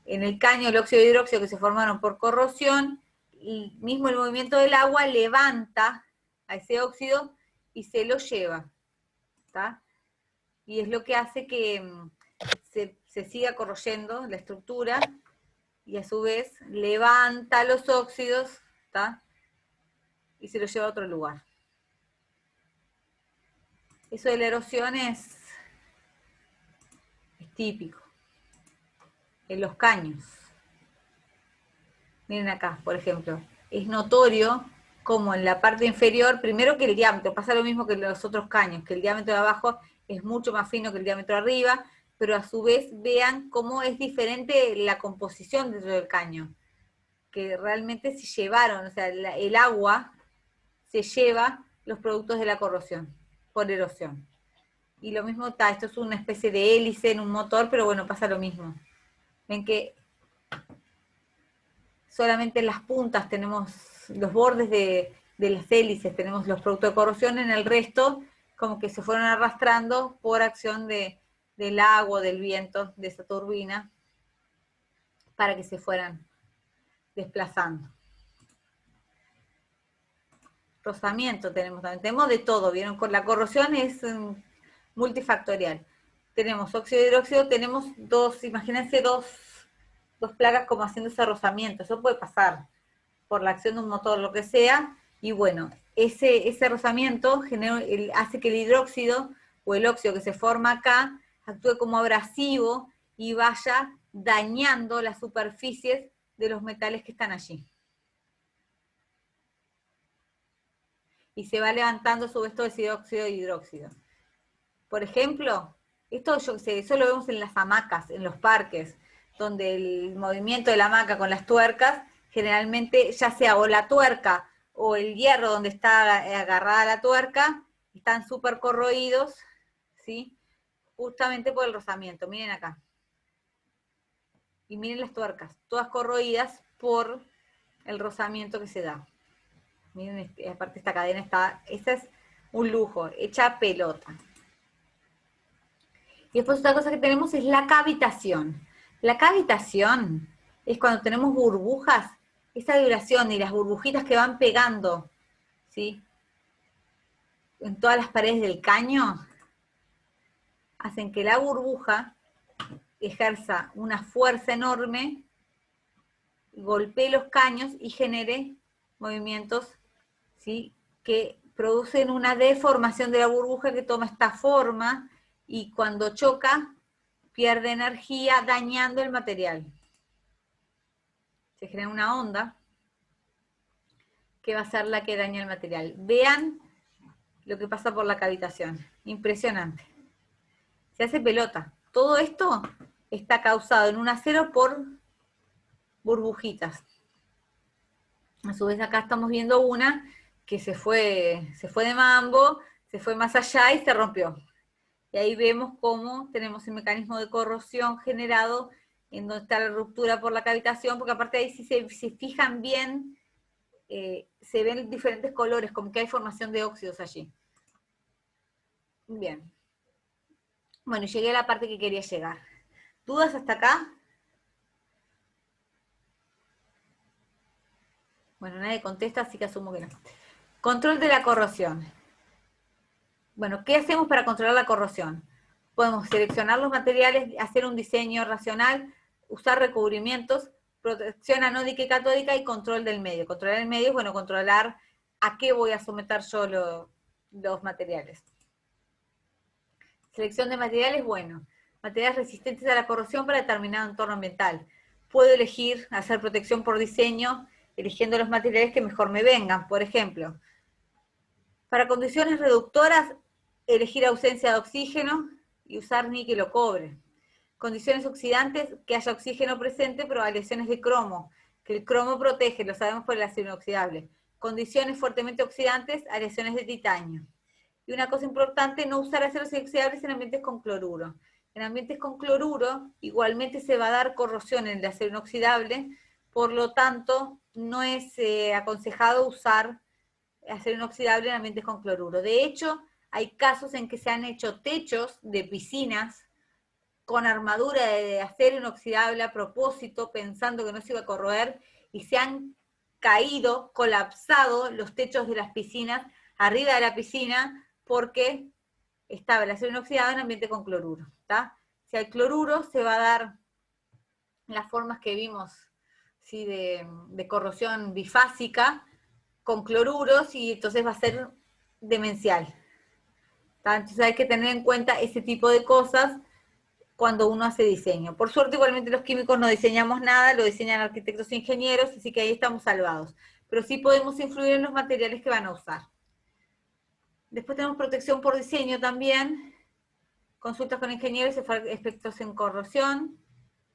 En el caño el óxido y hidróxido que se formaron por corrosión, y mismo el movimiento del agua levanta a ese óxido y se lo lleva, ¿tá? Y es lo que hace que se siga corroyendo la estructura, y a su vez levanta los óxidos, ¿tá? Y se los lleva a otro lugar. Eso de la erosión es típico en los caños. Miren acá, por ejemplo, es notorio como en la parte inferior, primero que el diámetro, pasa lo mismo que en los otros caños, que el diámetro de abajo es mucho más fino que el diámetro de arriba, pero a su vez vean cómo es diferente la composición dentro del caño, que realmente se llevaron, o sea, el agua se lleva los productos de la corrosión, por erosión. Y lo mismo está, esto es una especie de hélice en un motor, pero bueno, pasa lo mismo. Ven que solamente en las puntas tenemos los bordes de las hélices, tenemos los productos de corrosión, en el resto como que se fueron arrastrando por acción del agua, del viento, de esa turbina, para que se fueran desplazando. Rozamiento tenemos también, tenemos de todo, ¿vieron? Con la corrosión es multifactorial. Tenemos óxido y hidróxido, tenemos imagínense dos placas como haciendo ese rozamiento. Eso puede pasar por la acción de un motor, lo que sea, y bueno, ese rozamiento hace que el hidróxido o el óxido que se forma acá actúe como abrasivo y vaya dañando las superficies de los metales que están allí. Y se va levantando a su vez todo ese óxido y hidróxido. Por ejemplo, esto yo sé, eso lo vemos en las hamacas, en los parques, donde el movimiento de la hamaca con las tuercas, generalmente ya sea o la tuerca o el hierro donde está agarrada la tuerca, están súper corroídos, ¿sí? Justamente por el rozamiento. Miren acá. Y miren las tuercas, todas corroídas por el rozamiento que se da. Miren, aparte esta cadena esta es un lujo, hecha pelota. Y después otra cosa que tenemos es la cavitación. La cavitación es cuando tenemos burbujas, esa vibración y las burbujitas que van pegando, ¿sí?, en todas las paredes del caño, hacen que la burbuja ejerza una fuerza enorme, golpee los caños y genere movimientos, ¿sí?, que producen una deformación de la burbuja que toma esta forma, y cuando choca, pierde energía dañando el material. se genera una onda que va a ser la que daña el material. Vean lo que pasa por la cavitación. Impresionante. Se hace pelota. Todo esto está causado en un acero por burbujitas. A su vez acá estamos viendo una que se fue de mambo, se fue más allá y se rompió. Y ahí vemos cómo tenemos el mecanismo de corrosión generado en donde está la ruptura por la cavitación, porque aparte de ahí si se fijan bien, se ven diferentes colores, como que hay formación de óxidos allí. Bien. Bueno, llegué a la parte que quería llegar. ¿Dudas hasta acá? Bueno, nadie contesta, así que asumo que no. Control de la corrosión. Bueno, ¿qué hacemos para controlar la corrosión? Podemos seleccionar los materiales, hacer un diseño racional, usar recubrimientos, protección anódica y catódica y control del medio. Controlar el medio es, bueno, controlar a qué voy a someter yo los materiales. Selección de materiales, bueno, materiales resistentes a la corrosión para determinado entorno ambiental. Puedo elegir hacer protección por diseño, eligiendo los materiales que mejor me vengan, por ejemplo. Para condiciones reductoras, elegir ausencia de oxígeno y usar níquel o cobre. Condiciones oxidantes, que haya oxígeno presente, pero aleaciones de cromo, que el cromo protege, lo sabemos por el acero inoxidable. Condiciones fuertemente oxidantes, aleaciones de titanio. Y una cosa importante, no usar aceros inoxidables en ambientes con cloruro. En ambientes con cloruro, igualmente se va a dar corrosión en el acero inoxidable, por lo tanto, no es aconsejado usar acero inoxidable en ambientes con cloruro. De hecho, hay casos en que se han hecho techos de piscinas con armadura de acero inoxidable a propósito, pensando que no se iba a corroer, y se han caído, colapsado los techos de las piscinas, arriba de la piscina, porque estaba el acero inoxidable en ambiente con cloruro. ¿Tá? Si hay cloruro, se va a dar las formas que vimos, ¿sí? de corrosión bifásica, con cloruros, y entonces va a ser demencial. ¿Tá? Entonces hay que tener en cuenta ese tipo de cosas cuando uno hace diseño. Por suerte, igualmente los químicos no diseñamos nada, lo diseñan arquitectos e ingenieros, así que ahí estamos salvados. Pero sí podemos influir en los materiales que van a usar. Después tenemos protección por diseño también, consultas con ingenieros, efectos en corrosión,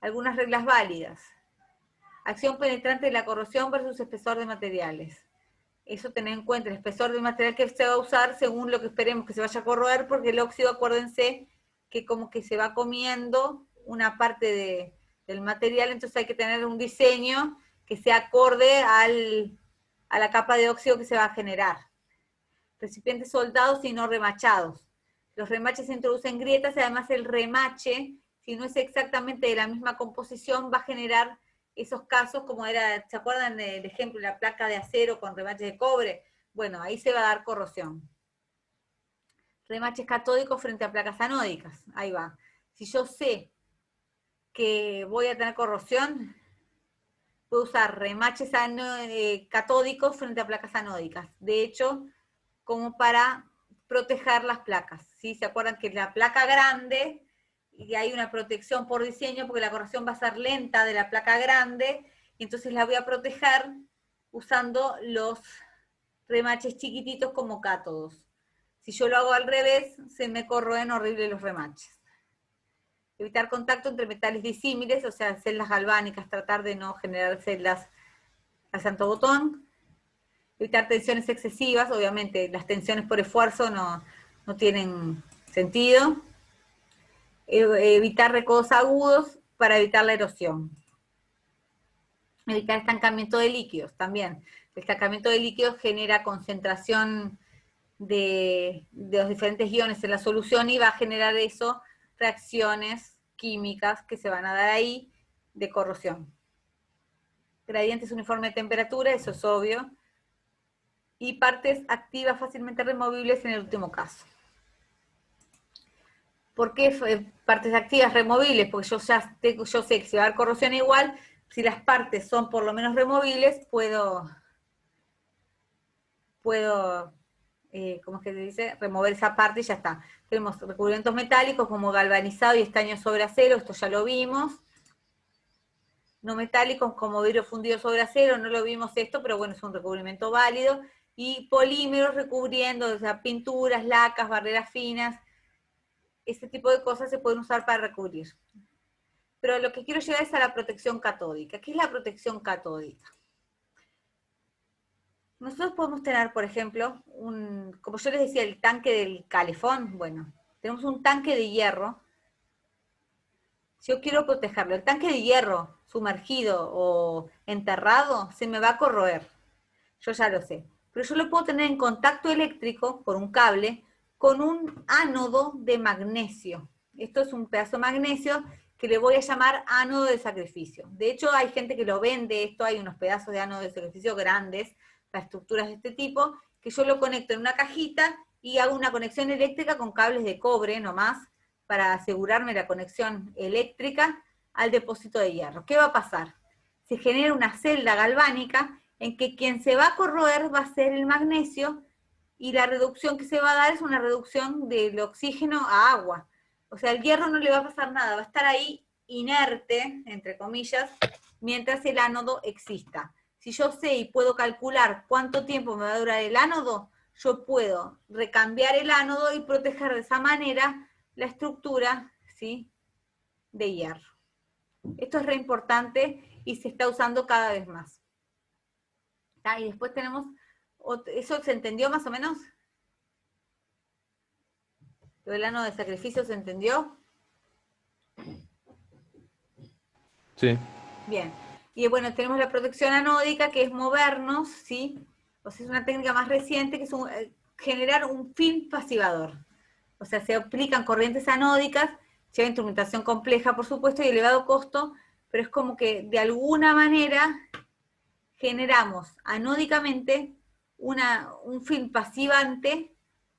algunas reglas válidas. Acción penetrante de la corrosión versus espesor de materiales. Eso tener en cuenta, el espesor del material que se va a usar según lo que esperemos que se vaya a corroer, porque el óxido, acuérdense, que como que se va comiendo una parte del material, entonces hay que tener un diseño que sea acorde a la capa de óxido que se va a generar. Recipientes soldados y no remachados. Los remaches se introducen grietas y además el remache, si no es exactamente de la misma composición, va a generar esos casos como era, ¿se acuerdan del ejemplo de la placa de acero con remache de cobre? Bueno, ahí se va a dar corrosión. Remaches catódicos frente a placas anódicas, ahí va. Si yo sé que voy a tener corrosión, puedo usar remaches catódicos frente a placas anódicas. De hecho, como para proteger las placas, ¿sí? ¿Se acuerdan que la placa grande, y hay una protección por diseño, porque la corrosión va a ser lenta de la placa grande, y entonces la voy a proteger usando los remaches chiquititos como cátodos. Si yo lo hago al revés, se me corroen horrible los remaches. Evitar contacto entre metales disímiles, o sea, celdas galvánicas, tratar de no generar celdas al santo botón. Evitar tensiones excesivas, obviamente las tensiones por esfuerzo no tienen sentido. Evitar recodos agudos para evitar la erosión. Evitar estancamiento de líquidos también. El estancamiento de líquidos genera concentración de los diferentes iones en la solución y va a generar eso reacciones químicas que se van a dar ahí de corrosión. Gradientes uniformes de temperatura, eso es obvio. Y partes activas fácilmente removibles en el último caso. ¿Por qué partes activas removibles? Porque yo sé que si va a haber corrosión igual, si las partes son por lo menos removibles, puedo ¿cómo es que se dice? Remover esa parte y ya está. Tenemos recubrimientos metálicos como galvanizado y estaño sobre acero, esto ya lo vimos. no metálicos como vidrio fundido sobre acero, no lo vimos esto, pero bueno, es un recubrimiento válido, y polímeros recubriendo, o sea, pinturas, lacas, barreras finas, este tipo de cosas se pueden usar para recubrir. Pero lo que quiero llegar es a la protección catódica. ¿Qué es la protección catódica? Nosotros podemos tener, por ejemplo, como yo les decía, el tanque del calefón. Bueno, tenemos un tanque de hierro. Si yo quiero protegerlo, el tanque de hierro sumergido o enterrado se me va a corroer. Yo ya lo sé. Pero yo lo puedo tener en contacto eléctrico por un cable con un ánodo de magnesio. Esto es un pedazo de magnesio que le voy a llamar ánodo de sacrificio. De hecho, hay gente que lo vende, esto hay unos pedazos de ánodo de sacrificio grandes para estructuras de este tipo, que yo lo conecto en una cajita y hago una conexión eléctrica con cables de cobre nomás, para asegurarme la conexión eléctrica al depósito de hierro. ¿Qué va a pasar? Se genera una celda galvánica en que quien se va a corroer va a ser el magnesio, y la reducción que se va a dar es una reducción del oxígeno a agua. O sea, el hierro no le va a pasar nada, va a estar ahí inerte, entre comillas, mientras el ánodo exista. Si yo sé y puedo calcular cuánto tiempo me va a durar el ánodo, yo puedo recambiar el ánodo y proteger de esa manera la estructura, ¿sí?, de hierro. Esto es re importante y se está usando cada vez más. ¿Tá? Y después tenemos, ¿eso se entendió más o menos? ¿Lo del ánodo de sacrificio se entendió? Sí. Bien. Y bueno, tenemos la protección anódica, que es movernos, ¿sí? O sea, es una técnica más reciente, que es generar un film pasivador. O sea, se aplican corrientes anódicas, lleva instrumentación compleja, por supuesto, y elevado costo, pero es como que de alguna manera generamos anódicamente un film pasivante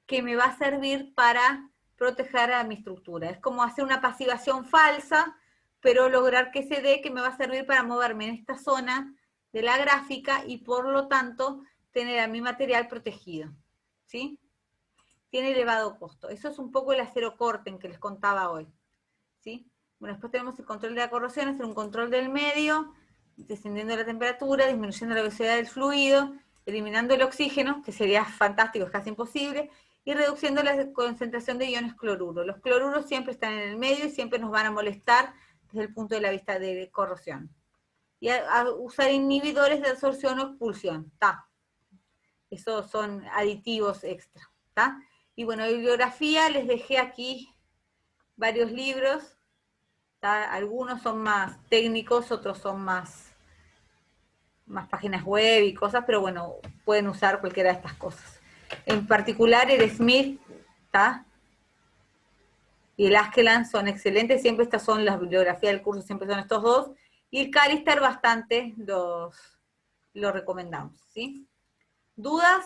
que me va a servir para proteger a mi estructura. Es como hacer una pasivación falsa, pero lograr que se dé, que me va a servir para moverme en esta zona de la gráfica y por lo tanto tener a mi material protegido. ¿Sí? Tiene elevado costo. Eso es un poco el acero corten que les contaba hoy. ¿Sí? Bueno, después tenemos el control de la corrosión, hacer un control del medio, descendiendo la temperatura, disminuyendo la velocidad del fluido, eliminando el oxígeno, que sería fantástico, es casi imposible, y reduciendo la concentración de iones cloruro. Los cloruros siempre están en el medio y siempre nos van a molestar desde el punto de vista de corrosión. Y a usar inhibidores de absorción o expulsión. ¿Tá? Esos son aditivos extra. ¿Tá? Y bueno, bibliografía, les dejé aquí varios libros. ¿Tá? Algunos son más técnicos, otros son más páginas web y cosas, pero bueno, pueden usar cualquiera de estas cosas. En particular, el Smith, ¿tá?, y el Askeland son excelentes, siempre estas son las bibliografías del curso, siempre son estos dos, y el Callister bastante lo recomendamos, ¿sí? ¿Dudas?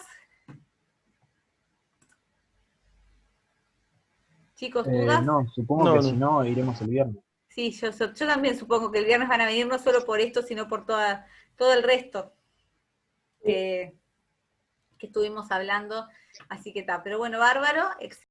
Chicos, ¿dudas? No, supongo No, que no. si no, iremos el viernes. Sí, yo también supongo que el viernes van a venir no solo por esto, sino por todo el resto que estuvimos hablando, así que está. Pero bueno, bárbaro, excelente.